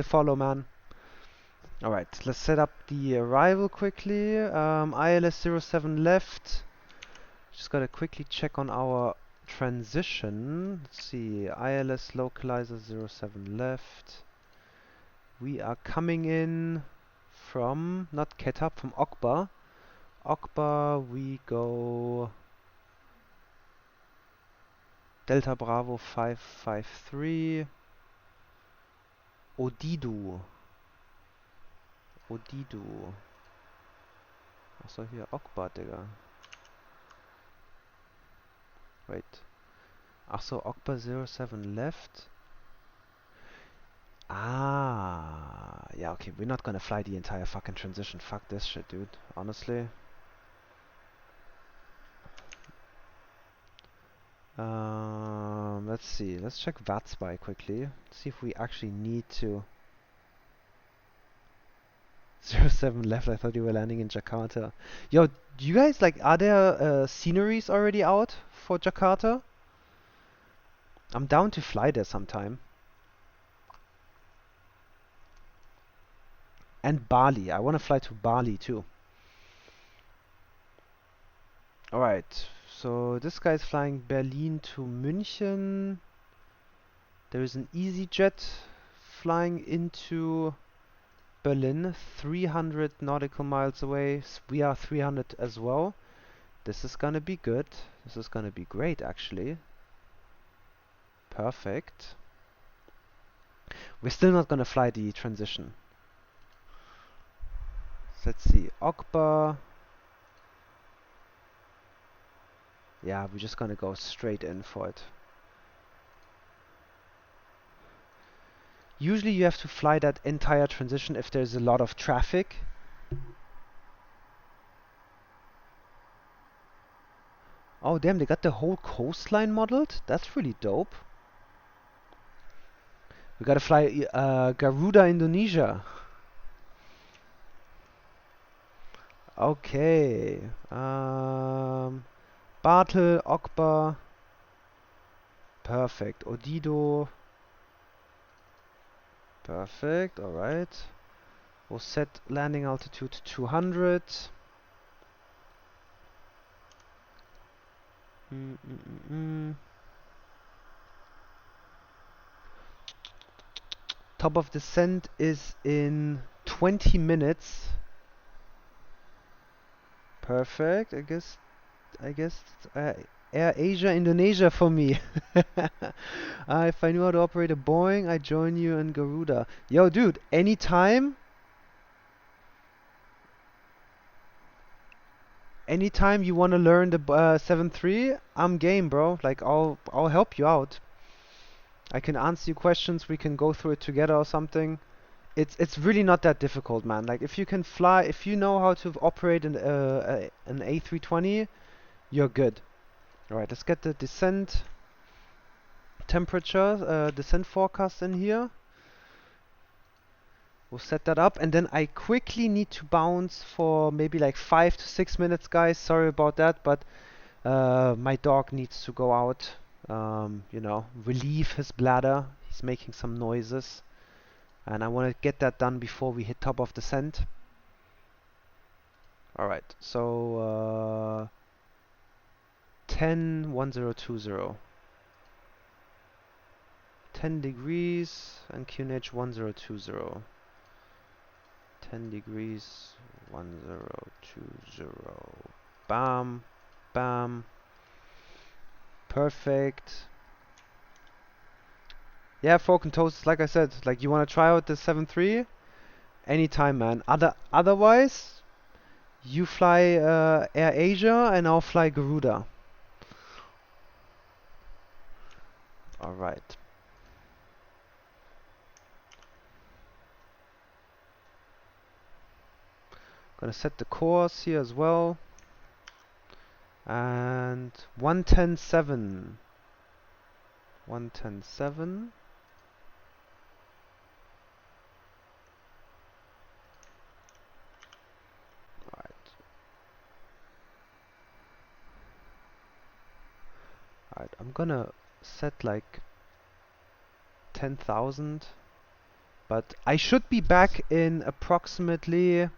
follow, man. Alright, let's set up the arrival quickly. ILS 07 left. Just gotta quickly check on our transition. Let's see, ILS localizer 07 left. We are coming in from, not Ketab, from Okba. Okba, we go Delta Bravo 553. Odidu. Achso, hier Okba, Digga. Wait. Achso, Okba 07 left. Ah, yeah, okay, we're not gonna fly the entire fucking transition. Fuck this shit, dude. Honestly. Let's see. Let's check VATSIM quickly. See if we actually need to. 07 left. I thought you were landing in Jakarta. Yo, do you guys like? Are there sceneries already out for Jakarta? I'm down to fly there sometime. And Bali. I want to fly to Bali too. Alright. So this guy's flying Berlin to München. There is an EasyJet flying into Berlin, 300 nautical miles away. We are 300 as well. This is gonna be good. This is gonna be great, actually. Perfect. We're still not gonna fly the transition. Let's see, Okba. Yeah, we're just gonna go straight in for it. Usually you have to fly that entire transition if there's a lot of traffic. Oh damn, they got the whole coastline modeled? That's really dope. We gotta fly Garuda, Indonesia. Okay. Bartel, Okba. Perfect. Odido. Perfect, alright. We'll set landing altitude to 200. Top of descent is in 20 minutes. Perfect, I guess Air Asia Indonesia for me. If I knew how to operate a Boeing, I'd join you in Garuda. Yo, dude, anytime. anytime you want to learn the 7.3, I'm game, bro. Like I'll help you out. I can answer your questions. We can go through it together or something. It's really not that difficult, man. Like if you can fly, if you know how to operate an A320, you're good. All right, let's get the descent temperature, descent forecast in here. We'll set that up, and then I quickly need to bounce for maybe like 5 to 6 minutes, guys. Sorry about that, but my dog needs to go out, you know, relieve his bladder. He's making some noises, and I want to get that done before we hit top of descent. Alright, so 10 degrees and QNH 1020. 10 degrees 1020. Bam, bam. Perfect. Yeah, Fork and Toast, like I said, like you want to try out the 7.3? Anytime, man. Otherwise, you fly Air Asia and I'll fly Garuda. Alright. Gonna set the course here as well. And 110.7. 110.7. Alright, I'm gonna set like 10,000. But I should be back in approximately...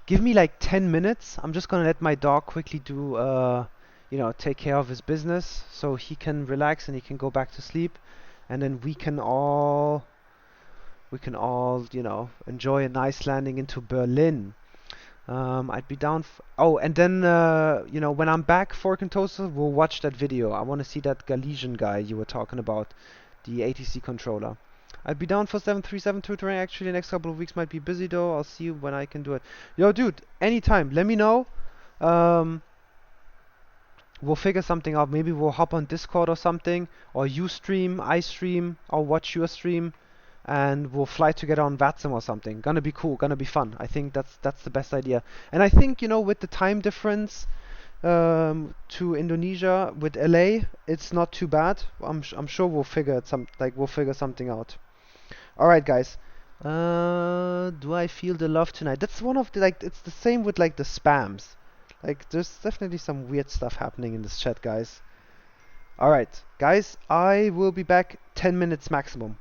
Give me like 10 minutes. I'm just gonna let my dog quickly do, you know, take care of his business so he can relax and he can go back to sleep. And then we can all, you know, enjoy a nice landing into Berlin. I'd be down. Oh, and then, you know, when I'm back, Fork and Toaster, we'll watch that video. I want to see that Galician guy you were talking about, the ATC controller. I'd be down for 737 tutoring. Actually, the next couple of weeks might be busy though. I'll see when I can do it. Yo, dude, anytime. Let me know. We'll figure something out. Maybe we'll hop on Discord or something, or you stream, I stream, I'll watch your stream, and we'll fly together on VATSIM or something. Gonna be cool, gonna be fun. I think that's the best idea. And I think, you know, with the time difference to Indonesia with LA, it's not too bad. I'm sure we'll figure we'll figure something out. All right, guys. Do I feel the love tonight? That's one of the it's the same with like the spams. Like there's definitely some weird stuff happening in this chat, guys. All right, guys. I will be back 10 minutes maximum.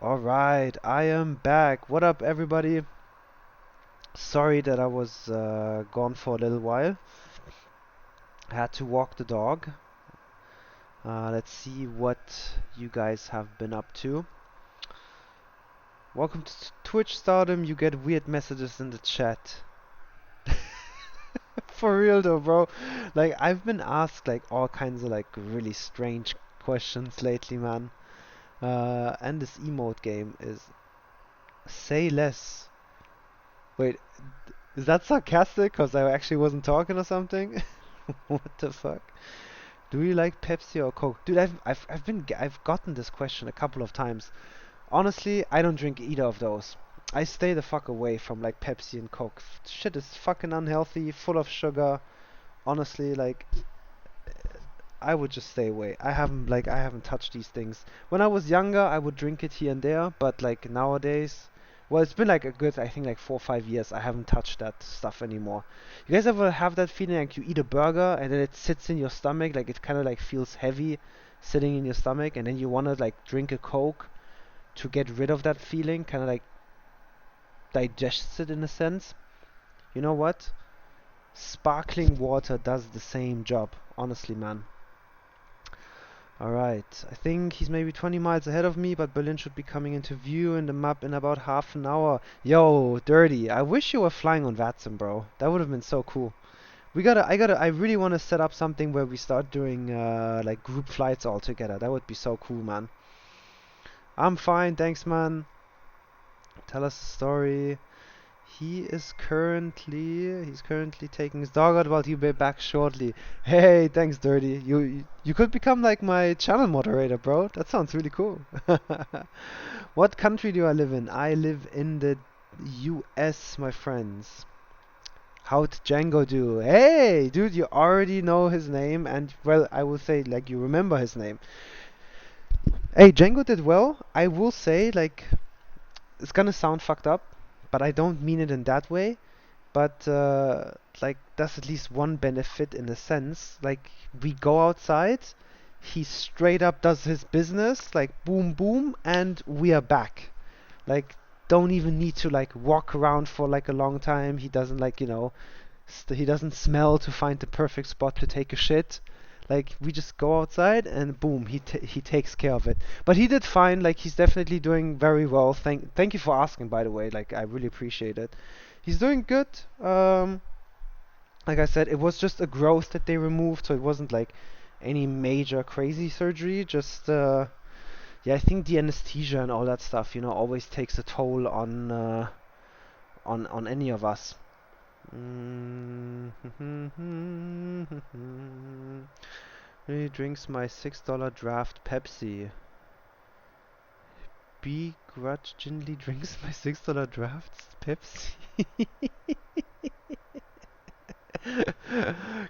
Alright, I am back. What up, everybody? Sorry that I was gone for a little while. I had to walk the dog. Let's see what you guys have been up to. Welcome to Twitch Stardom. You get weird messages in the chat. For real though, bro. Like, I've been asked like all kinds of like really strange questions lately, man. And this emote game is say less. Wait, is that sarcastic? Cause I actually wasn't talking or something? What the fuck? Do you like Pepsi or Coke? Dude, I've gotten this question a couple of times. Honestly, I don't drink either of those. I stay the fuck away from like Pepsi and Coke. Shit is fucking unhealthy, full of sugar. Honestly, like I would just stay away. I haven't touched these things. When I was younger, I would drink it here and there, but like nowadays, well, it's been like a good, I think like 4 or 5 years. I haven't touched that stuff anymore. You guys ever have that feeling like you eat a burger and then it sits in your stomach, like it kind of like feels heavy sitting in your stomach, and then you want to like drink a Coke to get rid of that feeling, kind of like digests it in a sense? You know what? Sparkling water does the same job, honestly, man. Alright, I think he's maybe 20 miles ahead of me, but Berlin should be coming into view in the map in about half an hour. Yo, Dirty, I wish you were flying on VATSIM, bro. That would have been so cool. I really want to set up something where we start doing like group flights all together. That would be so cool, man. I'm fine, thanks, man. Tell us a story. He's currently taking his dog out, but he'll be back shortly. Hey, thanks, Dirty. You could become like my channel moderator, bro. That sounds really cool. What country do I live in? I live in the US, my friends. How'd Django do? Hey, dude, you already know his name, and well, I will say like you remember his name. Hey, Django did well. I will say like it's gonna sound fucked up, but I don't mean it in that way. But like that's at least one benefit in a sense. Like we go outside, he straight up does his business, like boom boom, and we are back. Like don't even need to like walk around for like a long time. He doesn't like he doesn't smell to find the perfect spot to take a shit. Like we just go outside and boom, he takes care of it. But he did fine. Like he's definitely doing very well. Thank you for asking, by the way. Like I really appreciate it. He's doing good. Like I said, it was just a growth that they removed, so it wasn't like any major crazy surgery. Just yeah, I think the anesthesia and all that stuff, always takes a toll on any of us. He drinks my $6 draft Pepsi. Begrudgingly drinks my $6 draft Pepsi.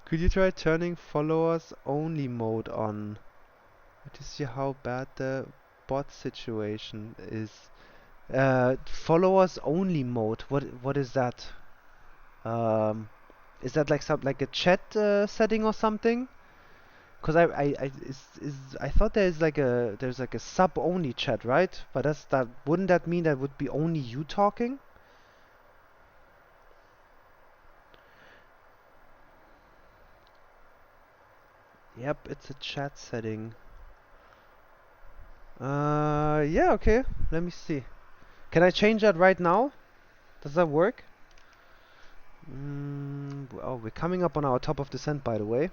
Could you try turning followers only mode on to see how bad the bot situation is? Followers only mode. What is that? Is that like a chat setting or something? Cause I thought there's like a sub only chat, right? But wouldn't that mean that would be only you talking? Yep, it's a chat setting. Yeah, okay. Let me see. Can I change that right now? Does that work? Oh, we're coming up on our top of descent, by the way.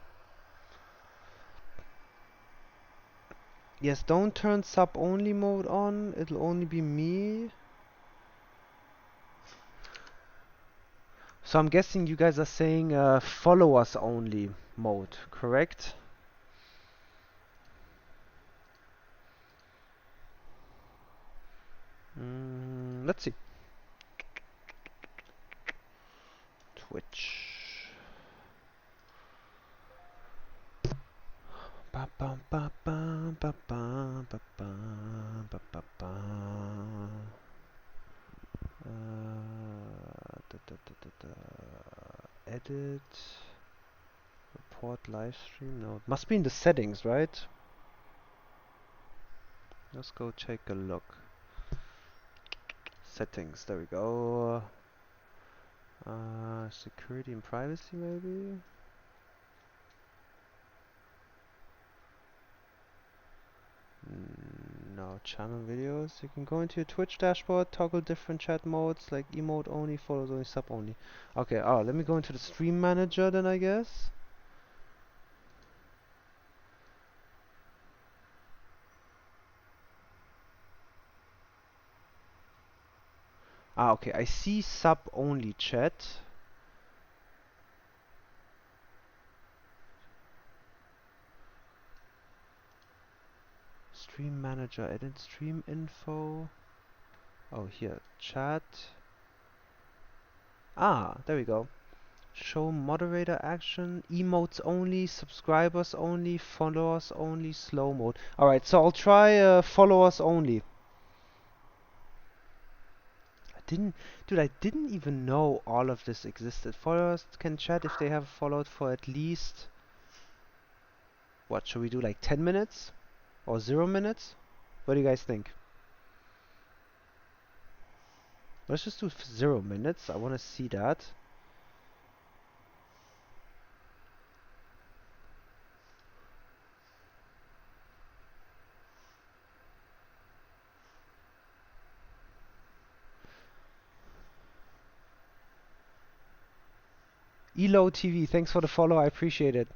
Yes, don't turn sub only mode on. It'll only be me. So I'm guessing you guys are saying followers only mode, correct? Let's see. Twitch. Ba bum ba bum ba bum ba bum ba ba bum. Edit. Report live stream. No, it must be in the settings, right? Let's go take a look. settings. There we go. Security and privacy, maybe. No, channel videos. You can go into your Twitch dashboard, toggle different chat modes like emote only, follows only, sub only. Okay, let me go into the stream manager then, I guess. Okay, I see sub only chat. Stream manager, edit stream info. Oh, here, chat. There we go. Show moderator action, emotes only, subscribers only, followers only, slow mode. Alright, so I'll try followers only. I didn't even know all of this existed. Followers can chat if they have followed for at least, what should we do, like 10 minutes? Or 0 minutes? What do you guys think? Let's just do 0 minutes. I want to see that. Elo TV, thanks for the follow. I appreciate it.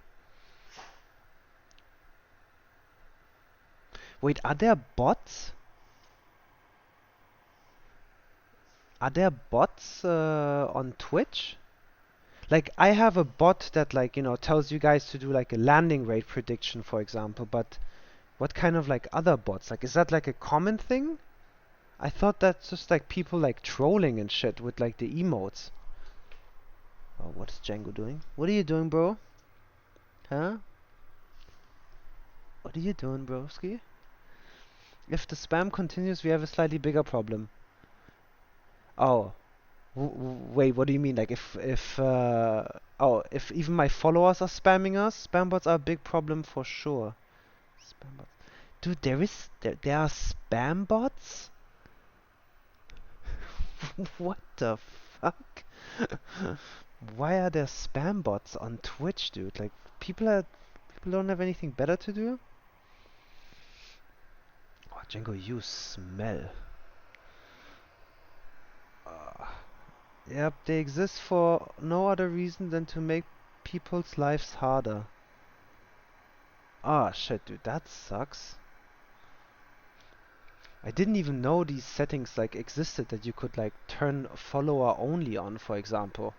Wait, are there bots? Are there bots on Twitch? Like, I have a bot that, like, you know, tells you guys to do like a landing rate prediction, for example, but what kind of like other bots? Like, is that like a common thing? I thought that's just like people like trolling and shit with like the emotes. Oh, what is Django doing? What are you doing, bro? Huh? What are you doing, broski? If the spam continues, we have a slightly bigger problem. Oh. Wait, what do you mean? Like if even my followers are spamming us, spam bots are a big problem for sure. Spam bots. Dude, there are spam bots? What the fuck? Why are there spam bots on Twitch, dude? Like people don't have anything better to do? Oh, Django, you smell. Yep, they exist for no other reason than to make people's lives harder. Ah, shit, dude, that sucks. I didn't even know these settings like existed, that you could like turn follower only on, for example.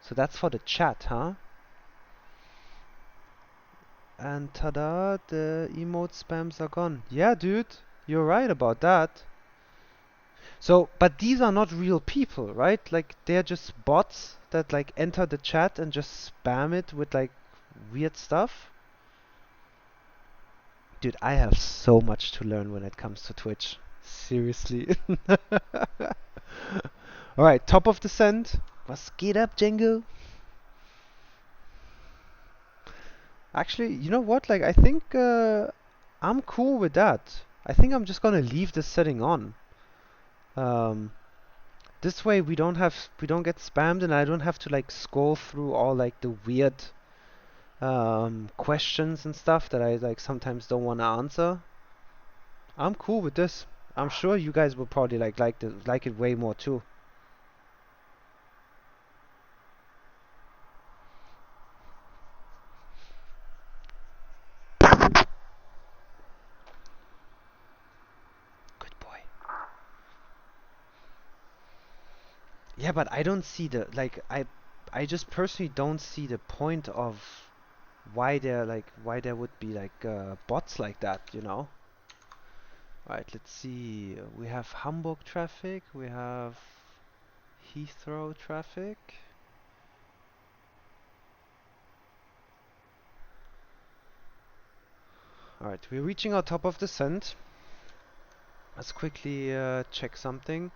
So that's for the chat, huh? And tada, the emote spams are gone. Yeah, dude, you're right about that. So, but these are not real people, right? Like, they're just bots that like enter the chat and just spam it with like weird stuff. Dude, I have so much to learn when it comes to Twitch. Seriously. Alright, top of the send. Was geht up, Django? Actually, you know what? Like, I think I'm cool with that. I think I'm just gonna leave this setting on. This way we don't get spammed, and I don't have to like scroll through all like the weird questions and stuff that I like sometimes don't want to answer. I'm cool with this. I'm sure you guys will probably like it way more too. Good boy. Yeah, but I don't see the like I just personally don't see the point of why there would be like bots like that, you know. Alright, let's see. We have Hamburg traffic, we have Heathrow traffic. Alright, we're reaching our top of descent. Let's quickly check something.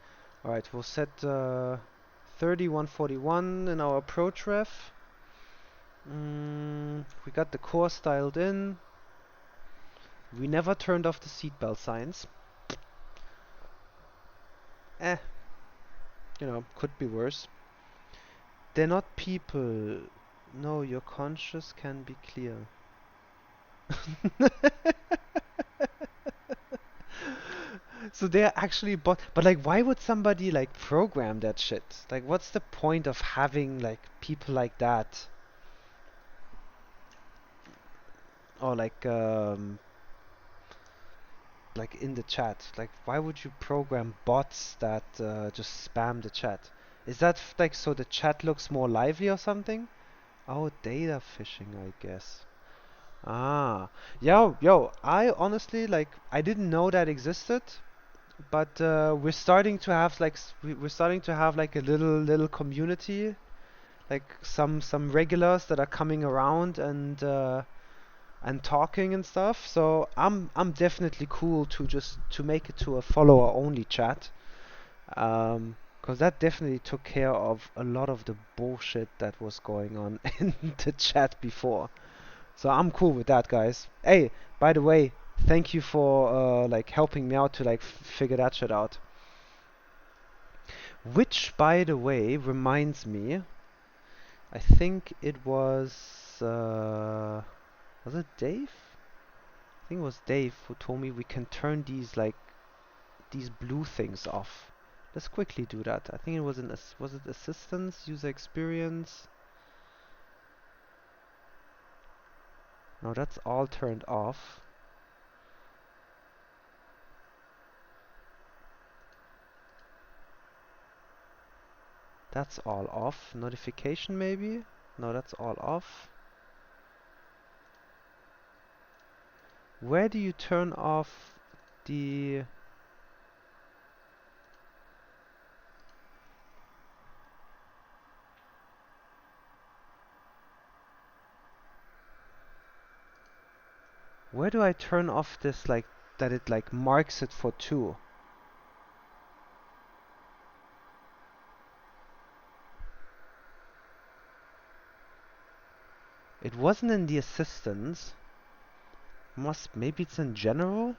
Alright, we'll set 3141 in our approach ref. We got the course dialed in. We never turned off the seatbelt signs. eh, you know, could be worse. They're not people. No, your conscience can be clear. So they're actually but like why would somebody like program that shit? Like what's the point of having like people like that? Or like in the chat. Like why would you program bots that just spam the chat? Is that like so the chat looks more lively or something? Oh, data phishing, I guess. Ah, yo, I honestly like I didn't know that existed, but we're starting to have like we're starting to have like a little community, like some regulars that are coming around and talking and stuff. So I'm definitely cool to just to make it to a follower only chat, 'cause that definitely took care of a lot of the bullshit that was going on in the chat before. So I'm cool with that, guys. Hey, by the way, thank you for like helping me out to like figure that shit out. Which, by the way, reminds me, I think it was it Dave? I think it was Dave who told me we can turn these like these blue things off. Let's quickly do that. I think it was was it assistance, user experience? No, that's all turned off. That's all off. Notification maybe? No, that's all off. Where do you turn off the... Where do I turn off this like that it like marks it for 2? It wasn't in the assistance. Maybe it's in general?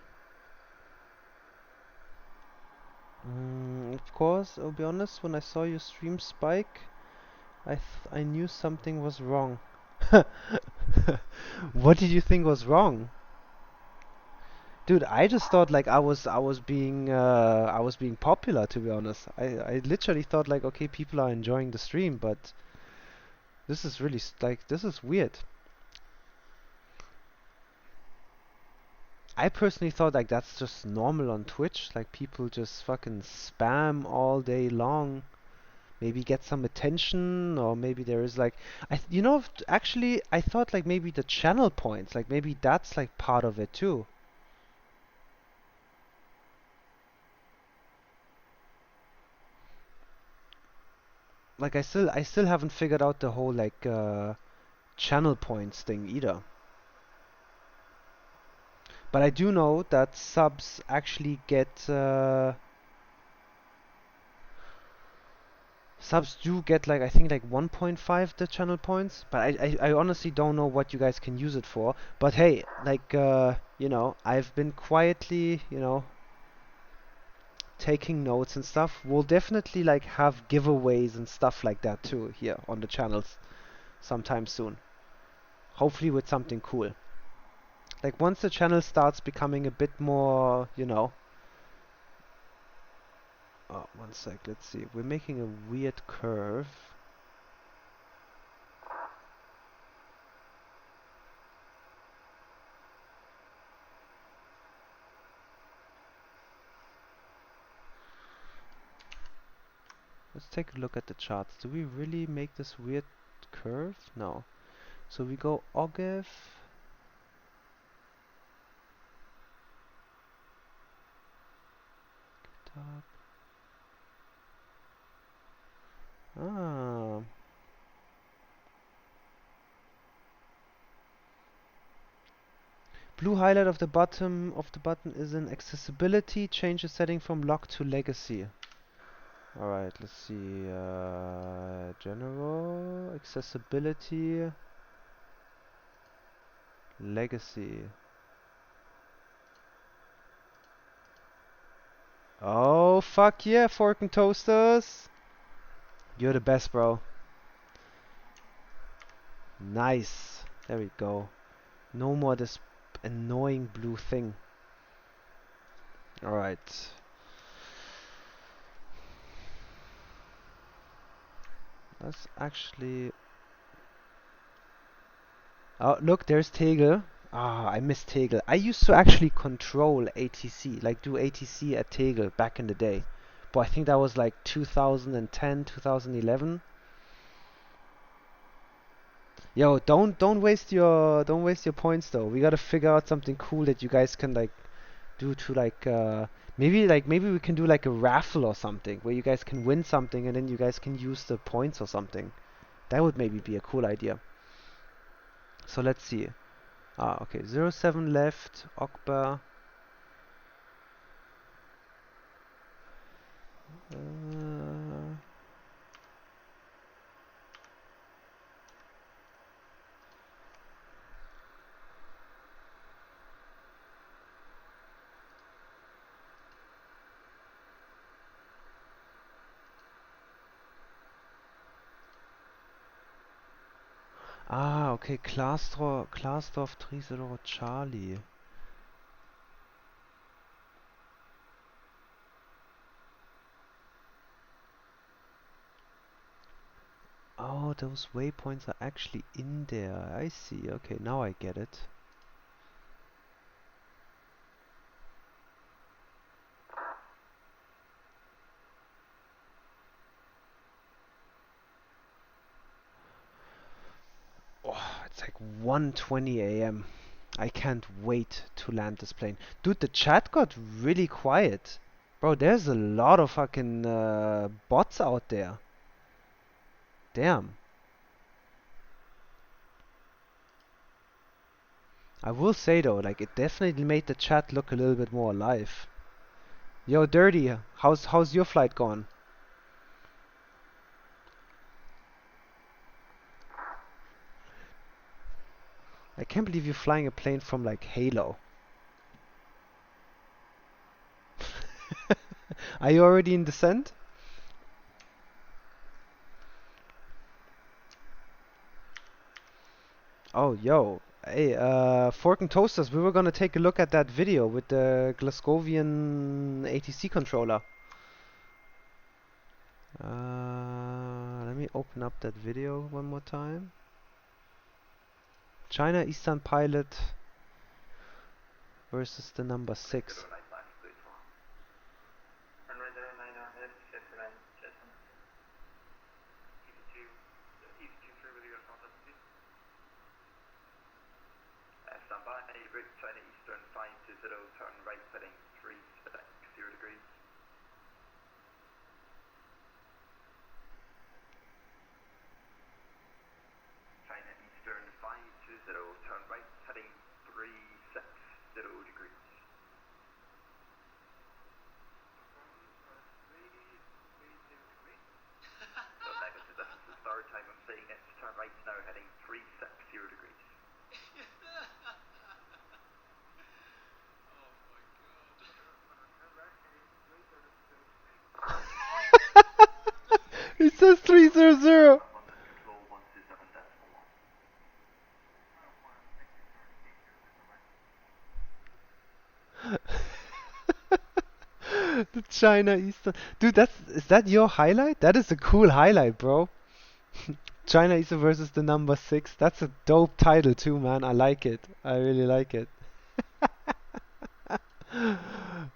Of course, I'll be honest, when I saw your stream spike, I knew something was wrong. What did you think was wrong? Dude, I just thought like I was being popular, to be honest. I literally thought like okay, people are enjoying the stream, but this is really like this is weird. I personally thought like that's just normal on Twitch, like people just fucking spam all day long. Maybe get some attention, or maybe there is like you know, actually I thought like maybe the channel points, like maybe that's like part of it too. Like I still haven't figured out the whole like channel points thing either. But I do know that subs actually get subs do get like I think like 1.5 the channel points, but I honestly don't know what you guys can use it for. But hey, like you know, I've been quietly, you know, taking notes and stuff. We'll definitely like have giveaways and stuff like that too here on the channels sometime soon. Hopefully with something cool. Like once the channel starts becoming a bit more, you know. Oh, one sec, let's see. We're making a weird curve. Let's take a look at the charts. Do we really make this weird curve? No. So we go OGIF. Top. Ah. Blue highlight of the bottom of the button is in accessibility. Change the setting from lock to legacy. Alright, let's see. General, accessibility, legacy. go. Fuck yeah, Fork and Toasters. You're the best, bro. Nice. There we go. No more this annoying blue thing. Alright. Let's actually... Oh, look, there's Tegel. Ah, I miss Tegel. I used to actually control ATC, like do ATC at Tegel back in the day. But I think that was like 2010, 2011. Yo, don't waste your points though. We gotta figure out something cool that you guys can like do to maybe we can do like a raffle or something where you guys can win something and then you guys can use the points or something. That would maybe be a cool idea. So let's see. Ah, okay, 07 left, Okba. Ah, okay, Klaasdorf, Trieselow, Charlie. Oh, those waypoints are actually in there. I see. Okay, now I get it. Oh, it's like 1:20 a.m. I can't wait to land this plane. Dude, the chat got really quiet. Bro, there's a lot of fucking bots out there. Damn. I will say though, like it definitely made the chat look a little bit more alive. Yo, Dirty, how's your flight going? I can't believe you're flying a plane from like Halo. Are you already in descent? Oh, yo. Hey, Fork and Toasters, we were gonna take a look at that video with the Glasgowian ATC controller. Let me open up that video one more time. China Eastern Pilot versus the number 6. China Eastern 520, turn right heading 360 degrees. China Eastern 520, turn right heading 360 degrees. So negative, this is the third time I'm saying it. Turn right now heading 360 degrees. It says 300. The China Eastern. Dude, is that your highlight? That is a cool highlight, bro. China Eastern versus the number 6. That's a dope title too, man. I like it. I really like it.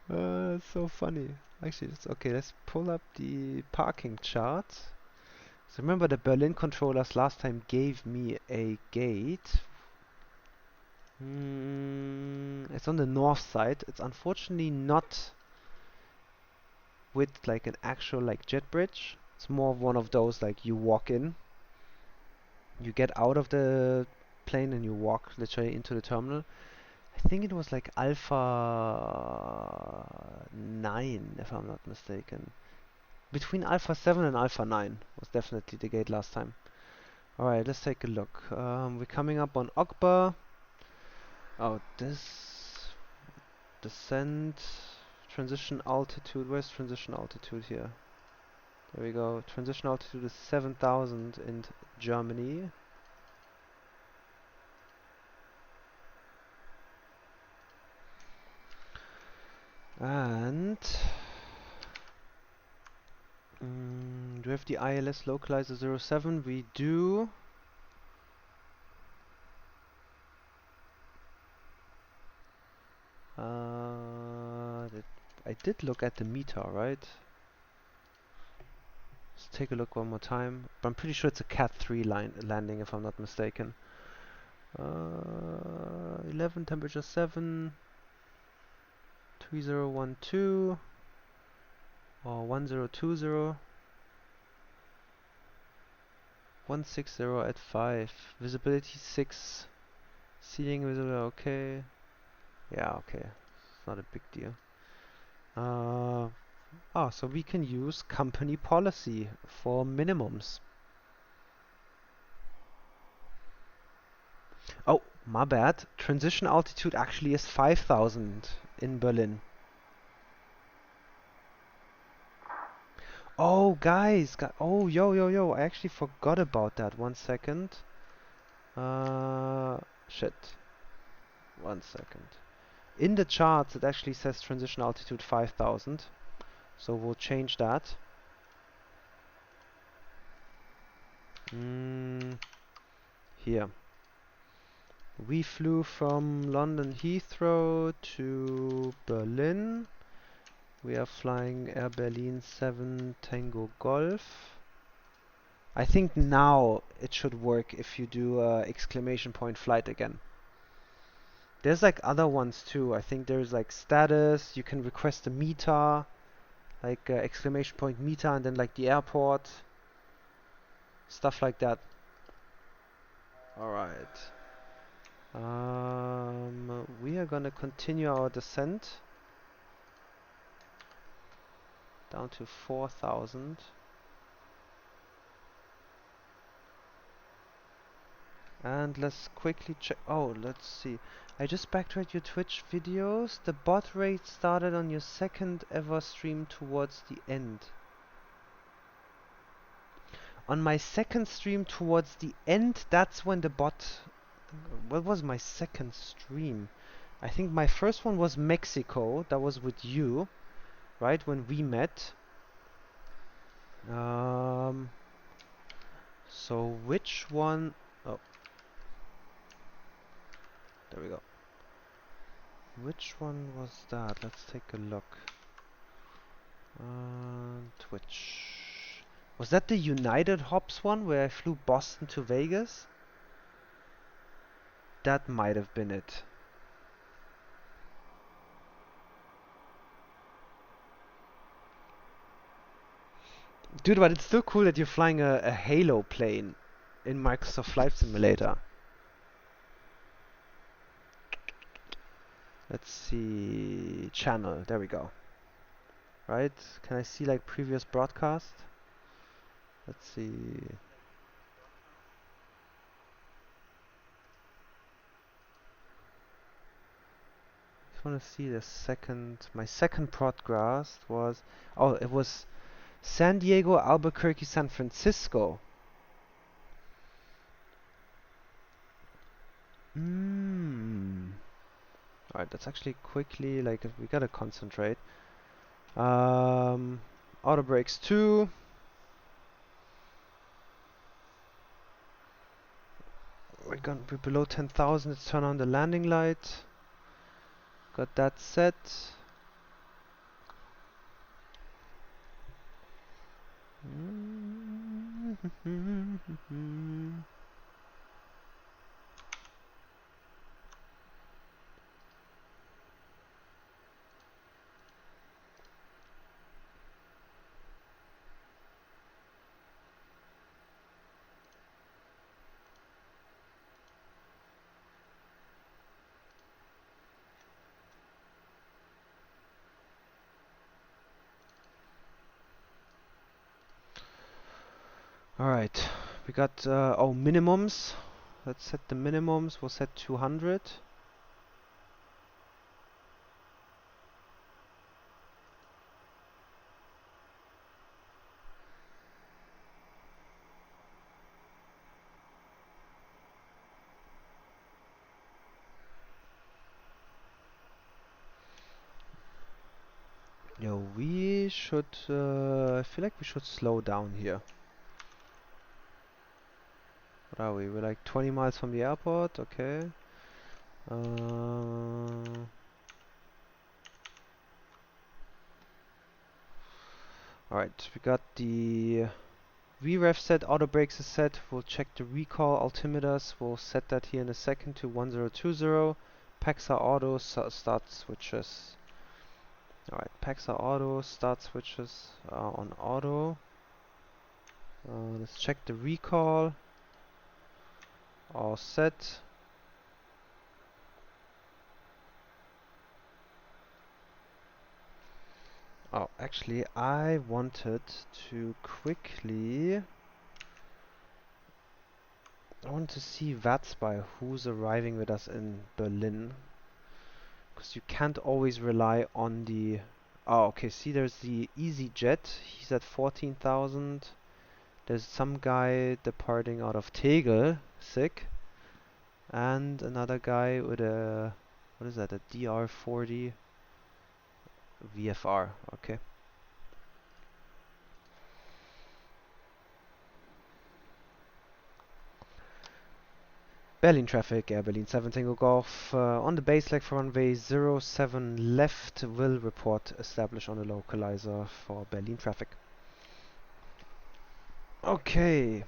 That's so funny. Actually, it's okay. Let's pull up the parking chart. So remember the Berlin controllers last time gave me a gate. It's on the north side. It's unfortunately not with like an actual like jet bridge. It's more of one of those like you walk in, you get out of the plane and you walk literally into the terminal. I think it was like Alpha 9 if I'm not mistaken. Between Alpha 7 and Alpha 9 was definitely the gate last time. Alright, let's take a look. We're coming up on Okba. Oh, this descent transition altitude. Where's transition altitude here? There we go. Transition altitude is 7,000 in Germany. And do we have the ILS localizer 07? We do. I did look at the meter, right? Let's take a look one more time. But I'm pretty sure it's a Cat 3 landing, if I'm not mistaken. 11, temperature 7, 3012, or 1020, 160 at 5, visibility 6, seating visible, okay. Yeah, okay, it's not a big deal. So we can use company policy for minimums. Oh, my bad. Transition altitude actually is 5,000 in Berlin. Oh, guys, oh, yo, I actually forgot about that. 1 second. Shit. 1 second. In the charts, it actually says transition altitude 5,000. So we'll change that. Here. We flew from London Heathrow to Berlin. We are flying Air Berlin 7 Tango Golf. I think now it should work if you do exclamation point flight again. There's like other ones too. I think there's like status. You can request a meter, like exclamation point meter, and then like the airport. Stuff like that. Alright. We are gonna continue our descent down to 4,000. And let's quickly check. Oh, let's see. I just backtracked your Twitch videos. The bot rate started on your second ever stream towards the end. On my second stream towards the end, that's when the bot... What was my second stream? I think my first one was Mexico. That was with you, right? When we met. So which one... Oh. There we go. Which one was that? Let's take a look. Twitch. Was that the United Hops one where I flew Boston to Vegas? That might have been it. Dude, but it's still cool that you're flying a Halo plane in Microsoft Flight Simulator. Let's see, channel, there we go. Right, can I see like previous broadcast? Let's see. Just want to see the second, my second broadcast was, oh, it was San Diego, Albuquerque, San Francisco. Alright, let's actually quickly, like, we gotta concentrate. Auto brakes 2. We're gonna be below 10,000. Let's turn on the landing light. Got that set. Alright, we got, minimums. Let's set the minimums. We'll set 200. Yo, we should, I feel like we should slow down here. What are we? We're like 20 miles from the airport, okay. Alright, we got the VREF set, auto brakes is set. We'll check the recall altimeters. We'll set that here in a second to 1020. Packs are auto, start switches. Alright, packs are auto, start switches are on auto. Let's check the recall. All set. Oh, actually, I wanted to quickly... I want to see VATSIM who's arriving with us in Berlin. Because you can't always rely on the... Oh, okay, see there's the EasyJet. He's at 14,000. There's some guy departing out of Tegel, sick. And another guy with a... What is that? A DR40 VFR, okay. Berlin traffic, Air Berlin 7 Tango Golf. On the base leg for runway 07 left, will report established on the localizer for Berlin traffic. Okay.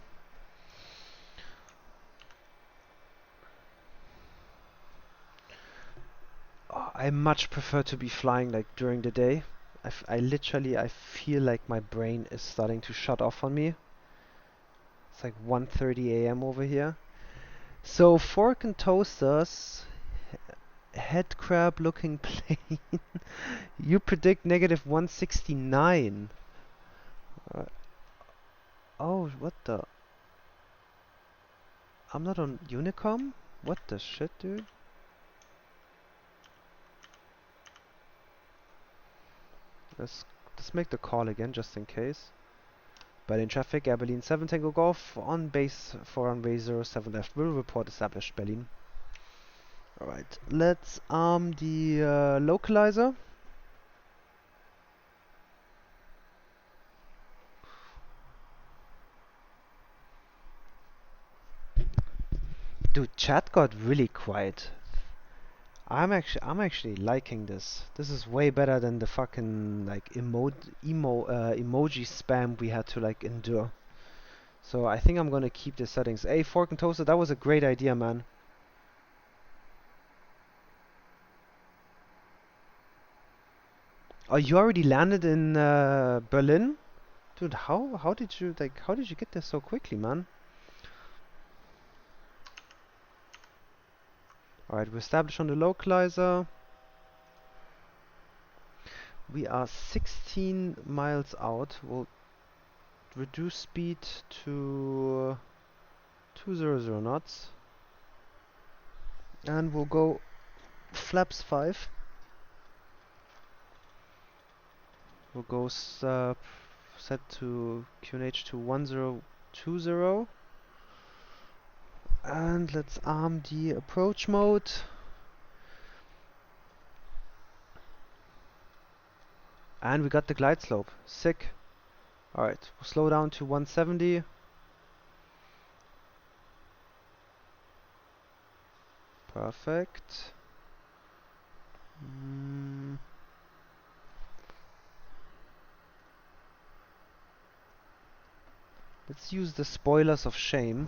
Oh, I much prefer to be flying like during the day. I literally, I feel like my brain is starting to shut off on me. It's like 1:30 a.m. over here. So fork and toasters, head crab looking plane. You predict negative 169. Oh, what the? I'm not on Unicom? What the shit, dude? Let's make the call again, just in case. Berlin traffic, Air Berlin 7 Tango Golf, on base for runway 07 left, will report established, Berlin. Alright, let's arm the localizer. Dude, chat got really quiet. I'm actually liking this. This is way better than the fucking like emoji spam we had to like endure. So I think I'm gonna keep the settings. Hey, fork and toaster, that was a great idea, man. Oh, you already landed in Berlin? Dude, how did you get there so quickly, man? Alright, we're established on the localizer. We are 16 miles out. We'll reduce speed to 200 knots. And we'll go flaps 5. We'll go set to QNH to 1020. And let's arm the approach mode. And we got the glide slope. Sick. Alright, we'll slow down to 170. Perfect. Let's use the spoilers of shame.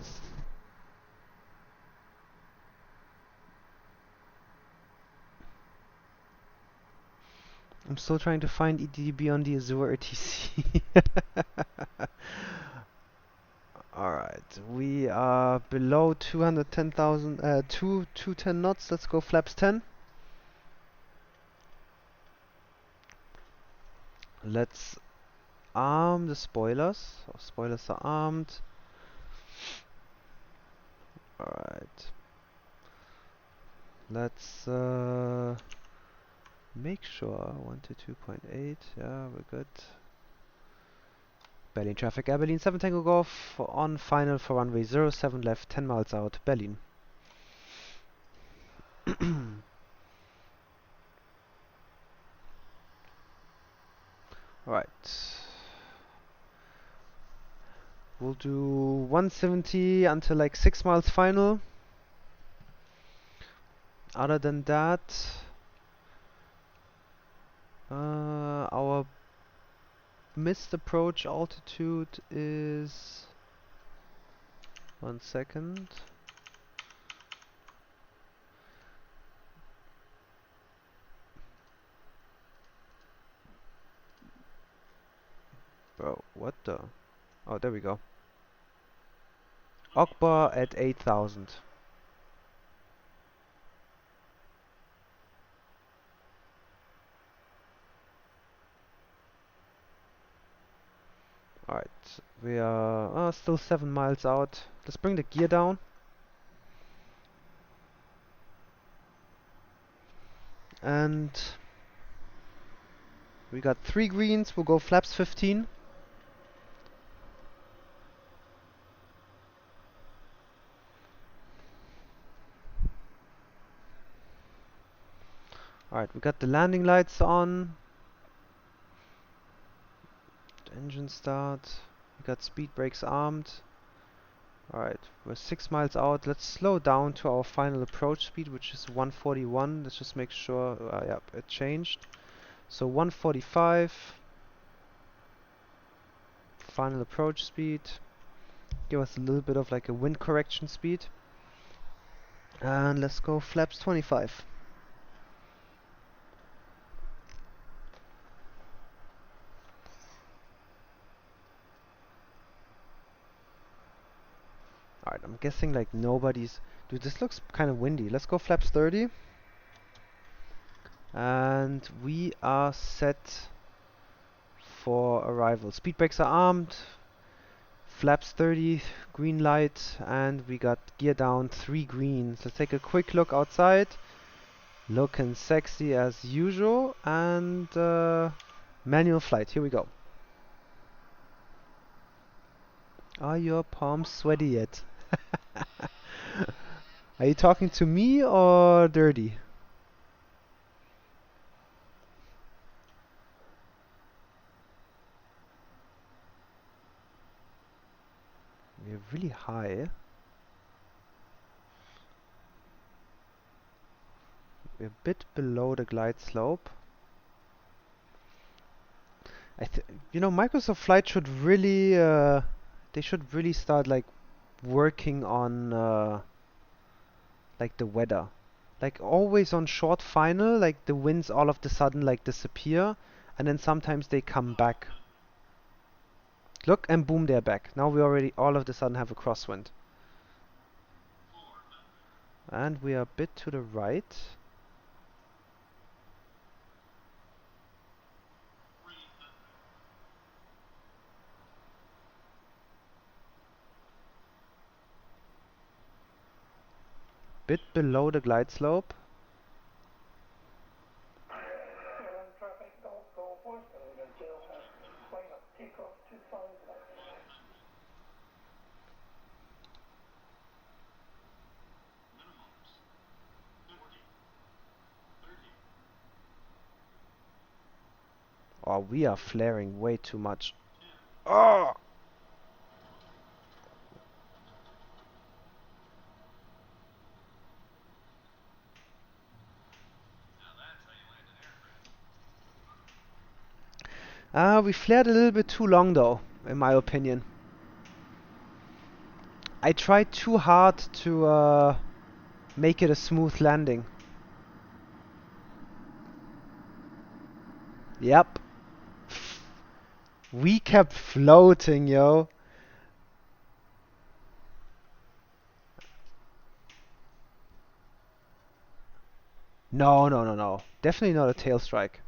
I'm still trying to find EDDB on the Azure RTC. Alright, we are below 210,000, 210 knots. Let's go flaps 10. Let's arm the spoilers. Oh, spoilers are armed. Alright. Let's make sure 122.8. Yeah, we're good. Berlin traffic, Air Berlin 7 Tango Golf on final for runway 07 left, 10 miles out, Berlin. Right. We'll do 170 until like 6 miles final. Other than that, our missed approach altitude is 1 second. Bro, what the? Oh, there we go. Akbar at 8,000. Alright, we are still 7 miles out. Let's bring the gear down. And we got 3 greens, we'll go flaps 15. Alright, we got the landing lights on. Engine start. We got speed brakes armed. Alright, we're 6 miles out. Let's slow down to our final approach speed, which is 141. Let's just make sure, yep, it changed. So 145. Final approach speed. Give us a little bit of like a wind correction speed. And let's go flaps 25. Alright, I'm guessing like nobody's... Dude, this looks kind of windy. Let's go flaps 30. And we are set for arrival. Speed brakes are armed. Flaps 30, green light, and we got gear down 3 greens. Let's take a quick look outside. Looking sexy as usual. And manual flight. Here we go. Are your palms sweaty yet? Are you talking to me or Dirty? We're really high. We're a bit below the glide slope. You know, Microsoft Flight should really they should really start like working on like the weather. Like always on short final, like the winds all of the sudden like disappear, and then sometimes they come back. Look, and boom, they're back. Now we already all of the sudden have a crosswind. And we are a bit to the right. Bit below the glide slope. Oh, we are flaring way too much. Oh! We flared a little bit too long though, in my opinion. I tried too hard to make it a smooth landing. Yep. We kept floating, yo. No, no, no, no. Definitely not a tail strike.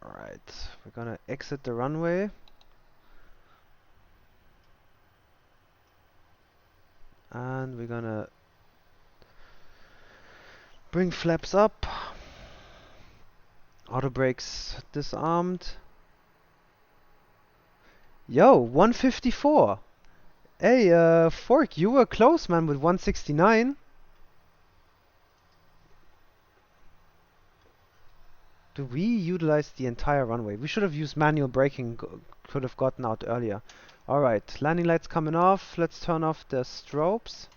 Alright, we're gonna exit the runway. And we're gonna bring flaps up. Auto brakes disarmed. Yo, 154. Hey, Fork, you were close, man, with 169. we utilize the entire runway? We should have used manual braking, could have gotten out earlier. Alright, landing lights coming off. Let's turn off the strobes.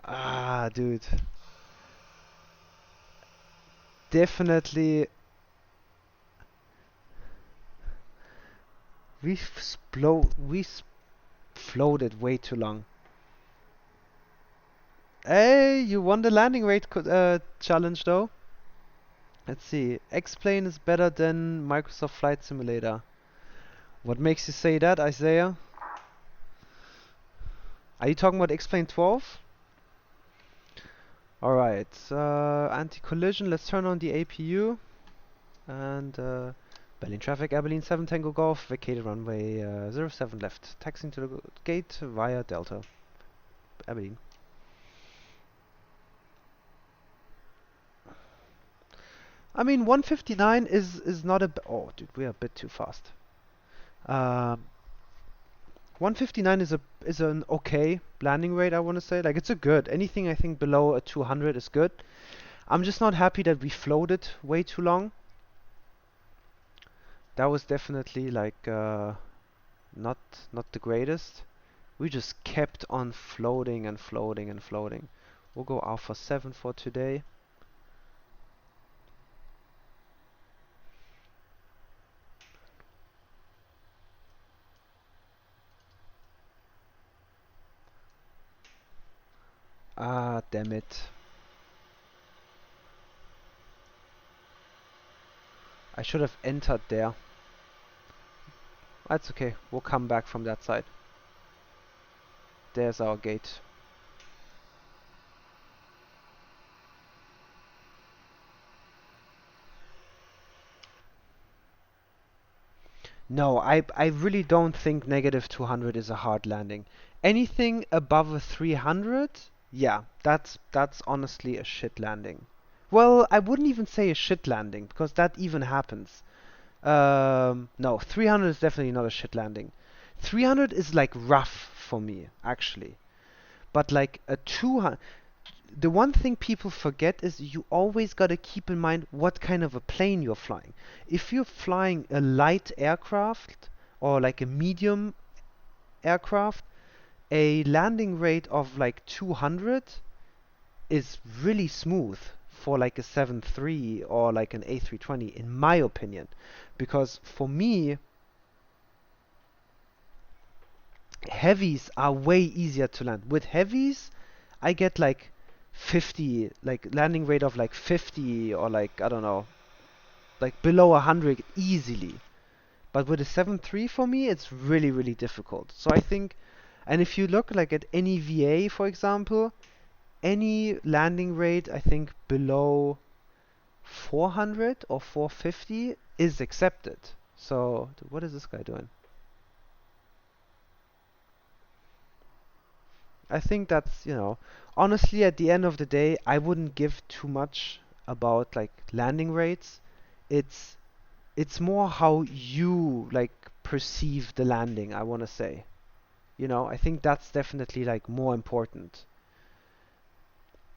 Ah, dude. Definitely. We floated way too long. Hey, you won the landing rate challenge though. Let's see. X-Plane is better than Microsoft Flight Simulator. What makes you say that, Isaiah? Are you talking about X-Plane 12? Alright, anti-collision, let's turn on the APU. And Berlin traffic, Abilene 7 Tango Golf, vacated runway 07 left. Taxiing to the gate via Delta. Abilene. I mean, 159 is not a... Oh, dude, we are a bit too fast. 159 is an okay landing rate, I want to say. Like, it's a good. Anything I think below a 200 is good. I'm just not happy that we floated way too long. That was definitely like not the greatest. We just kept on floating and floating and floating. We'll go Alpha 7 for today. Ah, damn it. I should have entered there. That's okay. We'll come back from that side. There's our gate. No, I really don't think negative 200 is a hard landing. Anything above a 300, yeah, that's honestly a shit landing. Well, I wouldn't even say a shit landing because that even happens. No, 300 is definitely not a shit landing. 300 is like rough for me, actually. But like a 200, the one thing people forget is you always got to keep in mind what kind of a plane you're flying. If you're flying a light aircraft or like a medium aircraft, a landing rate of like 200 is really smooth for like a 7.3 or like an A320 in my opinion. Because for me, heavies are way easier to land. With heavies, I get like 50, like landing rate of like 50 or like, I don't know, like below 100 easily. But with a 7.3 for me, it's really, really difficult. So I think, and if you look like at any VA, for example, any landing rate, I think below 400 or 450 is accepted. So what is this guy doing? I think that's, honestly, at the end of the day, I wouldn't give too much about like landing rates. It's it's more how you like perceive the landing, I want to say. I think that's definitely like more important.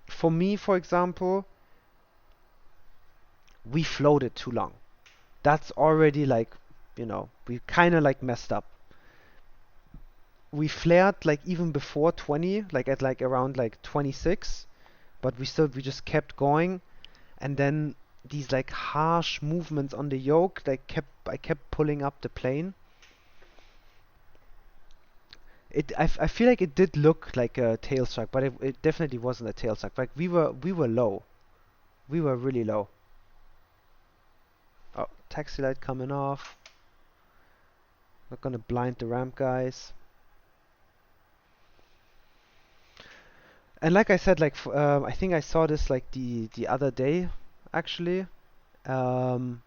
For me, for example, we floated too long. That's already like, we kind of like messed up. We flared like even before 20, like at like around like 26, but we just kept going, and then these like harsh movements on the yoke, I kept pulling up the plane. I feel like it did look like a tail strike, but it definitely wasn't a tail strike. Like we were low. We were really low. Oh, taxi light coming off. Not gonna blind the ramp guys. And like I said, like I think I saw this like the other day, actually. Um,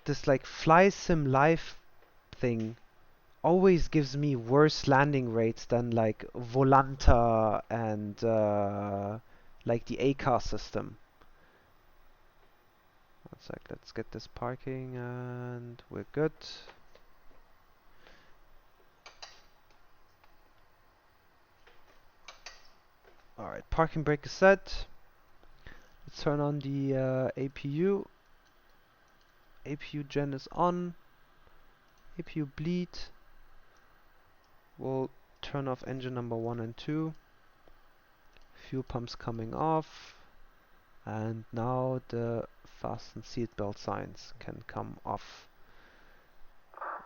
this like fly sim live thing always gives me worse landing rates than like Volanta and like the A-car system. One sec, let's get this parking and we're good. Alright, parking brake is set. Let's turn on the APU. APU gen is on. APU bleed. We'll turn off engine number 1 and 2. Fuel pumps coming off. And now the fasten seatbelt signs can come off.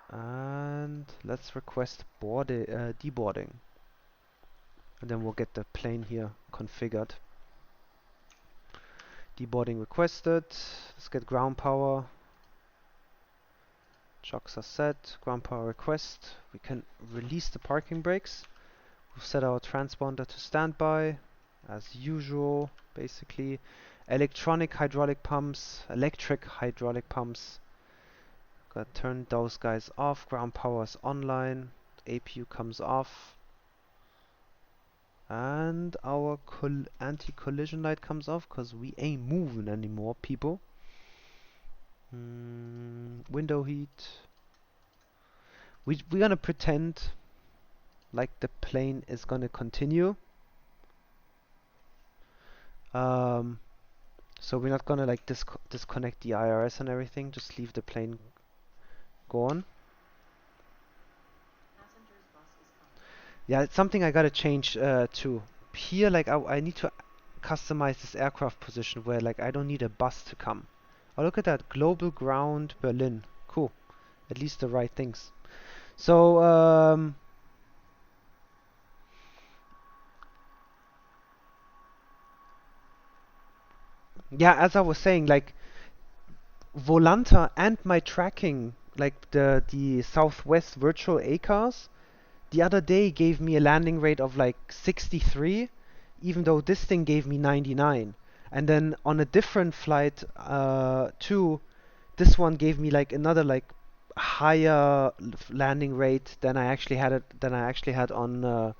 And let's request deboarding. And then we'll get the plane here configured. Deboarding requested. Let's get ground power. Chocks are set. Ground power request. We can release the parking brakes. We've set our transponder to standby, as usual, basically. Electric hydraulic pumps. Gotta turn those guys off. Ground power is online. APU comes off. And our anti-collision light comes off, because we ain't moving anymore, people. Window heat. We're gonna pretend like the plane is gonna continue. So we're not gonna like disconnect the IRS and everything. Just leave the plane go on. Yeah, it's something I gotta change too. Here, like I need to customize this aircraft position where like I don't need a bus to come. Oh, look at that, global ground Berlin. Cool. At least the right things. So yeah, as I was saying, like Volanta and my tracking, like the Southwest virtual A cars, the other day gave me a landing rate of like 63, even though this thing gave me 99. And then on a different flight too, this one gave me like another like higher landing rate than I actually had on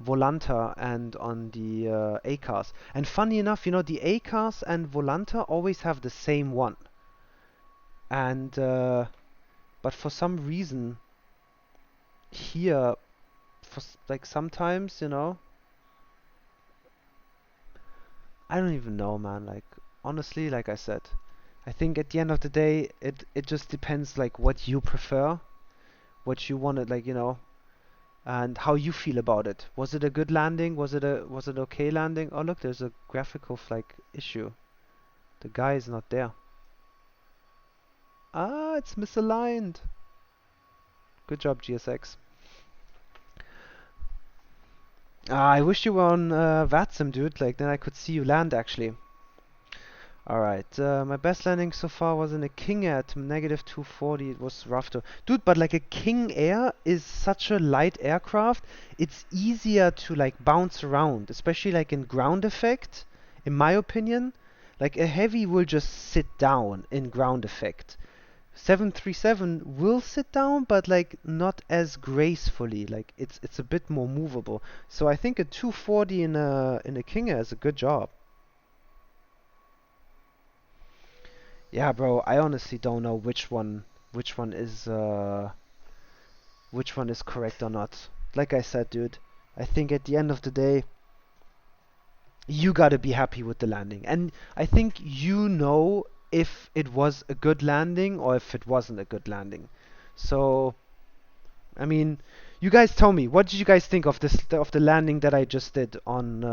Volanta and on the A cars. And funny enough, you know, the A cars and Volanta always have the same one. And but for some reason here, like sometimes, you know, I don't even know, man. Like honestly, like I said, I think at the end of the day, it just depends like what you prefer, what you wanted, like, you know, and how you feel about it. Was it a good landing? Was it okay landing? Oh look, there's a graphical like issue. The guy is not there. Ah, it's misaligned. Good job, GSX. Ah, I wish you were on VATSIM, dude. Like then I could see you land actually. Alright, my best landing so far was in a King Air at -240. It was rough though. Dude, but like a King Air is such a light aircraft. It's easier to like bounce around, especially like in ground effect, in my opinion. Like a heavy will just sit down in ground effect. 737 will sit down, but like not as gracefully. Like it's a bit more movable. So I think a 240 in a King Air is a good job. Yeah, bro, I honestly don't know which one is correct or not. Like I said, dude, I think at the end of the day, you gotta be happy with the landing. And I think you know if it was a good landing or if it wasn't a good landing. So, I mean, you guys tell me, what did you guys think of the landing that I just did on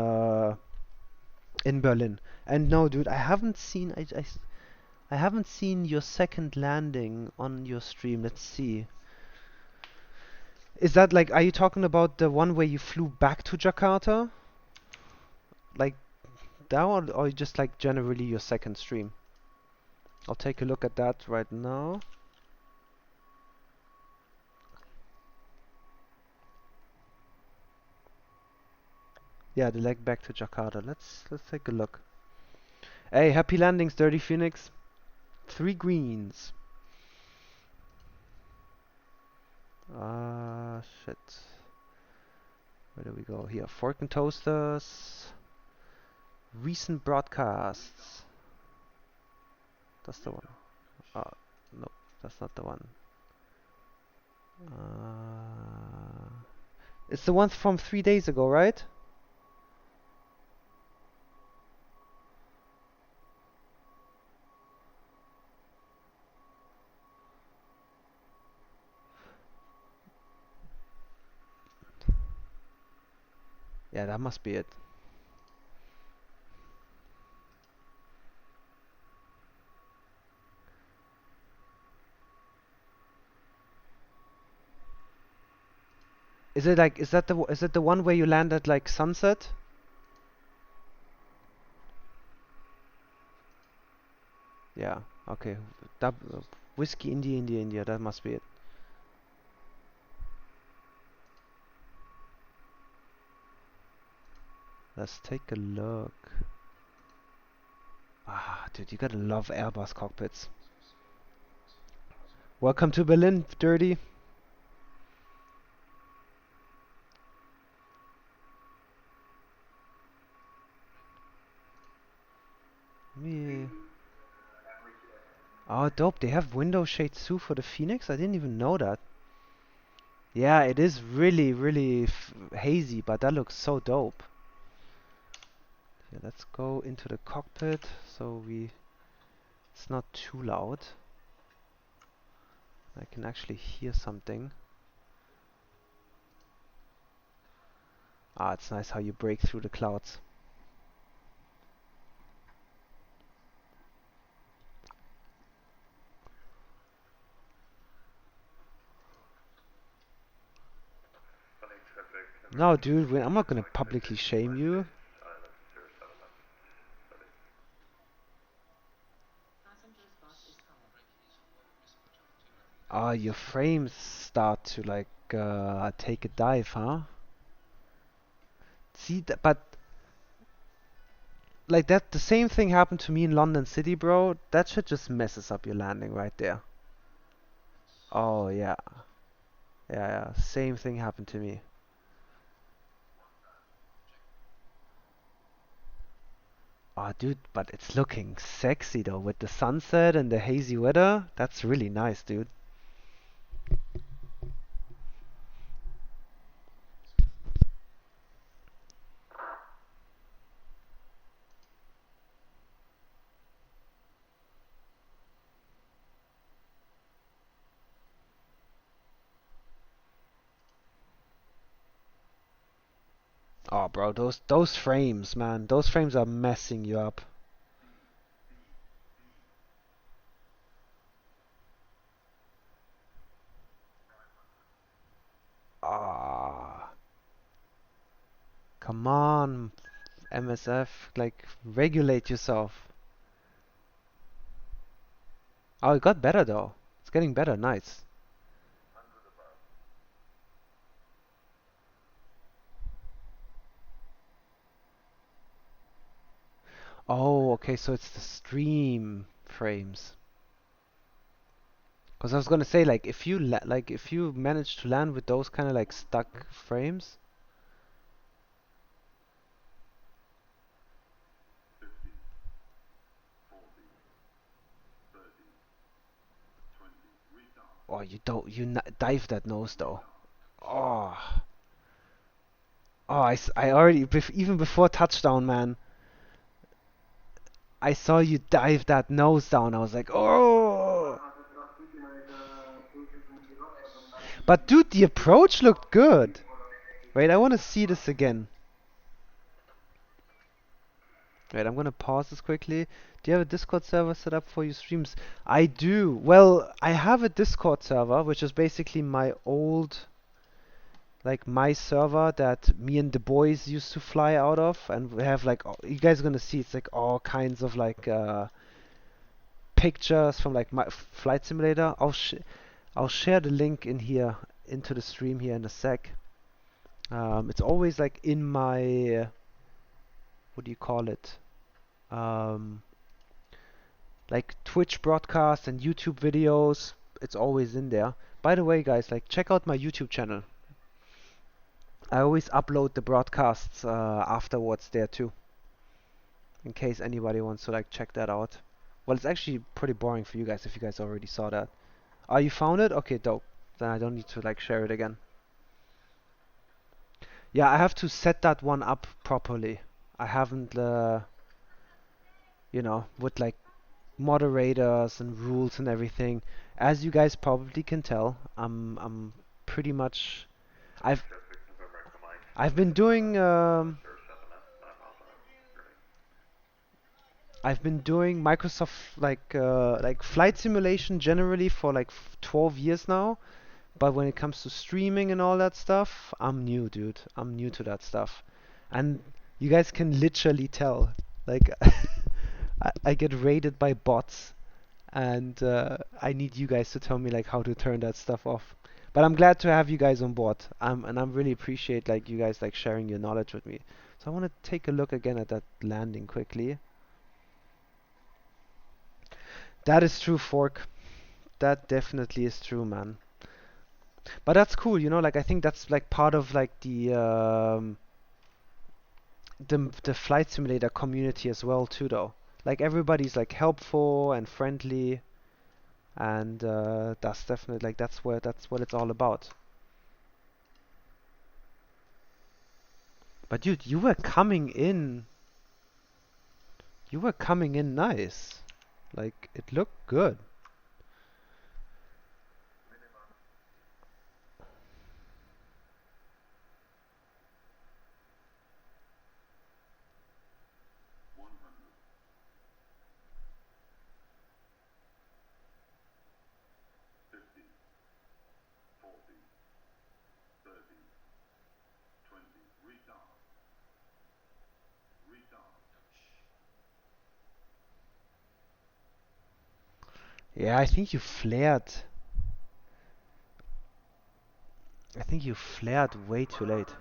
in Berlin? And no, dude, I haven't seen I haven't seen your second landing on your stream. Let's see. Is that like, are you talking about the one where you flew back to Jakarta? Like that one, or just like generally your second stream? I'll take a look at that right now. Yeah, the leg back to Jakarta. Let's take a look. Hey, happy landings, Dirty Phoenix. 3 greens. Shit. Where do we go here? Fork and Toasters. Recent broadcasts. That's the one. No, that's not the one. It's the one from 3 days ago, right? Yeah, that must be it. Is it like, is it the one where you land at like sunset? Yeah, okay. Whiskey India, India, India, that must be it. Let's take a look. Ah, dude, you gotta love Airbus cockpits. Welcome to Berlin, Dirty. Yeah. Oh, dope. They have window shades too for the Phoenix? I didn't even know that. Yeah, it is really, really hazy, but that looks so dope. Yeah, let's go into the cockpit so it's not too loud. I can actually hear something. Ah, it's nice how you break through the clouds. No, dude, I'm not gonna publicly shame you. Ah, your frames start to like take a dive, huh? See, but like that, the same thing happened to me in London City, bro. That shit just messes up your landing right there. Oh yeah, yeah. Same thing happened to me. Oh, dude, but it's looking sexy though with the sunset and the hazy weather. That's really nice, dude. Oh, bro, those frames, man, those frames are messing you up. Ah, come on, MSF, like regulate yourself. Oh, it got better though. It's getting better, nice. Oh, okay, so it's the stream frames. Because I was gonna say, like, if you manage to land with those kind of like stuck frames. Oh, you don't, dive that nose though. Oh, oh, I already, even before touchdown, man, I saw you dive that nose down. I was like, oh. But dude, the approach looked good. Wait, I want to see this again. Wait, I'm gonna pause this quickly. Do you have a Discord server set up for your streams? I do. Well, I have a Discord server, which is basically my old, like my server that me and the boys used to fly out of, and we have like, you guys are gonna see, it's like all kinds of like pictures from like my flight simulator. I'll share the link in here into the stream here in a sec. It's always like in my what do you call it? Um, like Twitch broadcasts and YouTube videos. It's always in there. By the way, guys, like check out my YouTube channel. I always upload the broadcasts afterwards there too, in case anybody wants to like check that out. Well, it's actually pretty boring for you guys if you guys already saw that. Oh, you found it? Okay, dope. Then I don't need to like share it again. Yeah, I have to set that one up properly. I haven't, with like moderators and rules and everything. As you guys probably can tell, I'm pretty much I've I've been doing Microsoft like flight simulation generally for like 12 years now, but when it comes to streaming and all that stuff, I'm new, dude. I'm new to that stuff. And you guys can literally tell. Like I get raided by bots, and I need you guys to tell me like how to turn that stuff off. But I'm glad to have you guys on board. And I'm really appreciate like you guys like sharing your knowledge with me. So I want to take a look again at that landing quickly. That is true, Fork. That definitely is true, man. But that's cool, you know, like I think that's like part of like the flight simulator community as well too though. Like everybody's like helpful and friendly, and that's definitely like that's what it's all about. But dude, you were coming in nice. Like it looked good. Yeah, I think you flared. I think you flared way too late.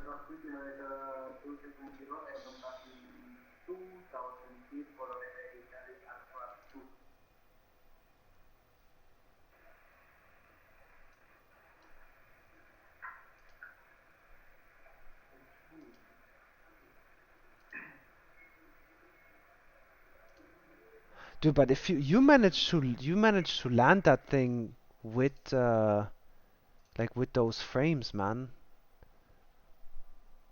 Dude, but if you managed to land that thing with like with those frames, man.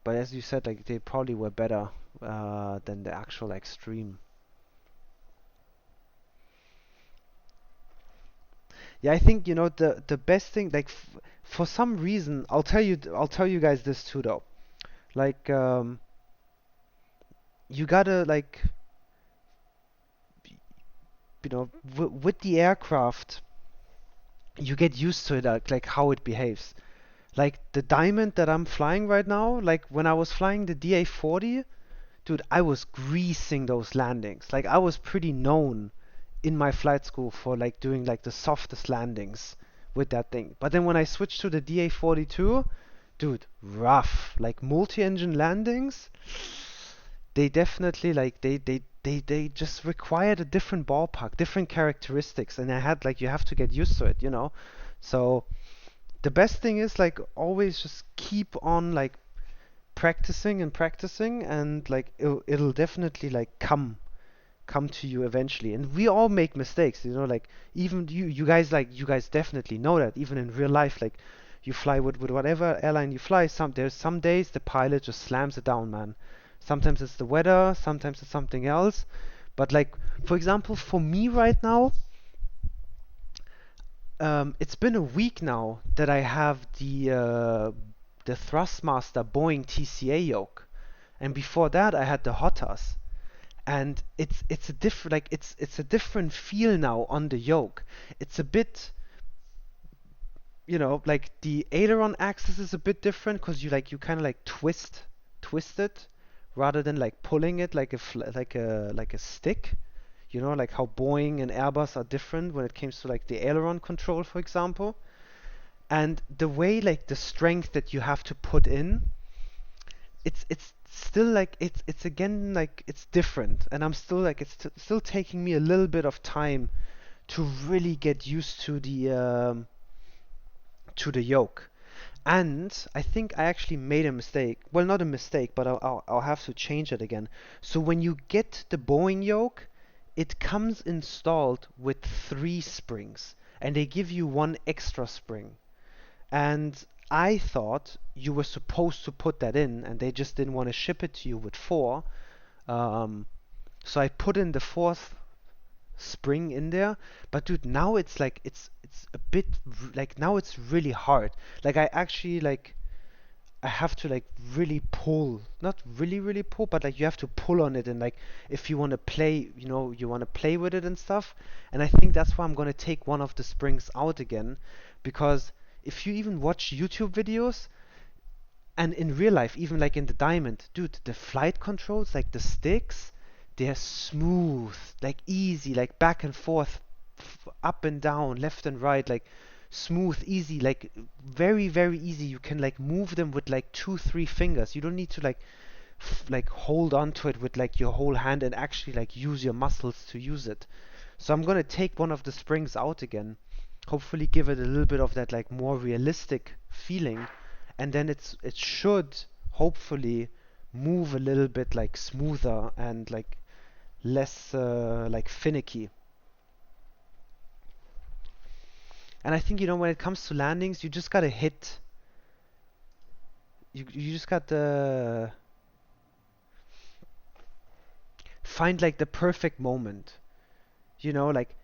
But as you said, like they probably were better than the actual like stream. Yeah, I think you know the best thing like for some reason I'll tell you guys this too though. Like you gotta like you know with the aircraft you get used to it like how it behaves. Like the diamond that I'm flying right now, like when I was flying the DA40, dude, I was greasing those landings. Like I was pretty known in my flight school for like doing like the softest landings with that thing. But then when I switched to the DA42, dude, rough. Like multi-engine landings, they definitely like they just required a different ballpark, different characteristics, and I had like you have to get used to it, you know. So the best thing is like always just keep on like practicing and practicing, and like it'll definitely like come to you eventually. And we all make mistakes, you know, like even you guys like you guys definitely know that even in real life, like you fly with whatever airline you fly, there's some days the pilot just slams it down, man. Sometimes it's the weather, sometimes it's something else. But like for example, for me right now, it's been a week now that I have the Thrustmaster Boeing TCA yoke, and before that I had the Hotas. And it's a different like it's a different feel now on the yoke. It's a bit, you know, like the aileron axis is a bit different because you kind of like twist it rather than like pulling it like like a stick. You know, like how Boeing and Airbus are different when it comes to like the aileron control, for example. And the way like the strength that you have to put in, it's still like it's again like it's different, and I'm still like it's still taking me a little bit of time to really get used to the yoke. And I think I actually made a mistake. Well, not a mistake, but I'll have to change it again. So when you get the Boeing yoke, it comes installed with 3 springs, and they give you 1 extra spring. And I thought you were supposed to put that in, and they just didn't want to ship it to you with 4. So I put in the 4th spring in there. But dude, now it's like it's a bit like now it's really hard. Like I actually like I have to like really pull, not really pull, but like you have to pull on it, and like if you want to play, you want to play with it and stuff. And I think that's why I'm gonna take one of the springs out again, because if you even watch YouTube videos and in real life, even like in the Diamond, dude, the flight controls, like the sticks, they're smooth, like easy, like back and forth, up and down, left and right, like smooth, easy, like very easy. You can like move them with like 2-3 fingers. You don't need to like hold on to it with like your whole hand and actually like use your muscles to use it. So I'm gonna take one of the springs out again, hopefully give it a little bit of that like more realistic feeling, and then it should hopefully move a little bit like smoother and like less like finicky. And I think, when it comes to landings, you just gotta hit. You just gotta find like the perfect moment. Like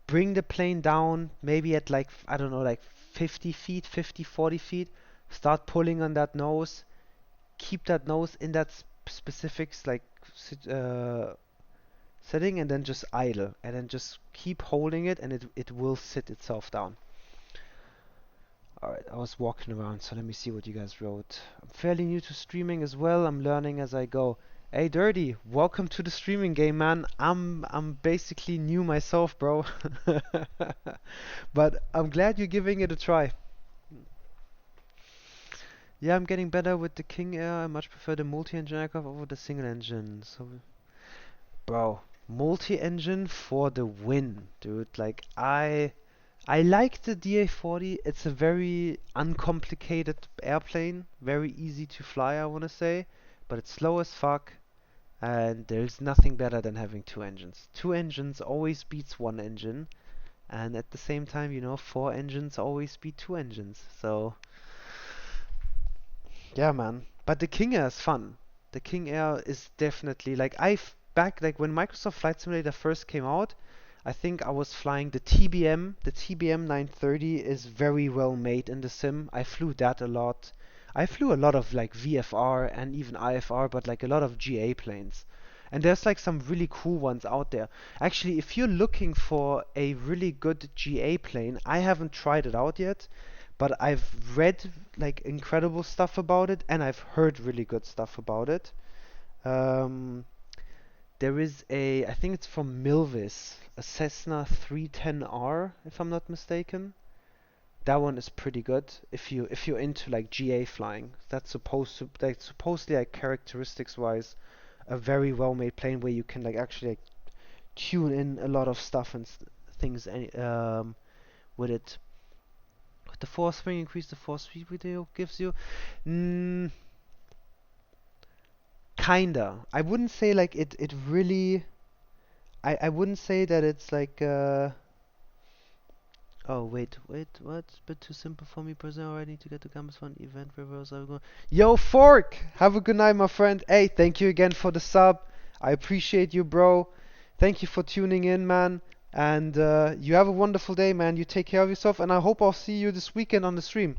bring the plane down, maybe at like, I don't know, like 50 feet, 50, 40 feet. Start pulling on that nose. Keep that nose in that specific like setting, and then just idle, and then just keep holding it, and it will sit itself down. Alright, I was walking around, so let me see what you guys wrote. I'm fairly new to streaming as well. I'm learning as I go. Hey Dirty, welcome to the streaming game, man. I'm basically new myself, bro. But I'm glad you're giving it a try. Yeah, I'm getting better with the King Air. I much prefer the multi-engine aircraft over the single engine. So, bro, multi-engine for the win, dude. Like I like the DA40. It's a very uncomplicated airplane, very easy to fly, I want to say, but it's slow as fuck, and there's nothing better than having two engines. Two engines always beats one engine, and at the same time, four engines always beat two engines. So, yeah, man. But the King Air is fun. The King Air is definitely like like when Microsoft Flight Simulator first came out, I think I was flying the TBM. The TBM 930 is very well made in the sim. I flew that a lot. I flew a lot of like VFR and even IFR, but like a lot of GA planes. And there's like some really cool ones out there. Actually, if you're looking for a really good GA plane, I haven't tried it out yet, but I've read like incredible stuff about it, and I've heard really good stuff about it. There is I think it's from Milvis, a Cessna 310R, if I'm not mistaken. That one is pretty good if you're into like GA flying. That's supposedly like characteristics wise a very well made plane where you can like actually like tune in a lot of stuff and things with it. With the force spring increase the force speed video gives you. Kinda. I wouldn't say like it really. I wouldn't say that it's like oh wait, what? It's a bit too simple for me personally. I need to get the campus fund event reverse. I'm going. Yo, Fork! Have a good night, my friend. Hey, thank you again for the sub. I appreciate you, bro. Thank you for tuning in, man. And you have a wonderful day, man. You take care of yourself, and I hope I'll see you this weekend on the stream.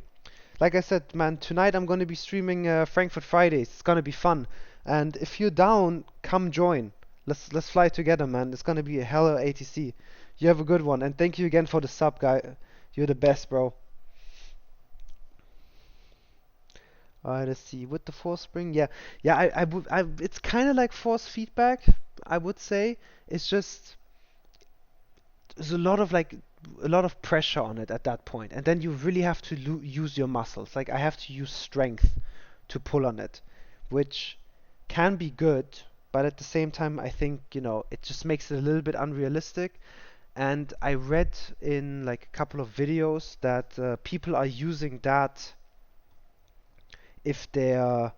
Like I said, man, tonight I'm gonna be streaming Frankfurt Fridays. It's gonna be fun. And if you're down, come join. Let's fly together, man. It's gonna be a hell of a ATC. You have a good one, and thank you again for the sub, guy. You're the best, bro. Alright, let's see. With the force spring, yeah, it's kind of like force feedback, I would say. It's just there's a lot of pressure on it at that point, and then you really have to use your muscles. Like I have to use strength to pull on it, which can be good, but at the same time, I think it just makes it a little bit unrealistic. And I read in like a couple of videos that people are using that if their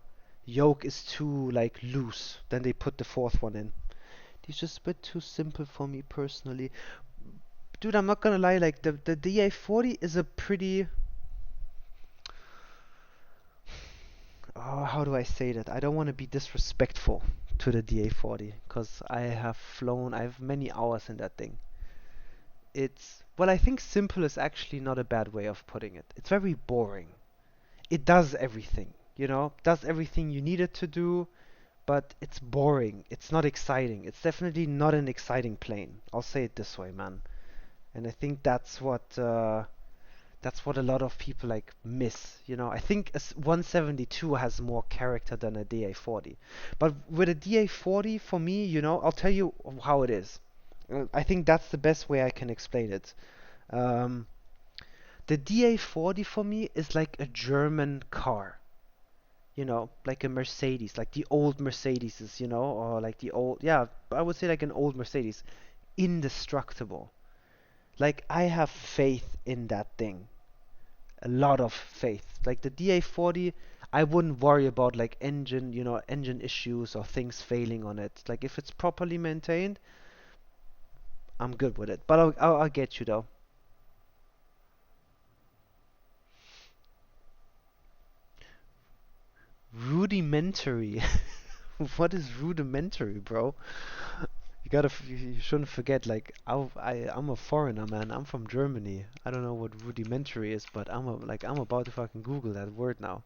yoke is too like loose, then they put the fourth one in. It's just a bit too simple for me personally. Dude, I'm not gonna lie, like the DA40 is a pretty how do I say that? I don't want to be disrespectful to the DA40 because I have many hours in that thing. I think simple is actually not a bad way of putting it. It's very boring. it does everything, you know, does everything you need it to do, but it's boring. It's not exciting. It's definitely not an exciting plane. I'll say it this way, man. And I think that's what a lot of people like miss. You know, I think a 172 has more character than a DA40. But with a DA40, for me, you know, I'll tell you how it is. I think that's the best way I can explain it. Um, the DA40 for me is like a German car. You know, like a Mercedes, like the old Mercedeses, you know, or like the old, yeah, I would say like an old Mercedes. Indestructible. Like, I have faith in that thing. A lot of faith. Like the DA40, I wouldn't worry about like engine, you know, engine issues or things failing on it. Like if it's properly maintained, I'm good with it. But I'll get you though. Rudimentary. What is rudimentary, bro? You shouldn't forget, like, I'm a foreigner, man. I'm from Germany. I don't know what rudimentary is, but I'm about to fucking Google that word now.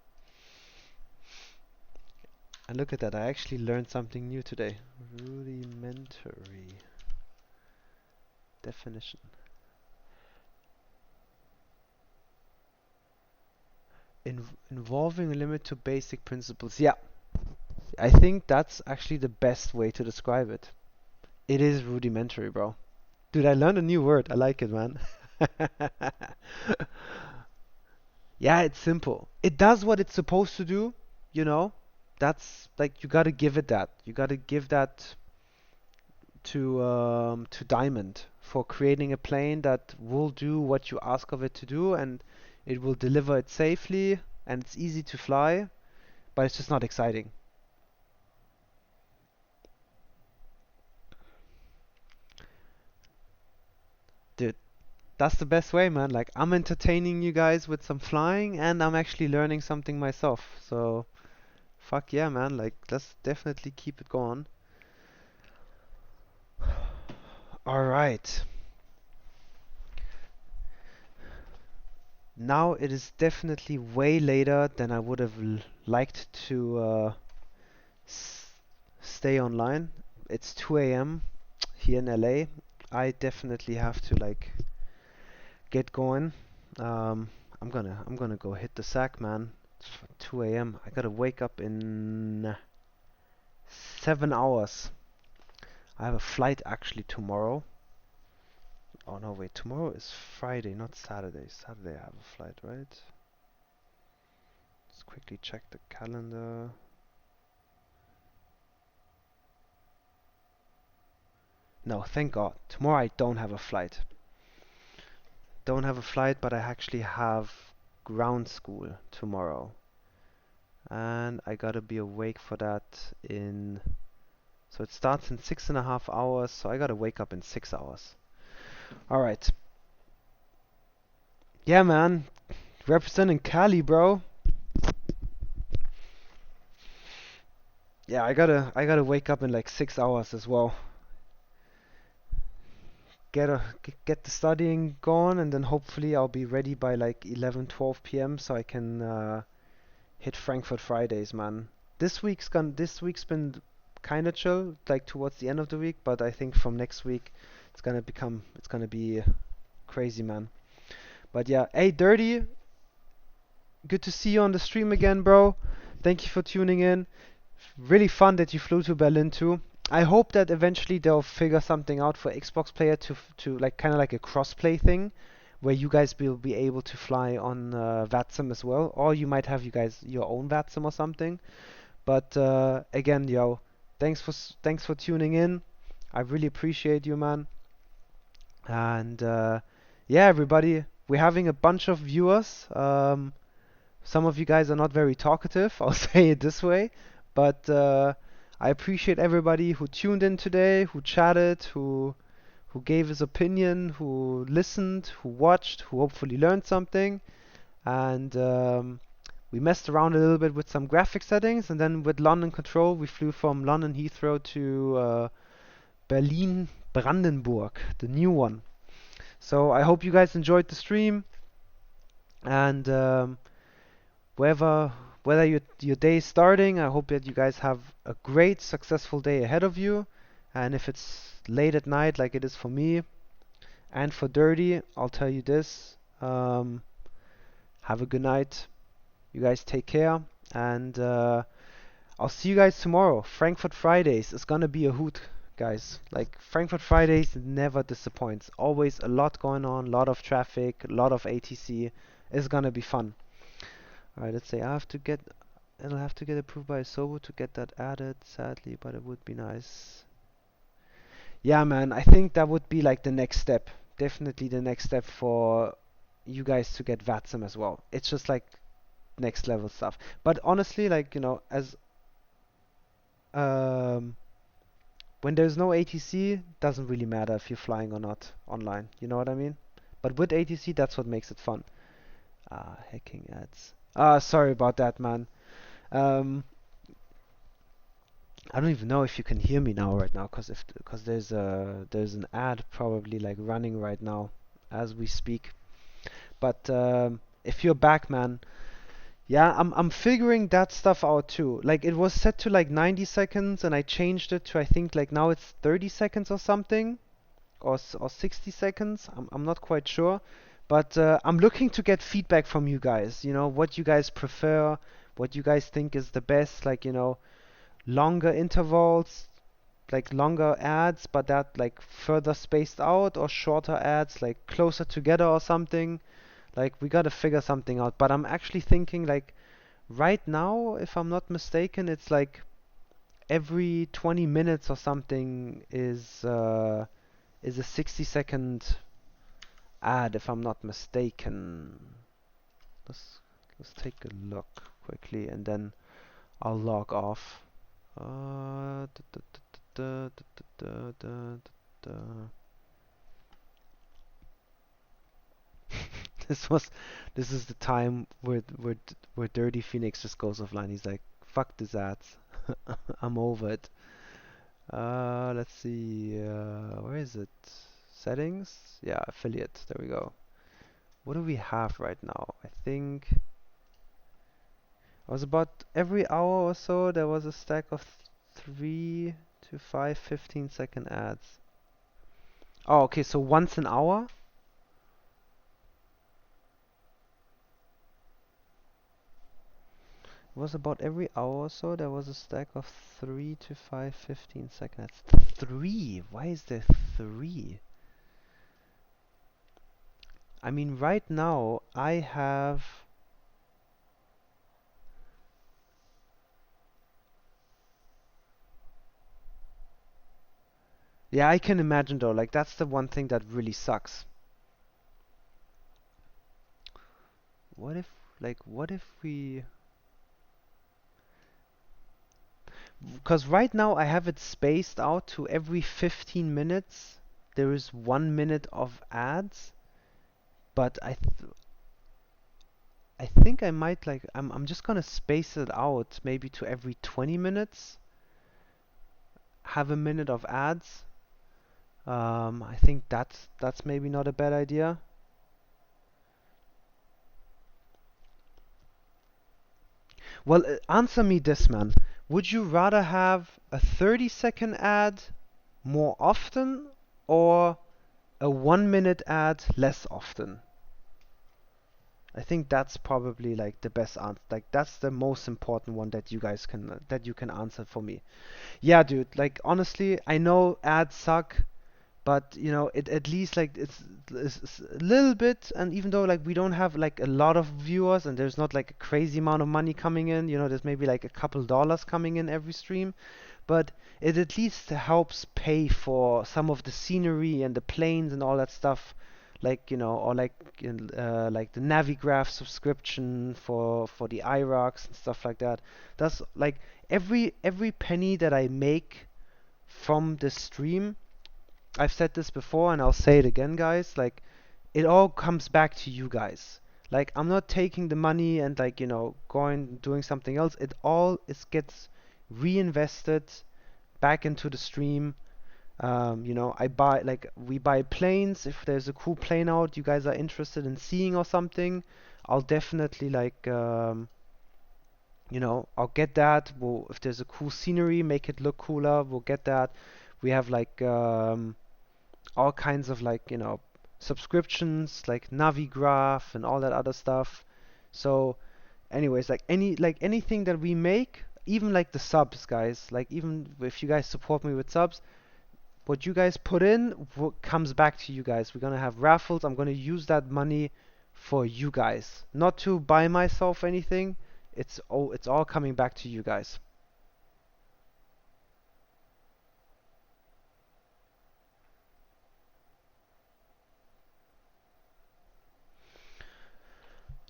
And look at that, I actually learned something new today. Rudimentary definition. Involving a limit to basic principles. Yeah, I think that's actually the best way to describe it. It is rudimentary, bro. Dude, I learned a new word. I like it, man. Yeah, it's simple. It does what it's supposed to do, you know? That's like you gotta give it that. You gotta give that to Diamond for creating a plane that will do what you ask of it to do, and it will deliver it safely, and it's easy to fly, but it's just not exciting. Dude, that's the best way, man. Like, I'm entertaining you guys with some flying, and I'm actually learning something myself. So, fuck yeah, man. Like, let's definitely keep it going. All right. Now it is definitely way later than I would have liked to stay online. It's 2 a.m. here in LA. I definitely have to like get going. Um, I'm gonna go hit the sack, man. It's 2 a.m. I gotta wake up in 7 hours. I have a flight actually tomorrow. Oh no, wait, tomorrow is Friday, not Saturday. Saturday I have a flight, right? Let's quickly check the calendar. No, thank God. Tomorrow I don't have a flight. Don't have a flight, but I actually have ground school tomorrow. And I gotta be awake for that in... So it starts in 6.5 hours, so I gotta wake up in 6 hours. Alright. Yeah, man. Representing Cali, bro. Yeah, I gotta wake up in like 6 hours as well. Get the studying going, and then hopefully I'll be ready by like 11, 12 p.m. so I can hit Frankfurt Fridays, man. This week's been kind of chill, like towards the end of the week, but I think from next week it's gonna be crazy, man. But yeah, hey, Dirty, good to see you on the stream again, bro. Thank you for tuning in. Really fun that you flew to Berlin too. I hope that eventually they'll figure something out for Xbox player to like kind of like a cross-play thing, where you guys will be able to fly on VATSIM as well, or you might have you guys your own VATSIM or something. But again, yo, thanks for tuning in. I really appreciate you, man. And yeah, everybody, we're having a bunch of viewers. Some of you guys are not very talkative, I'll say it this way, but I appreciate everybody who tuned in today, who chatted, who gave his opinion, who listened, who watched, who hopefully learned something. And we messed around a little bit with some graphic settings, and then with London Control, we flew from London Heathrow to Berlin Brandenburg, the new one. So I hope you guys enjoyed the stream, and whether your day is starting, I hope that you guys have a great, successful day ahead of you. And if it's late at night, like it is for me and for Dirty, I'll tell you this: have a good night. You guys take care, and I'll see you guys tomorrow. Frankfurt Fridays is gonna be a hoot, guys. Like, Frankfurt Fridays never disappoints. Always a lot going on, a lot of traffic, a lot of ATC. It's gonna be fun. Alright, let's say it'll have to get approved by Sobo to get that added, sadly, but it would be nice. Yeah, man, I think that would be like the next step. Definitely the next step for you guys to get VATSIM as well. It's just like next level stuff. But honestly, like, as um when there's no ATC, doesn't really matter if you're flying or not online. You know what I mean? But with ATC, that's what makes it fun. Hacking ads. Sorry about that, man. Um, I don't even know if you can hear me now right now, because there's an ad probably like running right now as we speak. But if you're back, man, yeah, I'm figuring that stuff out too. Like, it was set to like 90 seconds, and I changed it to, I think, like now it's 30 seconds or something, or 60 seconds. I'm not quite sure, but I'm looking to get feedback from you guys. What you guys prefer, what you guys think is the best. Like, longer intervals, like longer ads, but that like further spaced out, or shorter ads, like closer together or something. Like, we gotta figure something out. But I'm actually thinking, like, right now, if I'm not mistaken, it's like every 20 minutes or something is a 60-second ad, if I'm not mistaken. Let's take a look quickly, and then I'll log off. This is the time where Dirty Phoenix just goes offline. He's like, fuck these ads. I'm over it. Let's see, where is it? Settings? Yeah, affiliate. There we go. What do we have right now? I think it was about every hour or so there was a stack of 3 to 5 15-second ads. Oh, okay, so once an hour? It was about every hour or so there was a stack of 3 to 5 15-second ads. 3? Why is there 3? I mean, right now I have... Yeah, I can imagine though, like, that's the one thing that really sucks. What if we... Because right now I have it spaced out to every 15 minutes there is 1 minute of ads, but I think I might, like, I'm just gonna space it out maybe to every 20 minutes have a minute of ads. I think that's maybe not a bad idea. Well, answer me this, man. Would you rather have a 30-second ad more often, or a 1 minute ad less often? I think that's probably like the best answer. Like, that's the most important one that you guys can answer for me. Yeah, dude. Like, honestly, I know ads suck, but it at least, like, it's a little bit. And even though, like, we don't have like a lot of viewers, and there's not like a crazy amount of money coming in, there's maybe like a couple dollars coming in every stream, but it at least helps pay for some of the scenery and the planes and all that stuff, like, or like like the Navigraph subscription for the IROCs and stuff like that. That's like every penny that I make from the stream. I've said this before and I'll say it again, guys. Like, it all comes back to you guys. Like, I'm not taking the money and, like, going doing something else. It all gets reinvested back into the stream. We buy planes. If there's a cool plane out you guys are interested in seeing or something, I'll definitely, like, You know, I'll get that. We'll, if there's a cool scenery, make it look cooler. We'll get that. We have like all kinds of like, you know, subscriptions like Navigraph and all that other stuff. So anyways, like anything that we make, even like the subs, guys, like even if you guys support me with subs, what you guys put in comes back to you guys. We're gonna have raffles. I'm gonna use that money for you guys, not to buy myself anything. It's all coming back to you guys.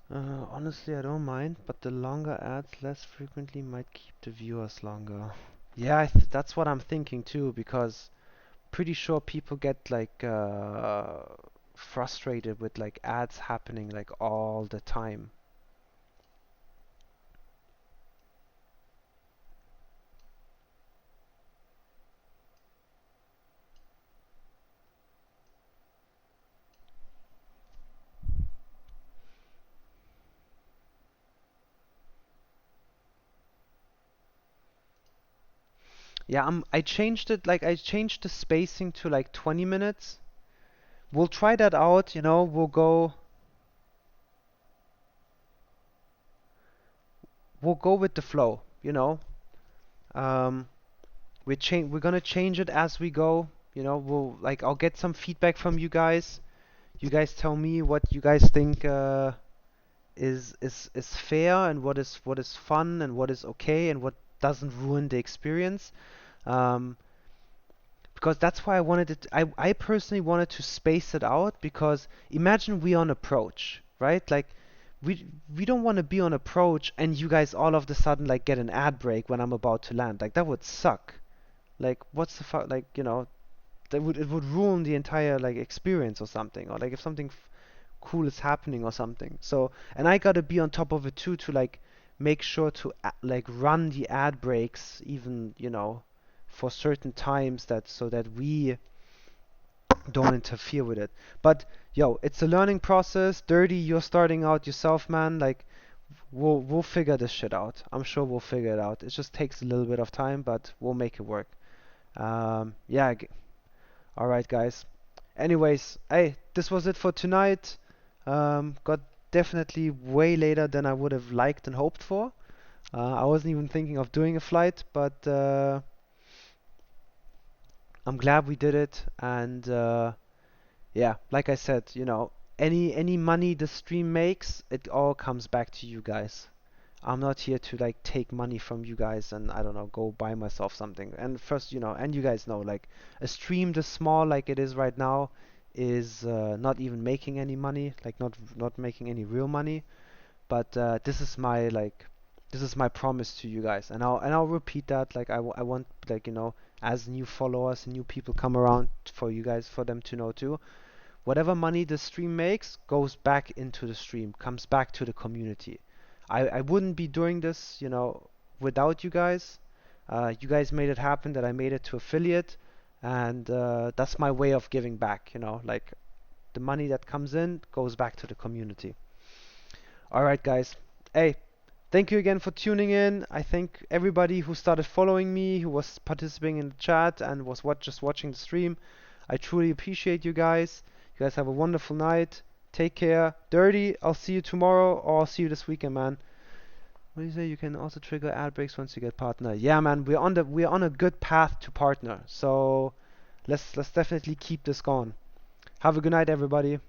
Honestly, I don't mind, but the longer ads less frequently might keep the viewers longer. Yeah, that's what I'm thinking too, because pretty sure people get like frustrated with like ads happening like all the time. Yeah, I changed it, like I changed the spacing to like 20 minutes. We'll try that out, you know, we'll go with the flow, you know. Um, we're gonna change it as we go, you know. I'll get some feedback from you guys. You guys tell me what you guys think is fair, and what is fun, and what is okay, and what doesn't ruin the experience. Um, because that's why I wanted it. I personally wanted to space it out, because imagine we on approach, right? Like we don't want to be on approach and you guys all of a sudden like get an ad break when I'm about to land. Like that would suck. Like what's the fuck? Like, you know, it would ruin the entire like experience or something, or like if something cool is happening or something. So, and I gotta be on top of it too, to like make sure to like run the ad breaks even, you know, for certain times, that so that we don't interfere with it. But yo, it's a learning process. Dirty, you're starting out yourself, man. Like we'll figure this shit out. I'm sure we'll figure it out. It just takes a little bit of time, but we'll make it work. Yeah. All right, guys. Anyways, hey, this was it for tonight. Got definitely way later than I would have liked and hoped for. I wasn't even thinking of doing a flight, but I'm glad we did it. And yeah, like I said, you know, any money the stream makes, it all comes back to you guys. I'm not here to like take money from you guys and I don't know, go buy myself something. And first, you know, and you guys know, like a stream this small like it is right now is not even making any money, like not making any real money. But this is my promise to you guys, and I'll repeat that. Like I want, like, you know, as new followers, new people come around, for you guys, for them to know too. Whatever money the stream makes goes back into the stream, comes back to the community. I wouldn't be doing this, you know, without you guys. You guys made it happen that I made it to affiliate, and that's my way of giving back, you know, like the money that comes in goes back to the community. Alright, guys. Hey, thank you again for tuning in. I thank everybody who started following me, who was participating in the chat, and was just watching the stream. I truly appreciate you guys. You guys have a wonderful night. Take care. Dirty, I'll see you tomorrow, or I'll see you this weekend, man. What do you say? You can also trigger ad breaks once you get partner. Yeah, man, we're on a good path to partner. So let's definitely keep this going. Have a good night, everybody.